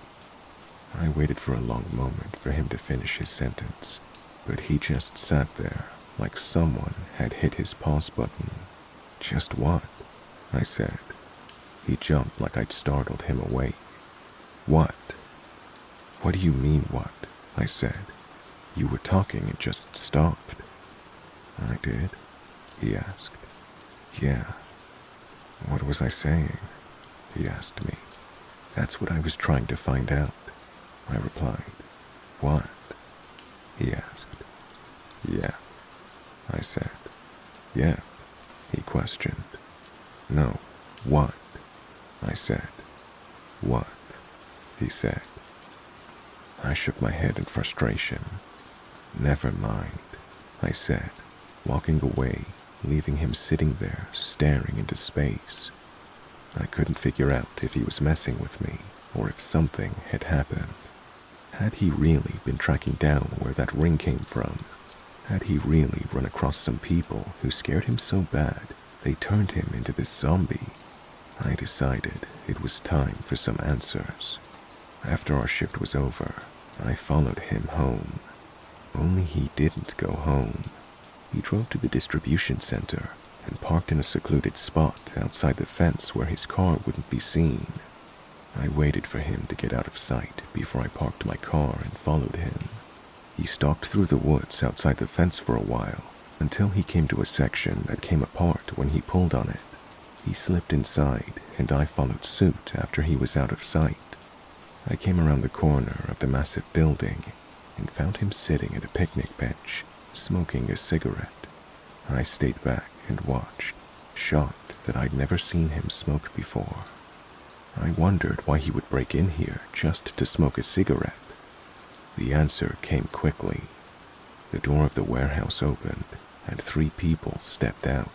I waited for a long moment for him to finish his sentence, but he just sat there like someone had hit his pause button. Just what? I said. He jumped like I'd startled him awake. What? What do you mean, what? I said. You were talking and just stopped. I did? He asked. Yeah. What was I saying? He asked me. That's what I was trying to find out, I replied. What? He asked. Yeah, I said. Yeah, he questioned. No, what? I said. What? He said. I shook my head in frustration. Never mind, I said, walking away, leaving him sitting there staring into space. I couldn't figure out if he was messing with me or if something had happened. Had he really been tracking down where that ring came from? Had he really run across some people who scared him so bad they turned him into this zombie? I decided it was time for some answers. After our shift was over, I followed him home. Only he didn't go home. He drove to the distribution center and parked in a secluded spot outside the fence where his car wouldn't be seen. I waited for him to get out of sight before I parked my car and followed him. He stalked through the woods outside the fence for a while until he came to a section that came apart when he pulled on it. He slipped inside and I followed suit after he was out of sight. I came around the corner of the massive building and found him sitting at a picnic bench, smoking a cigarette. I stayed back and watched, shocked that I'd never seen him smoke before. I wondered why he would break in here just to smoke a cigarette. The answer came quickly. The door of the warehouse opened and 3 people stepped out.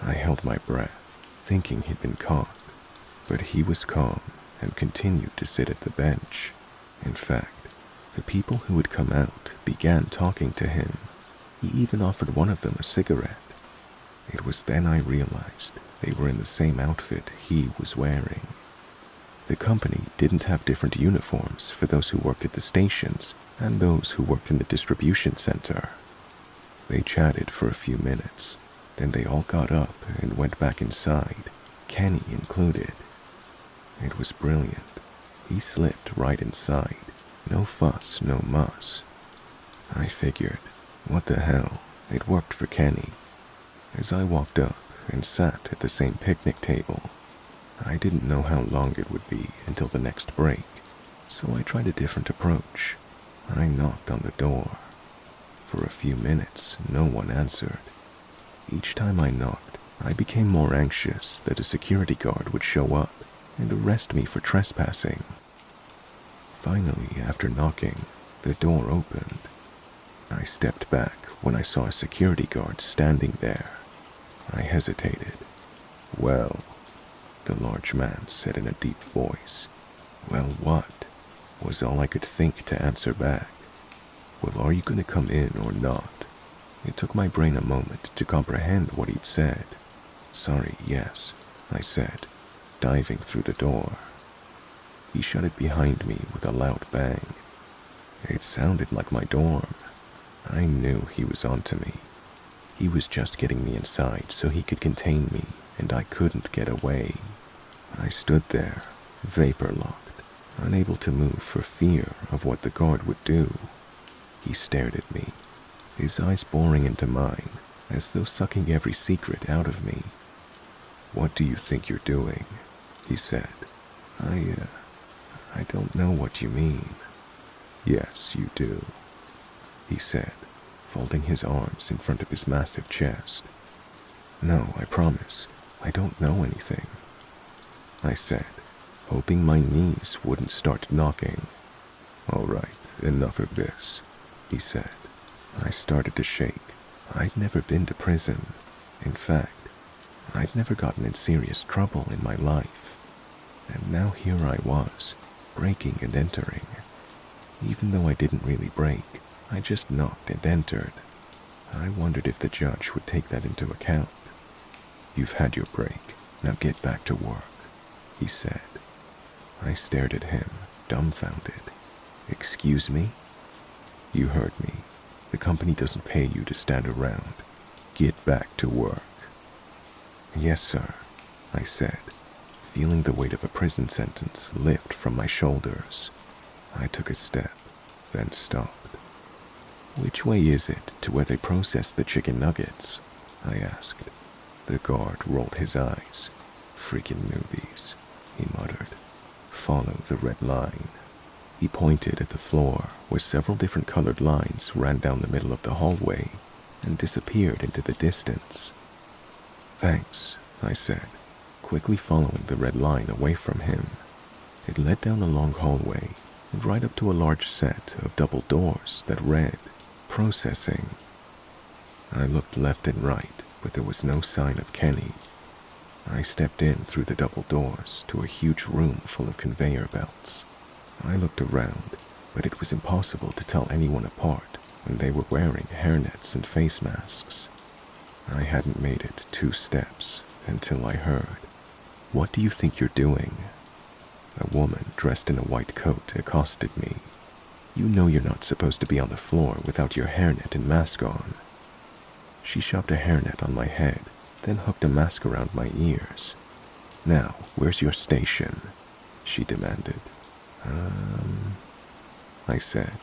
I held my breath, thinking he'd been caught, but he was calm and continued to sit at the bench. In fact, the people who had come out began talking to him. He even offered one of them a cigarette. It was then I realized they were in the same outfit he was wearing. The company didn't have different uniforms for those who worked at the stations and those who worked in the distribution center. They chatted for a few minutes, then they all got up and went back inside, Kenny included. It was brilliant. He slipped right inside. No fuss, no muss. I figured, what the hell, it worked for Kenny. As I walked up and sat at the same picnic table, I didn't know how long it would be until the next break, so I tried a different approach. I knocked on the door. For a few minutes, no one answered. Each time I knocked, I became more anxious that a security guard would show up and arrest me for trespassing. Finally, after knocking, the door opened. I stepped back when I saw a security guard standing there. I hesitated. Well, the large man said in a deep voice. Well, what? Was all I could think to answer back. Well, are you going to come in or not? It took my brain a moment to comprehend what he'd said. Sorry, yes, I said, diving through the door. He shut it behind me with a loud bang. It sounded like my dorm. I knew he was onto me. He was just getting me inside so he could contain me, and I couldn't get away. I stood there, vapor-locked, unable to move for fear of what the guard would do. He stared at me, his eyes boring into mine, as though sucking every secret out of me. "What do you think you're doing?" he said. I don't know what you mean." "Yes, you do," he said, folding his arms in front of his massive chest. "No, I promise, I don't know anything," I said, hoping my knees wouldn't start knocking. "All right, enough of this," he said. I started to shake. I'd never been to prison. In fact, I'd never gotten in serious trouble in my life. And now here I was, breaking and entering. Even though I didn't really break, I just knocked and entered. I wondered if the judge would take that into account. "You've had your break, now get back to work," he said. I stared at him, dumbfounded. "Excuse me?" "You heard me. The company doesn't pay you to stand around. Get back to work." "Yes, sir," I said, feeling the weight of a prison sentence lift from my shoulders. I took a step, then stopped. "Which way is it to where they process the chicken nuggets?" I asked. The guard rolled his eyes. "Freaking newbies," he muttered. "Follow the red line." He pointed at the floor where several different colored lines ran down the middle of the hallway and disappeared into the distance. "Thanks," I said, quickly following the red line away from him. It led down a long hallway and right up to a large set of double doors that read, "Processing." I looked left and right, but there was no sign of Kenny. I stepped in through the double doors to a huge room full of conveyor belts. I looked around, but it was impossible to tell anyone apart when they were wearing hairnets and face masks. I hadn't made it 2 steps until I heard, "What do you think you're doing?" A woman dressed in a white coat accosted me. "You know you're not supposed to be on the floor without your hairnet and mask on." She shoved a hairnet on my head, then hooked a mask around my ears. "Now, where's your station?" she demanded. I said,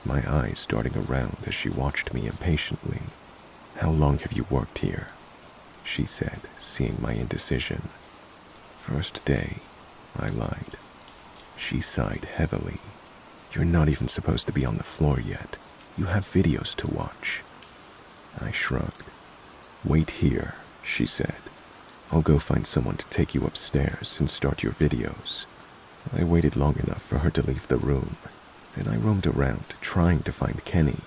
my eyes darting around as she watched me impatiently. "How long have you worked here?" she said, seeing my indecision. "First day," I lied. She sighed heavily. "You're not even supposed to be on the floor yet. You have videos to watch." I shrugged. "Wait here," she said. "I'll go find someone to take you upstairs and start your videos." I waited long enough for her to leave the room. Then I roamed around, trying to find Kenny.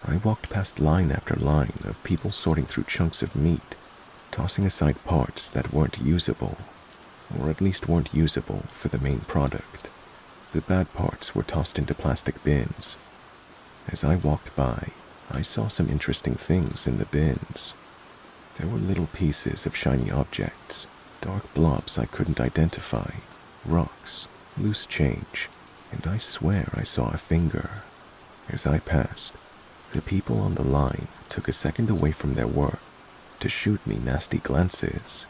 I walked past line after line of people sorting through chunks of meat, tossing aside parts that weren't usable, or at least weren't usable for the main product. The bad parts were tossed into plastic bins. As I walked by, I saw some interesting things in the bins. There were little pieces of shiny objects, dark blobs I couldn't identify, rocks, loose change, and I swear I saw a finger. As I passed, the people on the line took a second away from their work to shoot me nasty glances.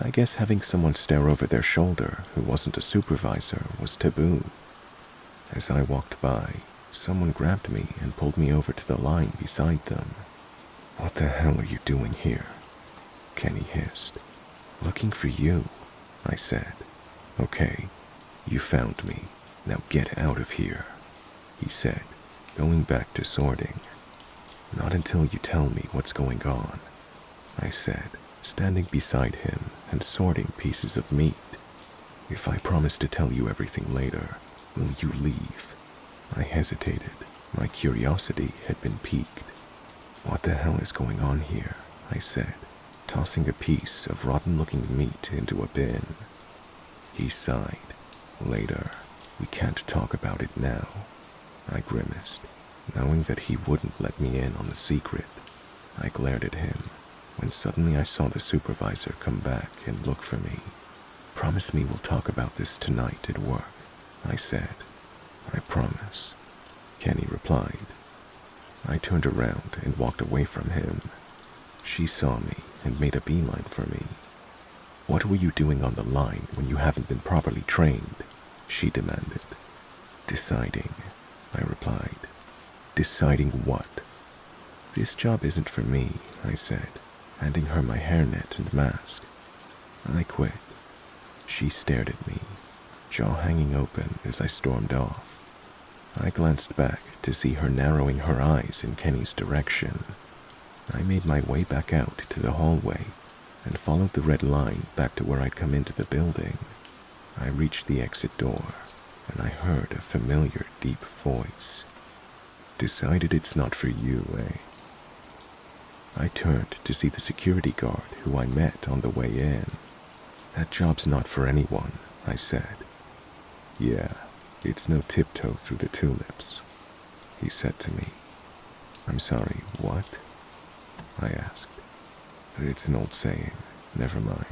I guess having someone stare over their shoulder who wasn't a supervisor was taboo. As I walked by, someone grabbed me and pulled me over to the line beside them. "What the hell are you doing here?" Kenny hissed. "Looking for you," I said. "Okay, you found me. Now get out of here," he said, going back to sorting. "Not until you tell me what's going on," I said, standing beside him and sorting pieces of meat. "If I promise to tell you everything later, will you leave?" I hesitated. My curiosity had been piqued. "What the hell is going on here?" I said, tossing a piece of rotten-looking meat into a bin. He sighed. "Later. We can't talk about it now." I grimaced, knowing that he wouldn't let me in on the secret. I glared at him, when suddenly I saw the supervisor come back and look for me. "Promise me we'll talk about this tonight at work," I said. "I promise," Kenny replied. I turned around and walked away from him. She saw me and made a beeline for me. "What were you doing on the line when you haven't been properly trained?" she demanded. Deciding, I replied. Deciding what? This job isn't for me, I said, handing her my hairnet and mask. I quit. She stared at me, jaw hanging open as I stormed off. I glanced back to see her narrowing her eyes in Kenny's direction. I made my way back out to the hallway and followed the red line back to where I'd come into the building. I reached the exit door, and I heard a familiar, deep voice. Decided it's not for you, eh? I turned to see the security guard who I met on the way in. That job's not for anyone, I said. Yeah, it's no tiptoe through the tulips, he said to me. I'm sorry, what? I asked. It's an old saying, never mind.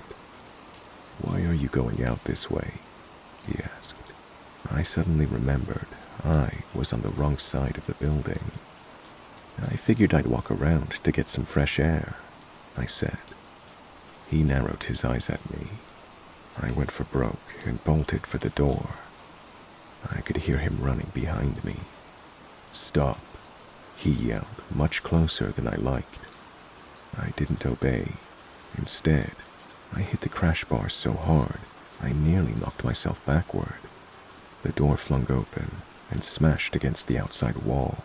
Why are you going out this way? He asked. I suddenly remembered I was on the wrong side of the building. I figured I'd walk around to get some fresh air, I said. He narrowed his eyes at me. I went for broke and bolted for the door. I could hear him running behind me. Stop, he yelled, much closer than I liked. I didn't obey. Instead, I hit the crash bar so hard, I nearly knocked myself backward. The door flung open and smashed against the outside wall.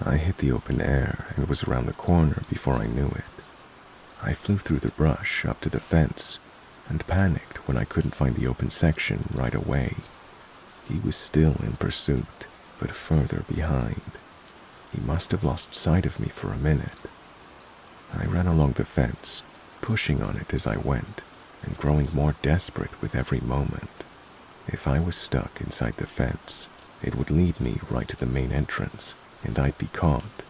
I hit the open air and was around the corner before I knew it. I flew through the brush up to the fence and panicked when I couldn't find the open section right away. He was still in pursuit, but further behind. He must have lost sight of me for a minute. I ran along the fence, pushing on it as I went, and growing more desperate with every moment. If I was stuck inside the fence, it would lead me right to the main entrance, and I'd be caught.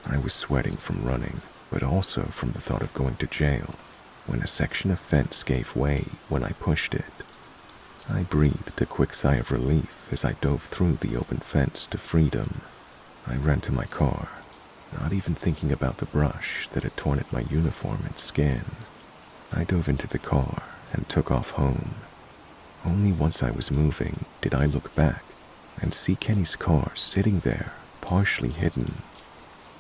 I was sweating from running, but also from the thought of going to jail, when a section of fence gave way when I pushed it. I breathed a quick sigh of relief as I dove through the open fence to freedom. I ran to my car, not even thinking about the brush that had torn at my uniform and skin. I dove into the car and took off home. Only once I was moving did I look back and see Kenny's car sitting there, partially hidden.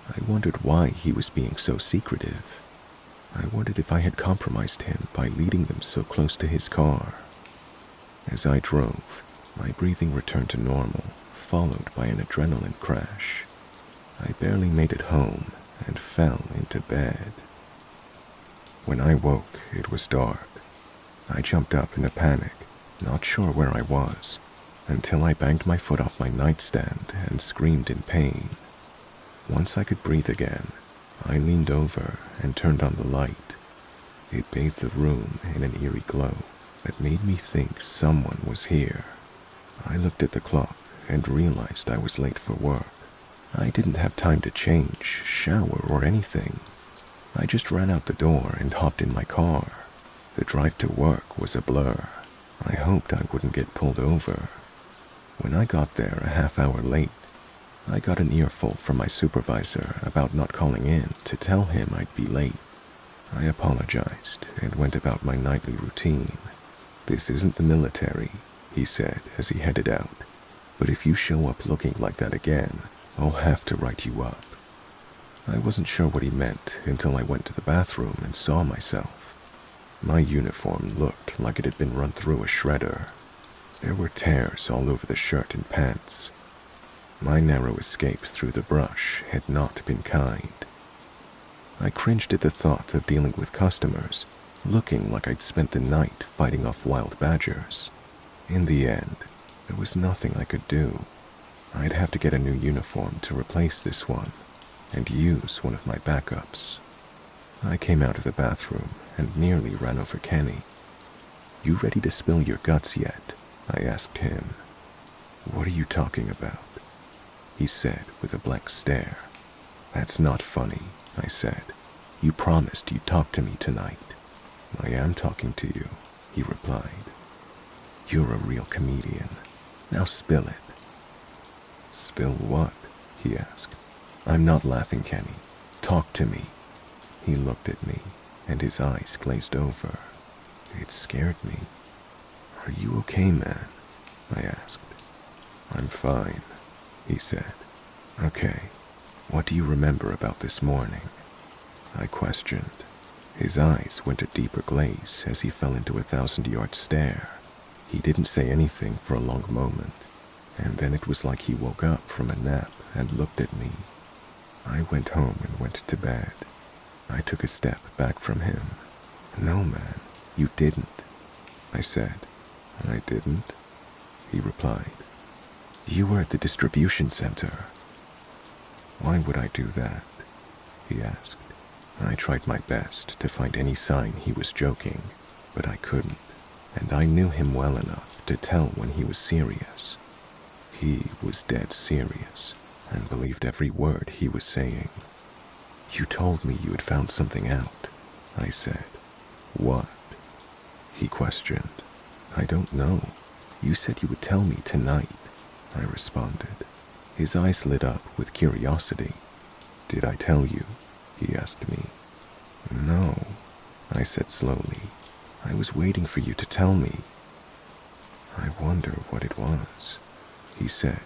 I wondered why he was being so secretive. I wondered if I had compromised him by leading them so close to his car. As I drove, my breathing returned to normal, followed by an adrenaline crash. I barely made it home and fell into bed. When I woke, it was dark. I jumped up in a panic, not sure where I was, until I banged my foot off my nightstand and screamed in pain. Once I could breathe again, I leaned over and turned on the light. It bathed the room in an eerie glow that made me think someone was here. I looked at the clock and realized I was late for work. I didn't have time to change, shower, or anything. I just ran out the door and hopped in my car. The drive to work was a blur. I hoped I wouldn't get pulled over. When I got there a half hour late, I got an earful from my supervisor about not calling in to tell him I'd be late. I apologized and went about my nightly routine. This isn't the military, he said as he headed out, but if you show up looking like that again, I'll have to write you up. I wasn't sure what he meant until I went to the bathroom and saw myself. My uniform looked like it had been run through a shredder. There were tears all over the shirt and pants. My narrow escape through the brush had not been kind. I cringed at the thought of dealing with customers, looking like I'd spent the night fighting off wild badgers. In the end, there was nothing I could do. I'd have to get a new uniform to replace this one, and use one of my backups. I came out of the bathroom and nearly ran over Kenny. You ready to spill your guts yet? I asked him. What are you talking about? He said with a blank stare. That's not funny, I said. You promised you'd talk to me tonight. I am talking to you, he replied. You're a real comedian. Now spill it. Spill what? He asked. I'm not laughing, Kenny. Talk to me. He looked at me, and his eyes glazed over. It scared me. Are you okay, man? I asked. I'm fine, he said. Okay, what do you remember about this morning? I questioned. His eyes went a deeper glaze as he fell into a 1,000-yard stare. He didn't say anything for a long moment, and then it was like he woke up from a nap and looked at me. I went home and went to bed. I took a step back from him. No, man, you didn't, I said. I didn't, he replied. You were at the distribution center. Why would I do that? He asked. I tried my best to find any sign he was joking, but I couldn't, and I knew him well enough to tell when he was serious. He was dead serious and believed every word he was saying. You told me you had found something out, I said. What? He questioned. I don't know. You said you would tell me tonight, I responded. His eyes lit up with curiosity. Did I tell you? He asked me. No, I said slowly. I was waiting for you to tell me. I wonder what it was, he said,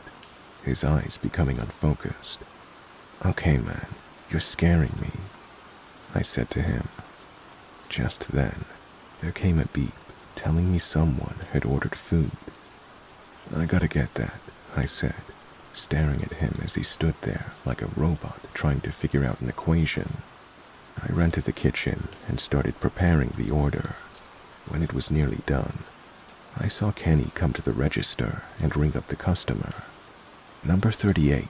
his eyes becoming unfocused. Okay, man, you're scaring me, I said to him. Just then, there came a beep telling me someone had ordered food. I gotta get that, I said, staring at him as he stood there like a robot trying to figure out an equation. I ran to the kitchen and started preparing the order. When it was nearly done, I saw Kenny come to the register and ring up the customer. Number 38,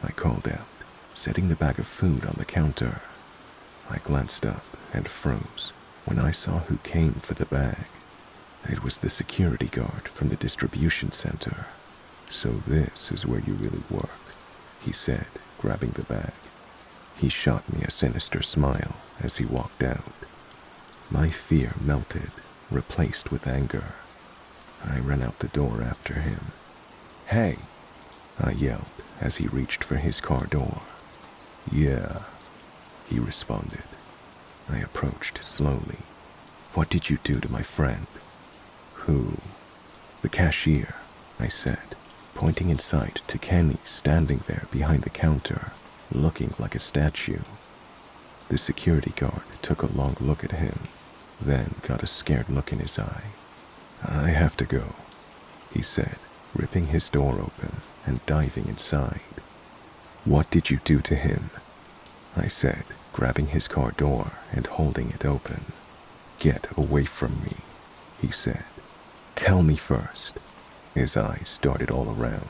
I called out, setting the bag of food on the counter. I glanced up and froze when I saw who came for the bag. It was the security guard from the distribution center. So this is where you really work, he said, grabbing the bag. He shot me a sinister smile as he walked out. My fear melted, replaced with anger. I ran out the door after him. Hey, I yelled as he reached for his car door. Yeah, he responded. I approached slowly. What did you do to my friend? Who? The cashier, I said, pointing inside to Kenny standing there behind the counter, looking like a statue. The security guard took a long look at him, then got a scared look in his eye. I have to go, he said, ripping his door open and diving inside. What did you do to him? I said, grabbing his car door and holding it open. Get away from me, he said. Tell me first. His eyes darted all around.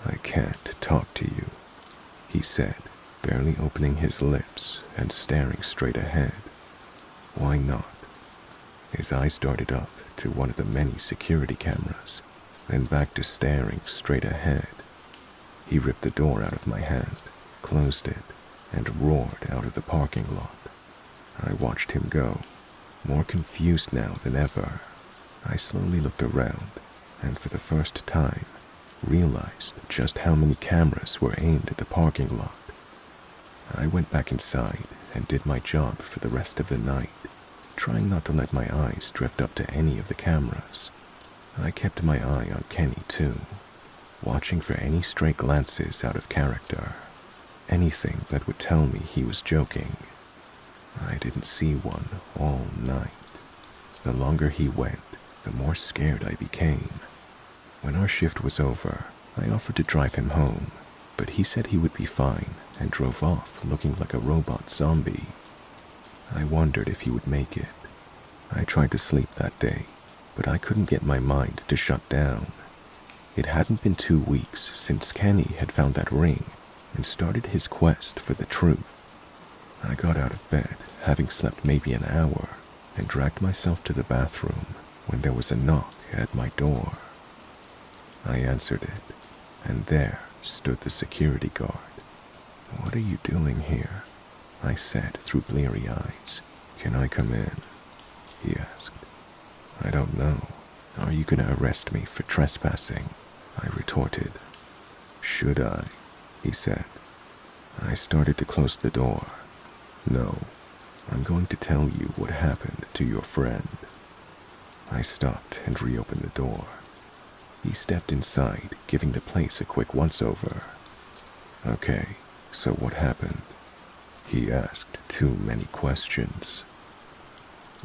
I can't talk to you, he said, barely opening his lips and staring straight ahead. Why not? His eyes darted up to one of the many security cameras, then back to staring straight ahead. He ripped the door out of my hand, closed it, and roared out of the parking lot. I watched him go, more confused now than ever. I slowly looked around, and for the first time, realized just how many cameras were aimed at the parking lot. I went back inside and did my job for the rest of the night, trying not to let my eyes drift up to any of the cameras. I kept my eye on Kenny too, watching for any stray glances out of character, anything that would tell me he was joking. I didn't see one all night. The longer he went, the more scared I became. When our shift was over, I offered to drive him home, but he said he would be fine and drove off looking like a robot zombie. I wondered if he would make it. I tried to sleep that day, but I couldn't get my mind to shut down. It hadn't been 2 weeks since Kenny had found that ring and started his quest for the truth. I got out of bed, having slept maybe an hour, and dragged myself to the bathroom when there was a knock at my door. I answered it, and there stood the security guard. What are you doing here? I said through bleary eyes. Can I come in? He asked. I don't know. Are you going to arrest me for trespassing? I retorted. Should I? He said. I started to close the door. No, I'm going to tell you what happened to your friend. I stopped and reopened the door. He stepped inside, giving the place a quick once-over. "Okay, so what happened?" He asked too many questions.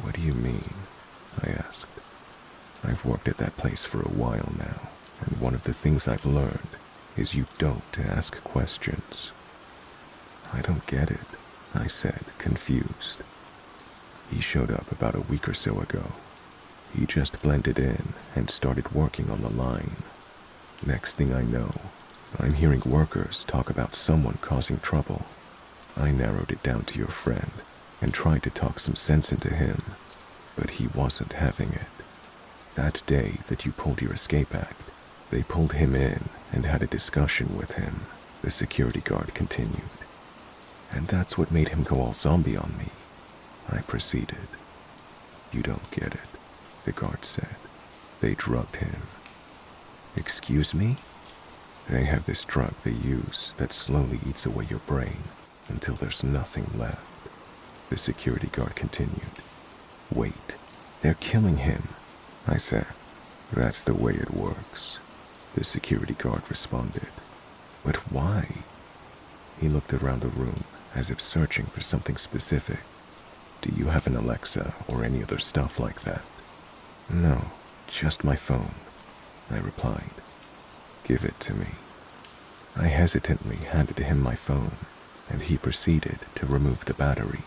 "What do you mean?" I asked. "I've worked at that place for a while now, and one of the things I've learned is you don't ask questions." "I don't get it," I said, confused. "He showed up about a week or so ago. He just blended in and started working on the line. Next thing I know, I'm hearing workers talk about someone causing trouble. I narrowed it down to your friend and tried to talk some sense into him, but he wasn't having it. That day that you pulled your escape act, they pulled him in and had a discussion with him," the security guard continued. "And that's what made him go all zombie on me," I proceeded. "You don't get it," the guard said. "They drugged him." "Excuse me?" "They have this drug they use that slowly eats away your brain until there's nothing left," the security guard continued. "Wait, they're killing him," I said. "That's the way it works," the security guard responded. "But why?" He looked around the room as if searching for something specific. "Do you have an Alexa or any other stuff like that?" "No, just my phone," I replied. "Give it to me." I hesitantly handed him my phone, and he proceeded to remove the battery.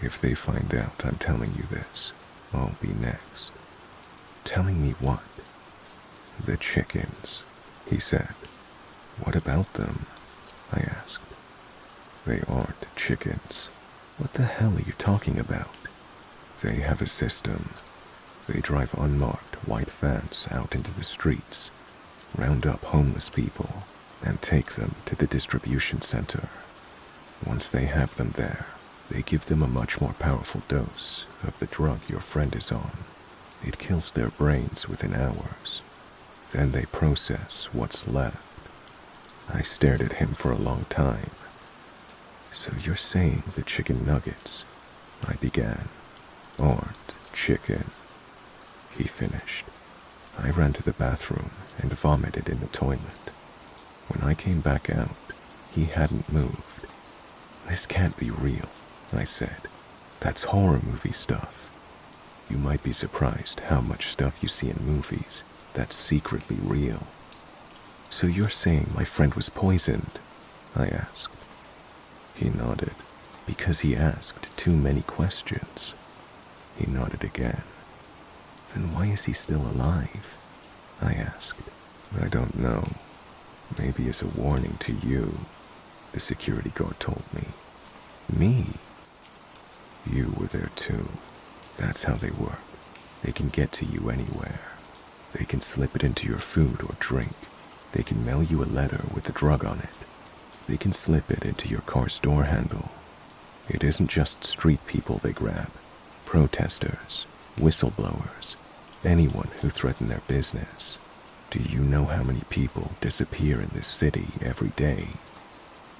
"If they find out I'm telling you this, I'll be next." "Telling me what?" "The chickens," he said. "What about them?" I asked. "They aren't chickens." "What the hell are you talking about?" "They have a system. They drive unmarked white vans out into the streets, round up homeless people, and take them to the distribution center. Once they have them there, they give them a much more powerful dose of the drug your friend is on. It kills their brains within hours. Then they process what's left." I stared at him for a long time. "So you're saying the chicken nuggets," I began, "aren't chicken?" He finished. I ran to the bathroom and vomited in the toilet. When I came back out, he hadn't moved. "This can't be real," I said. "That's horror movie stuff. You might be surprised how much stuff you see in movies that's secretly real." "So you're saying my friend was poisoned?" I asked. He nodded, because he asked too many questions. He nodded again. "Then why is he still alive?" I asked. "I don't know. Maybe as a warning to you," the security guard told me. "Me?" "You were there too. That's how they work. They can get to you anywhere. They can slip it into your food or drink. They can mail you a letter with the drug on it. They can slip it into your car's door handle. It isn't just street people they grab. Protesters, whistleblowers, anyone who threaten their business. Do you know how many people disappear in this city every day?"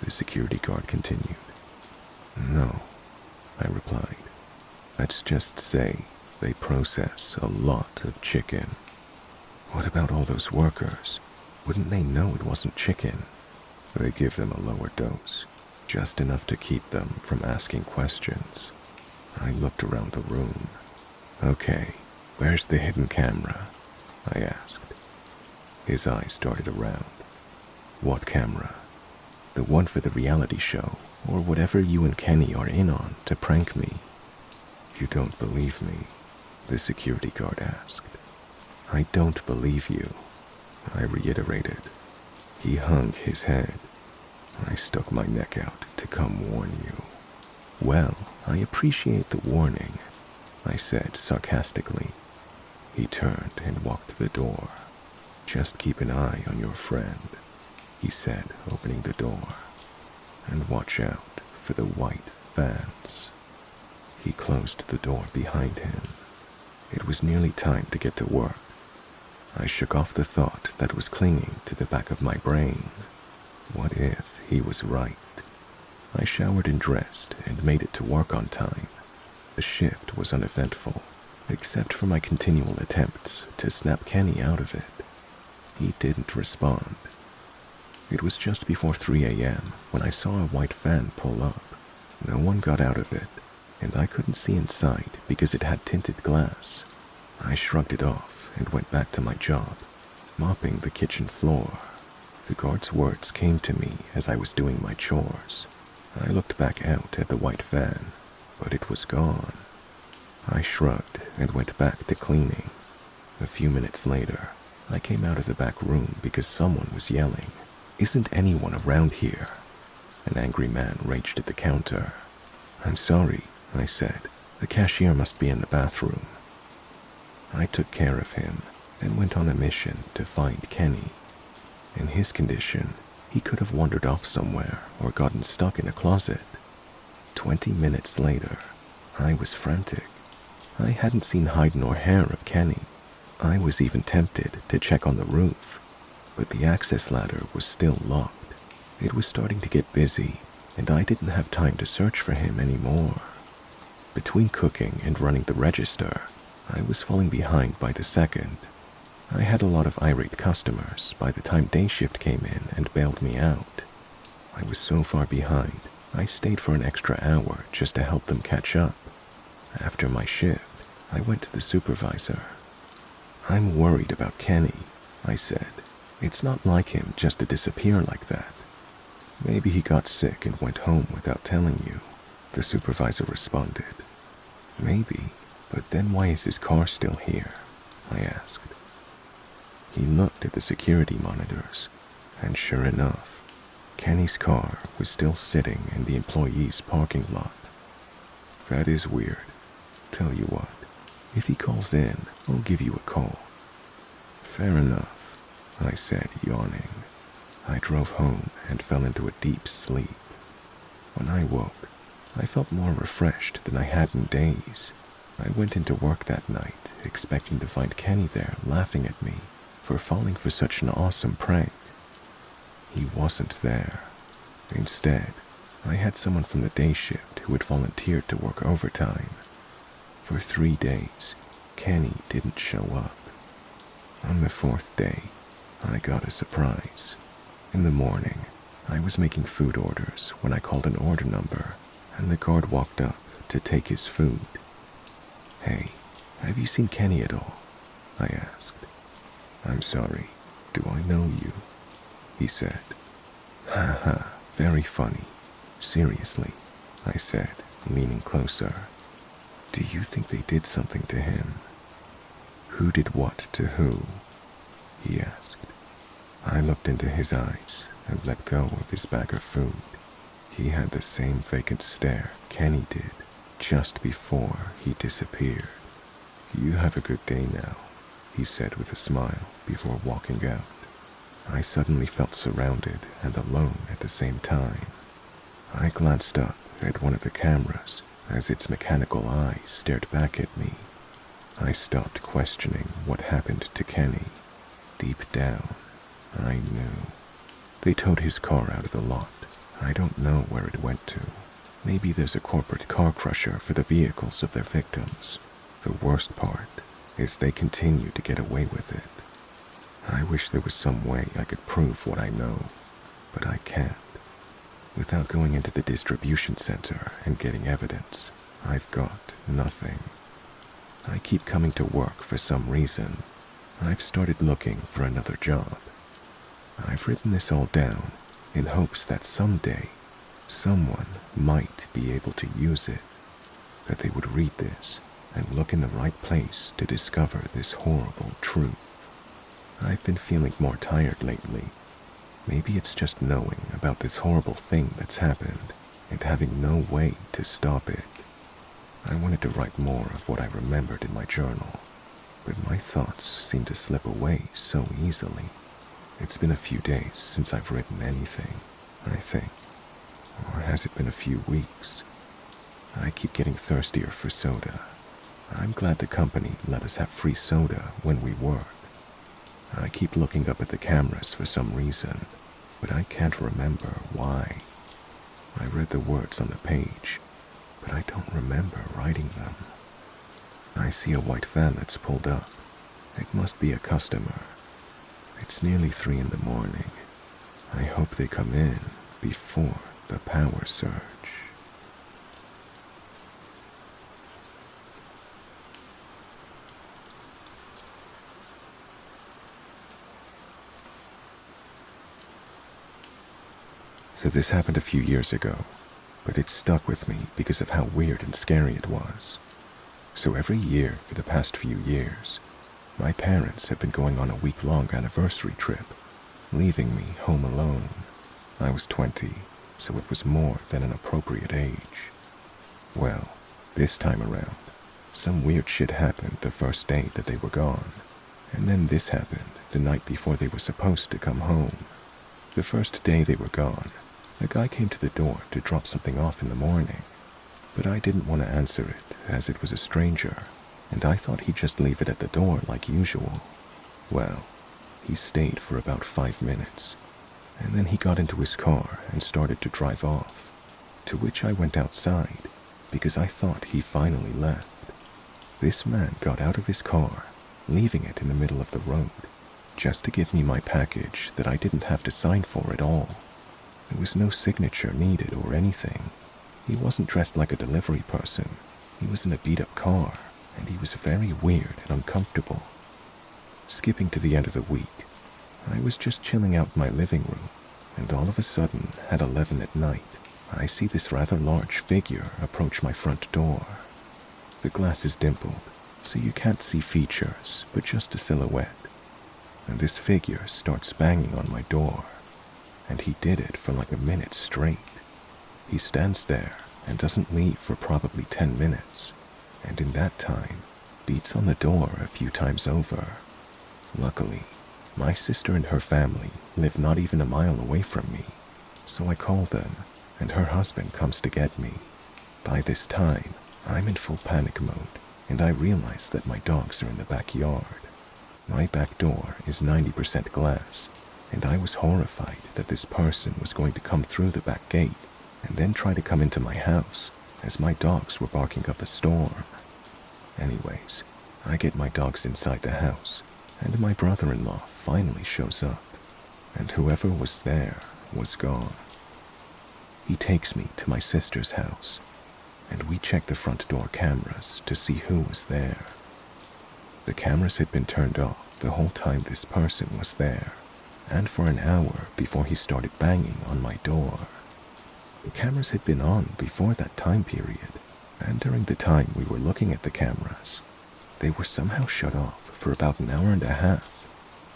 the security guard continued. "No," I replied. "Let's just say they process a lot of chicken." "What about all those workers? Wouldn't they know it wasn't chicken?" "They give them a lower dose, just enough to keep them from asking questions." I looked around the room. "Okay, where's the hidden camera?" I asked. His eyes darted around. "What camera?" "The one for the reality show, or whatever you and Kenny are in on to prank me." "You don't believe me?" the security guard asked. "I don't believe you," I reiterated. He hung his head. "I stuck my neck out to come warn you." "Well, I appreciate the warning," I said sarcastically. He turned and walked to the door. "Just keep an eye on your friend," he said, opening the door. "And watch out for the white vans." He closed the door behind him. It was nearly time to get to work. I shook off the thought that was clinging to the back of my brain. What if he was right? I showered and dressed and made it to work on time. The shift was uneventful, except for my continual attempts to snap Kenny out of it. He didn't respond. It was just before 3 a.m. when I saw a white van pull up. No one got out of it, and I couldn't see inside because it had tinted glass. I shrugged it off and went back to my job, mopping the kitchen floor. The guard's words came to me as I was doing my chores. I looked back out at the white van, but it was gone. I shrugged and went back to cleaning. A few minutes later, I came out of the back room because someone was yelling, "Isn't anyone around here?" An angry man raged at the counter. "I'm sorry," I said. "The cashier must be in the bathroom." I took care of him, then went on a mission to find Kenny. In his condition, he could have wandered off somewhere or gotten stuck in a closet. 20 minutes later, I was frantic. I hadn't seen hide nor hair of Kenny. I was even tempted to check on the roof, but the access ladder was still locked. It was starting to get busy, and I didn't have time to search for him anymore. Between cooking and running the register, I was falling behind by the second. I had a lot of irate customers by the time day shift came in and bailed me out. I was so far behind, I stayed for an extra hour just to help them catch up. After my shift, I went to the supervisor. "I'm worried about Kenny," I said. "It's not like him just to disappear like that." "Maybe he got sick and went home without telling you," the supervisor responded. "Maybe, but then why is his car still here?" I asked. He looked at the security monitors, and sure enough, Kenny's car was still sitting in the employee's parking lot. "That is weird. Tell you what, if he calls in, I'll give you a call." "Fair enough," I said, yawning. I drove home and fell into a deep sleep. When I woke, I felt more refreshed than I had in days. I went into work that night expecting to find Kenny there laughing at me for falling for such an awesome prank. He wasn't there. Instead, I had someone from the day shift who had volunteered to work overtime. For 3 days, Kenny didn't show up. On the 4th day, I got a surprise. In the morning, I was making food orders when I called an order number, and the guard walked up to take his food. "Hey, have you seen Kenny at all?" I asked. "I'm sorry, do I know you?" he said. "Ha ha, very funny. Seriously," I said, leaning closer. "Do you think they did something to him?" "Who did what to who?" he asked. I looked into his eyes and let go of his bag of food. He had the same vacant stare Kenny did just before he disappeared. "You have a good day now," he said with a smile before walking out. I suddenly felt surrounded and alone at the same time. I glanced up at one of the cameras as its mechanical eyes stared back at me. I stopped questioning what happened to Kenny. Deep down, I knew. They towed his car out of the lot. I don't know where it went to. Maybe there's a corporate car crusher for the vehicles of their victims. The worst part is they continue to get away with it. I wish there was some way I could prove what I know, but I can't. Without going into the distribution center and getting evidence, I've got nothing. I keep coming to work for some reason. I've started looking for another job. I've written this all down in hopes that someday someone might be able to use it, that they would read this and look in the right place to discover this horrible truth. I've been feeling more tired lately. Maybe it's just knowing about this horrible thing that's happened and having no way to stop it. I wanted to write more of what I remembered in my journal, but my thoughts seem to slip away so easily. It's been a few days since I've written anything, I think. Or has it been a few weeks? I keep getting thirstier for soda. I'm glad the company let us have free soda when we work. I keep looking up at the cameras for some reason, but I can't remember why. I read the words on the page, but I don't remember writing them. I see a white van that's pulled up. It must be a customer. It's nearly 3 in the morning. I hope they come in before the power surge. So this happened a few years ago, but it stuck with me because of how weird and scary it was. So every year for the past few years, my parents have been going on a week-long anniversary trip, leaving me home alone. I was 20, so it was more than an appropriate age. Well, this time around, some weird shit happened the first day that they were gone, and then this happened the night before they were supposed to come home. The first day they were gone, a guy came to the door to drop something off in the morning, but I didn't want to answer it as it was a stranger, and I thought he'd just leave it at the door like usual. Well, he stayed for about 5 minutes, and then he got into his car and started to drive off, to which I went outside because I thought he finally left. This man got out of his car, leaving it in the middle of the road, just to give me my package that I didn't have to sign for at all. There was no signature needed or anything. He wasn't dressed like a delivery person. He was in a beat-up car, and he was very weird and uncomfortable. Skipping to the end of the week, I was just chilling out in my living room, and all of a sudden, at 11 at night, I see this rather large figure approach my front door. The glass is dimpled, so you can't see features, but just a silhouette. And this figure starts banging on my door, and he did it for like a minute straight. He stands there and doesn't leave for probably 10 minutes, and in that time, beats on the door a few times over. Luckily, my sister and her family live not even a mile away from me, so I call them, and her husband comes to get me. By this time, I'm in full panic mode, and I realize that my dogs are in the backyard. My back door is 90% glass, and I was horrified that this person was going to come through the back gate and then try to come into my house, as my dogs were barking up a storm. Anyways, I get my dogs inside the house, and my brother-in-law finally shows up, and whoever was there was gone. He takes me to my sister's house, and we check the front door cameras to see who was there. The cameras had been turned off the whole time this person was there, and for an hour before he started banging on my door. The cameras had been on before that time period, and during the time we were looking at the cameras, they were somehow shut off for about an hour and a half,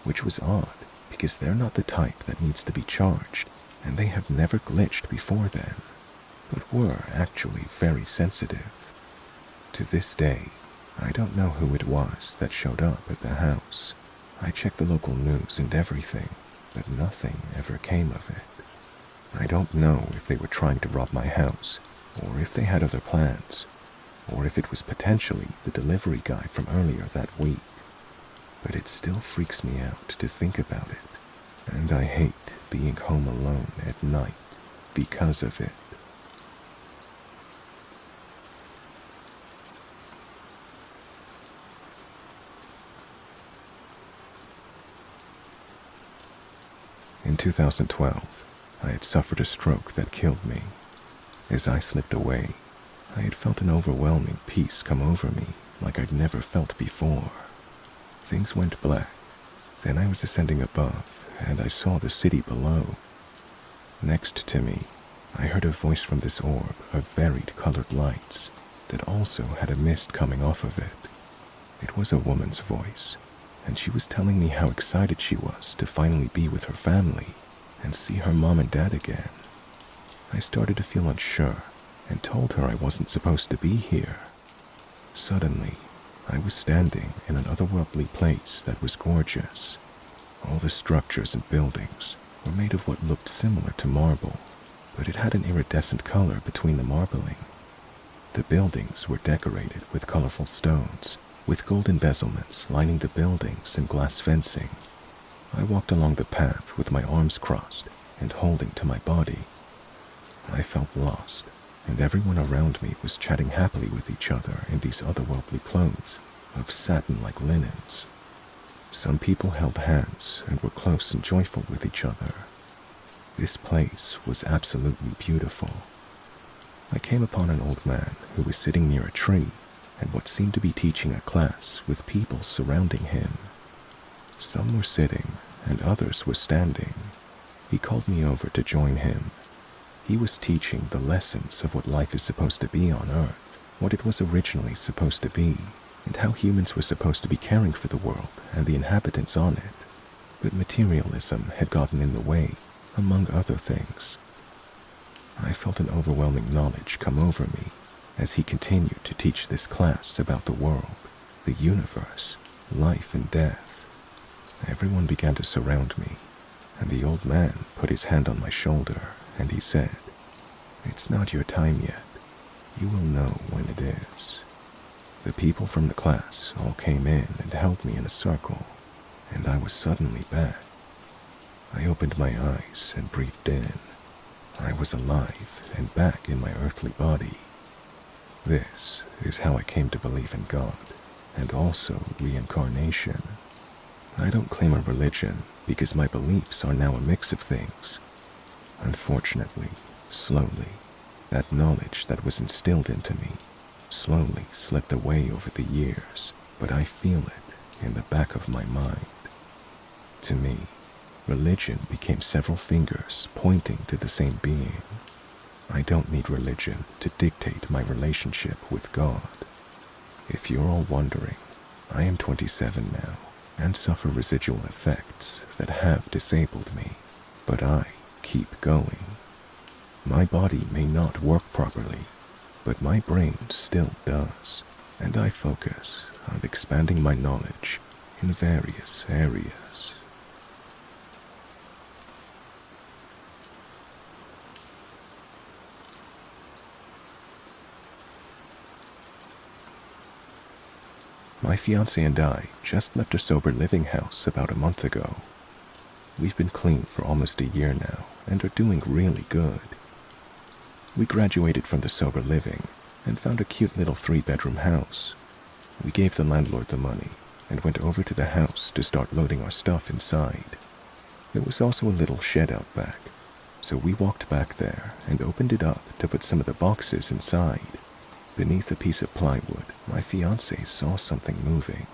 which was odd because they're not the type that needs to be charged, and they have never glitched before then, but were actually very sensitive. To this day, I don't know who it was that showed up at the house. I checked the local news and everything, but nothing ever came of it. I don't know if they were trying to rob my house, or if they had other plans, or if it was potentially the delivery guy from earlier that week. But it still freaks me out to think about it, and I hate being home alone at night because of it. In 2012, I had suffered a stroke that killed me. As I slipped away, I had felt an overwhelming peace come over me like I'd never felt before. Things went black. Then I was ascending above, and I saw the city below. Next to me, I heard a voice from this orb of varied colored lights that also had a mist coming off of it. It was a woman's voice, and she was telling me how excited she was to finally be with her family and see her mom and dad again. I started to feel unsure and told her I wasn't supposed to be here. Suddenly, I was standing in an otherworldly place that was gorgeous. All the structures and buildings were made of what looked similar to marble, but it had an iridescent color between the marbling. The buildings were decorated with colorful stones, with gold embezzlements lining the buildings and glass fencing. I walked along the path with my arms crossed and holding to my body. I felt lost, and everyone around me was chatting happily with each other in these otherworldly clothes of satin-like linens. Some people held hands and were close and joyful with each other. This place was absolutely beautiful. I came upon an old man who was sitting near a tree and what seemed to be teaching a class with people surrounding him. Some were sitting and others were standing. He called me over to join him. He was teaching the lessons of what life is supposed to be on Earth, what it was originally supposed to be, and how humans were supposed to be caring for the world and the inhabitants on it. But materialism had gotten in the way, among other things. I felt an overwhelming knowledge come over me as he continued to teach this class about the world, the universe, life and death. Everyone began to surround me, and the old man put his hand on my shoulder and he said, "It's not your time yet. You will know when it is." The people from the class all came in and held me in a circle, and I was suddenly back. I opened my eyes and breathed in. I was alive and back in my earthly body. This is how I came to believe in God, and also reincarnation. I don't claim a religion because my beliefs are now a mix of things. Unfortunately, slowly, that knowledge that was instilled into me slowly slipped away over the years, but I feel it in the back of my mind. To me, religion became several fingers pointing to the same being. I don't need religion to dictate my relationship with God. If you're all wondering, I am 27 now and suffer residual effects that have disabled me, but I keep going. My body may not work properly, but my brain still does, and I focus on expanding my knowledge in various areas. My fiancé and I just left a sober living house about a month ago. We've been clean for almost a year now and are doing really good. We graduated from the sober living and found a cute little 3-bedroom house. We gave the landlord the money and went over to the house to start loading our stuff inside. There was also a little shed out back, so we walked back there and opened it up to put some of the boxes inside. Beneath a piece of plywood, my fiancé saw something moving.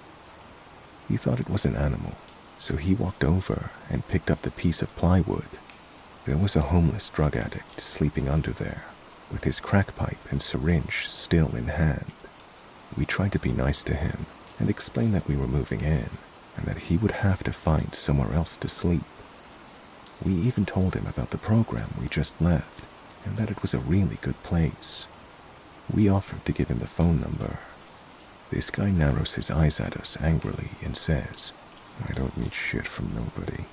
He thought it was an animal, so he walked over and picked up the piece of plywood. There was a homeless drug addict sleeping under there, with his crack pipe and syringe still in hand. We tried to be nice to him and explain that we were moving in and that he would have to find somewhere else to sleep. We even told him about the program we just left and that it was a really good place. We offered to give him the phone number. This guy narrows his eyes at us angrily and says, "I don't need shit from nobody.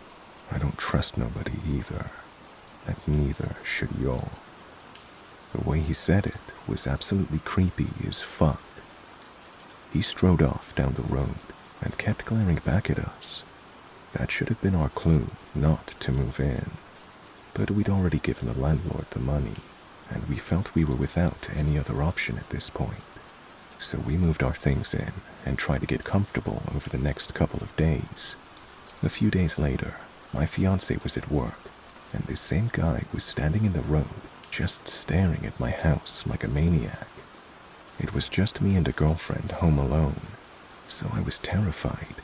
I don't trust nobody either. And neither should y'all." The way he said it was absolutely creepy as fuck. He strode off down the road and kept glaring back at us. That should have been our clue not to move in. But we'd already given the landlord the money, and we felt we were without any other option at this point. So we moved our things in and tried to get comfortable over the next couple of days. A few days later, my fiancé was at work, and this same guy was standing in the road just staring at my house like a maniac. It was just me and a girlfriend home alone, so I was terrified.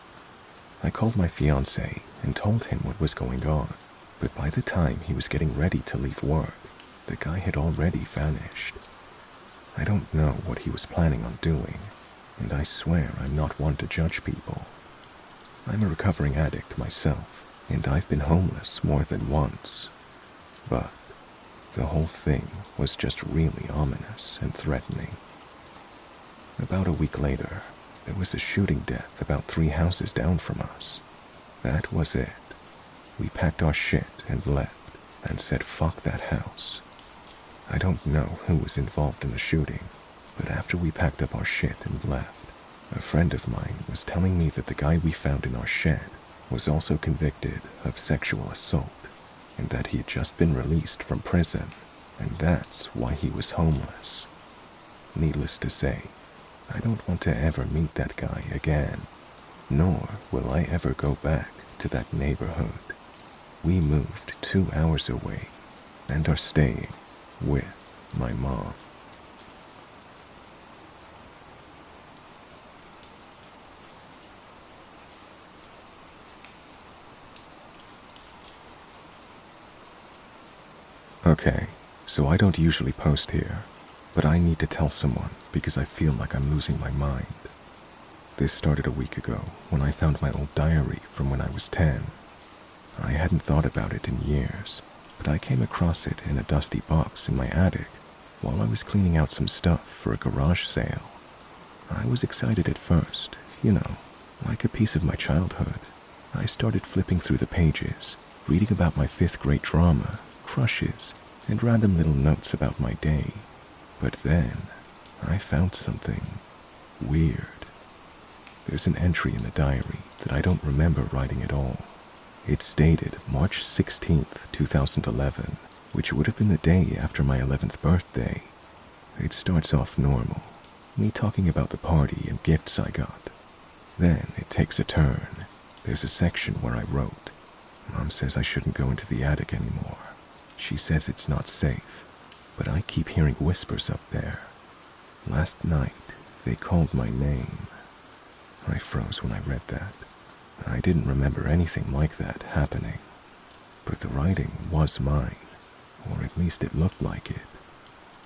I called my fiancé and told him what was going on, but by the time he was getting ready to leave work, the guy had already vanished. I don't know what he was planning on doing, and I swear I'm not one to judge people. I'm a recovering addict myself, and I've been homeless more than once. But the whole thing was just really ominous and threatening. About a week later, there was a shooting death about 3 houses down from us. That was it. We packed our shit and left and said fuck that house. I don't know who was involved in the shooting, but after we packed up our shit and left, a friend of mine was telling me that the guy we found in our shed was also convicted of sexual assault, and that he had just been released from prison, and that's why he was homeless. Needless to say, I don't want to ever meet that guy again. nor will I ever go back to that neighborhood. We moved 2 hours away and are staying with my mom. Okay, so I don't usually post here, but I need to tell someone because I feel like I'm losing my mind. This started a week ago when I found my old diary from when I was 10. I hadn't thought about it in years, but I came across it in a dusty box in my attic while I was cleaning out some stuff for a garage sale. I was excited at first, like a piece of my childhood. I started flipping through the pages, reading about my 5th grade drama, crushes, and random little notes about my day. But then, I found something weird. There's an entry in the diary that I don't remember writing at all. It's dated March 16th, 2011, which would have been the day after my 11th birthday. It starts off normal, me talking about the party and gifts I got. Then it takes a turn. There's a section where I wrote, "Mom says I shouldn't go into the attic anymore. She says it's not safe, but I keep hearing whispers up there. Last night, they called my name." I froze when I read that. I didn't remember anything like that happening. But the writing was mine, or at least it looked like it.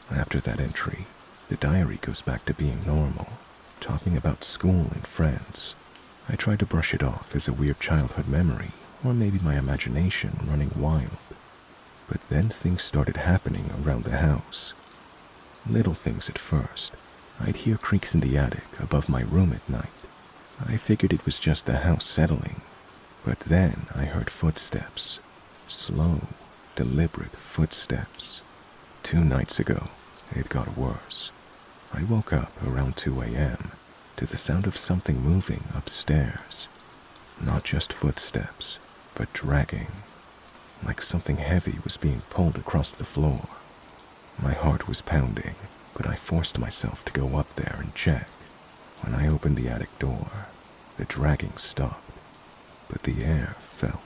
After that entry, the diary goes back to being normal, talking about school and friends. I tried to brush it off as a weird childhood memory, or maybe my imagination running wild. But then things started happening around the house. Little things at first. I'd hear creaks in the attic above my room at night. I figured it was just the house settling. But then I heard footsteps. Slow, deliberate footsteps. 2 nights ago, it got worse. I woke up around 2 a.m. to the sound of something moving upstairs. Not just footsteps, but dragging. Like something heavy was being pulled across the floor. My heart was pounding, but I forced myself to go up there and check. When I opened the attic door, the dragging stopped, but the air felt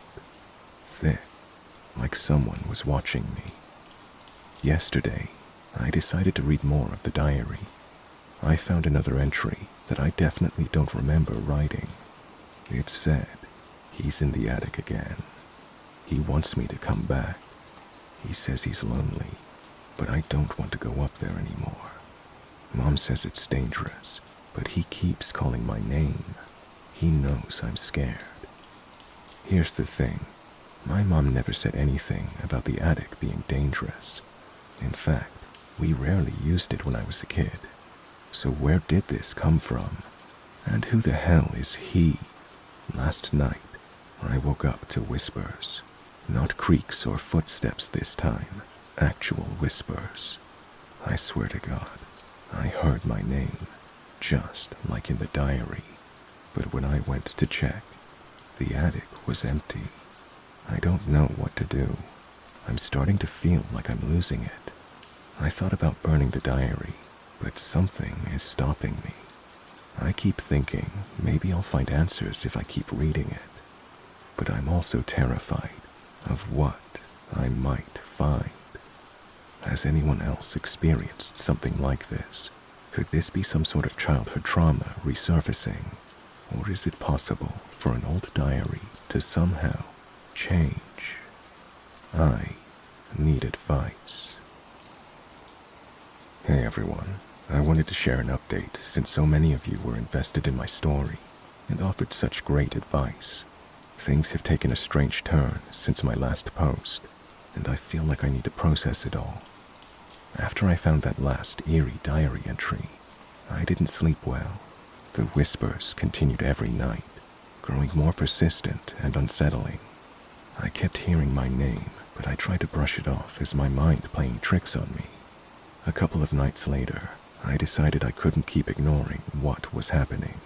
thick, like someone was watching me. Yesterday, I decided to read more of the diary. I found another entry that I definitely don't remember writing. It said, "He's in the attic again. He wants me to come back. He says he's lonely, but I don't want to go up there anymore. Mom says it's dangerous, but he keeps calling my name. He knows I'm scared." Here's the thing. My mom never said anything about the attic being dangerous. In fact, we rarely used it when I was a kid. So where did this come from? And who the hell is he? Last night, I woke up to whispers. Not creaks or footsteps this time. Actual whispers. I swear to God, I heard my name, just like in the diary. But when I went to check, the attic was empty. I don't know what to do. I'm starting to feel like I'm losing it. I thought about burning the diary, but something is stopping me. I keep thinking maybe I'll find answers if I keep reading it. But I'm also terrified of what I might find. Has anyone else experienced something like this? Could this be some sort of childhood trauma resurfacing? Or is it possible for an old diary to somehow change? I need advice. Hey everyone, I wanted to share an update since so many of you were invested in my story and offered such great advice. Things have taken a strange turn since my last post, and I feel like I need to process it all. After I found that last eerie diary entry, I didn't sleep well. The whispers continued every night, growing more persistent and unsettling. I kept hearing my name, but I tried to brush it off as my mind playing tricks on me. A couple of nights later, I decided I couldn't keep ignoring what was happening.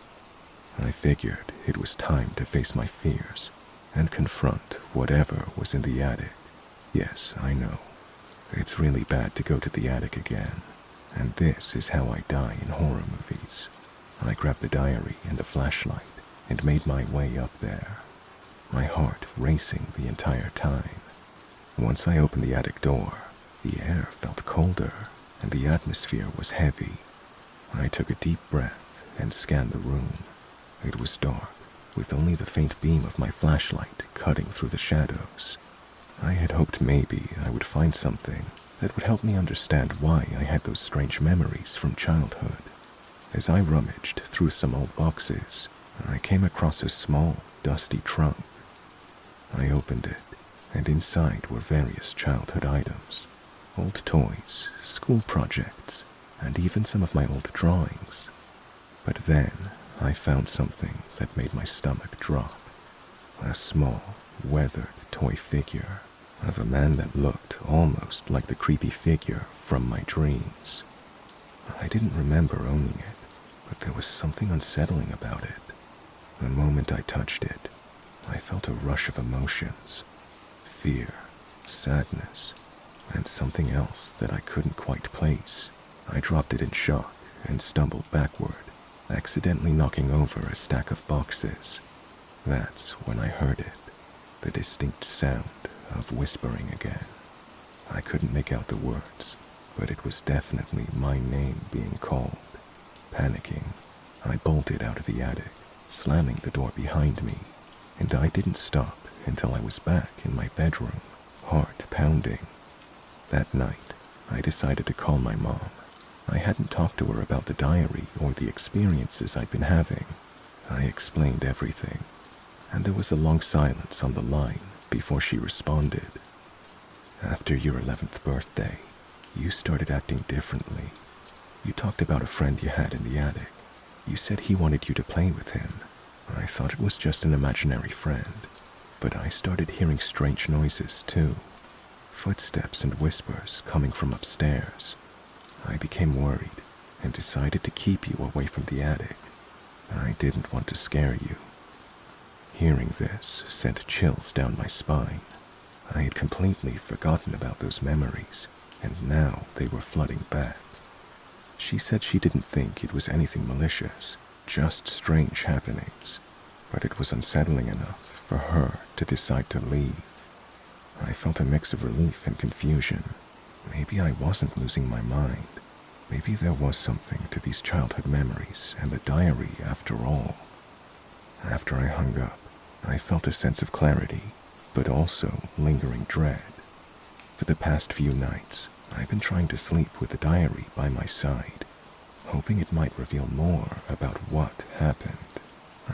I figured it was time to face my fears and confront whatever was in the attic. Yes, I know. It's really bad to go to the attic again, and this is how I die in horror movies. I grab the diary and a flashlight and made my way up there, my heart racing the entire time. Once I opened the attic door, the air felt colder and the atmosphere was heavy. I took a deep breath and scanned the room. It was dark, with only the faint beam of my flashlight cutting through the shadows. I had hoped maybe I would find something that would help me understand why I had those strange memories from childhood. As I rummaged through some old boxes, I came across a small, dusty trunk. I opened it, and inside were various childhood items, old toys, school projects, and even some of my old drawings. But then I found something that made my stomach drop. A small, weathered toy figure of a man that looked almost like the creepy figure from my dreams. I didn't remember owning it, but there was something unsettling about it. The moment I touched it, I felt a rush of emotions, fear, sadness, and something else that I couldn't quite place. I dropped it in shock and stumbled backward, accidentally knocking over a stack of boxes. That's when I heard it, the distinct sound of whispering again. I couldn't make out the words, but it was definitely my name being called. Panicking, I bolted out of the attic, slamming the door behind me, and I didn't stop until I was back in my bedroom, heart pounding. That night, I decided to call my mom. I hadn't talked to her about the diary or the experiences I'd been having. I explained everything, and there was a long silence on the line before she responded. After your 11th birthday, you started acting differently. You talked about a friend you had in the attic. You said he wanted you to play with him. I thought it was just an imaginary friend, but I started hearing strange noises too. Footsteps and whispers coming from upstairs. I became worried and decided to keep you away from the attic. I didn't want to scare you. Hearing this sent chills down my spine. I had completely forgotten about those memories, and now they were flooding back. She said she didn't think it was anything malicious, just strange happenings, but it was unsettling enough for her to decide to leave. I felt a mix of relief and confusion. Maybe I wasn't losing my mind. Maybe there was something to these childhood memories and the diary after all. After I hung up, I felt a sense of clarity, but also lingering dread. For the past few nights, I've been trying to sleep with the diary by my side, hoping it might reveal more about what happened.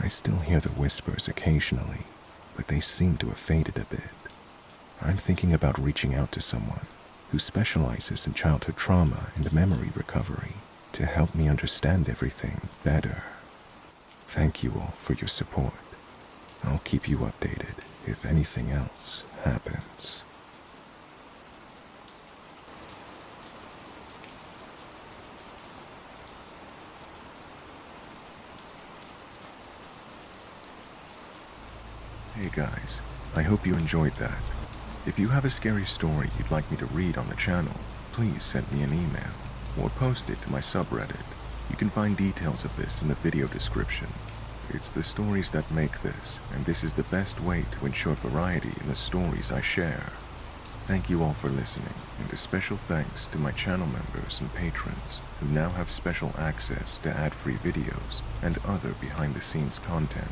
I still hear the whispers occasionally, but they seem to have faded a bit. I'm thinking about reaching out to someone who specializes in childhood trauma and memory recovery to help me understand everything better. Thank you all for your support. I'll keep you updated if anything else happens. Hey guys, I hope you enjoyed that. If you have a scary story you'd like me to read on the channel, please send me an email or post it to my subreddit. You can find details of this in the video description. It's the stories that make this, and this is the best way to ensure variety in the stories I share. Thank you all for listening, and a special thanks to my channel members and patrons who now have special access to ad-free videos and other behind-the-scenes content.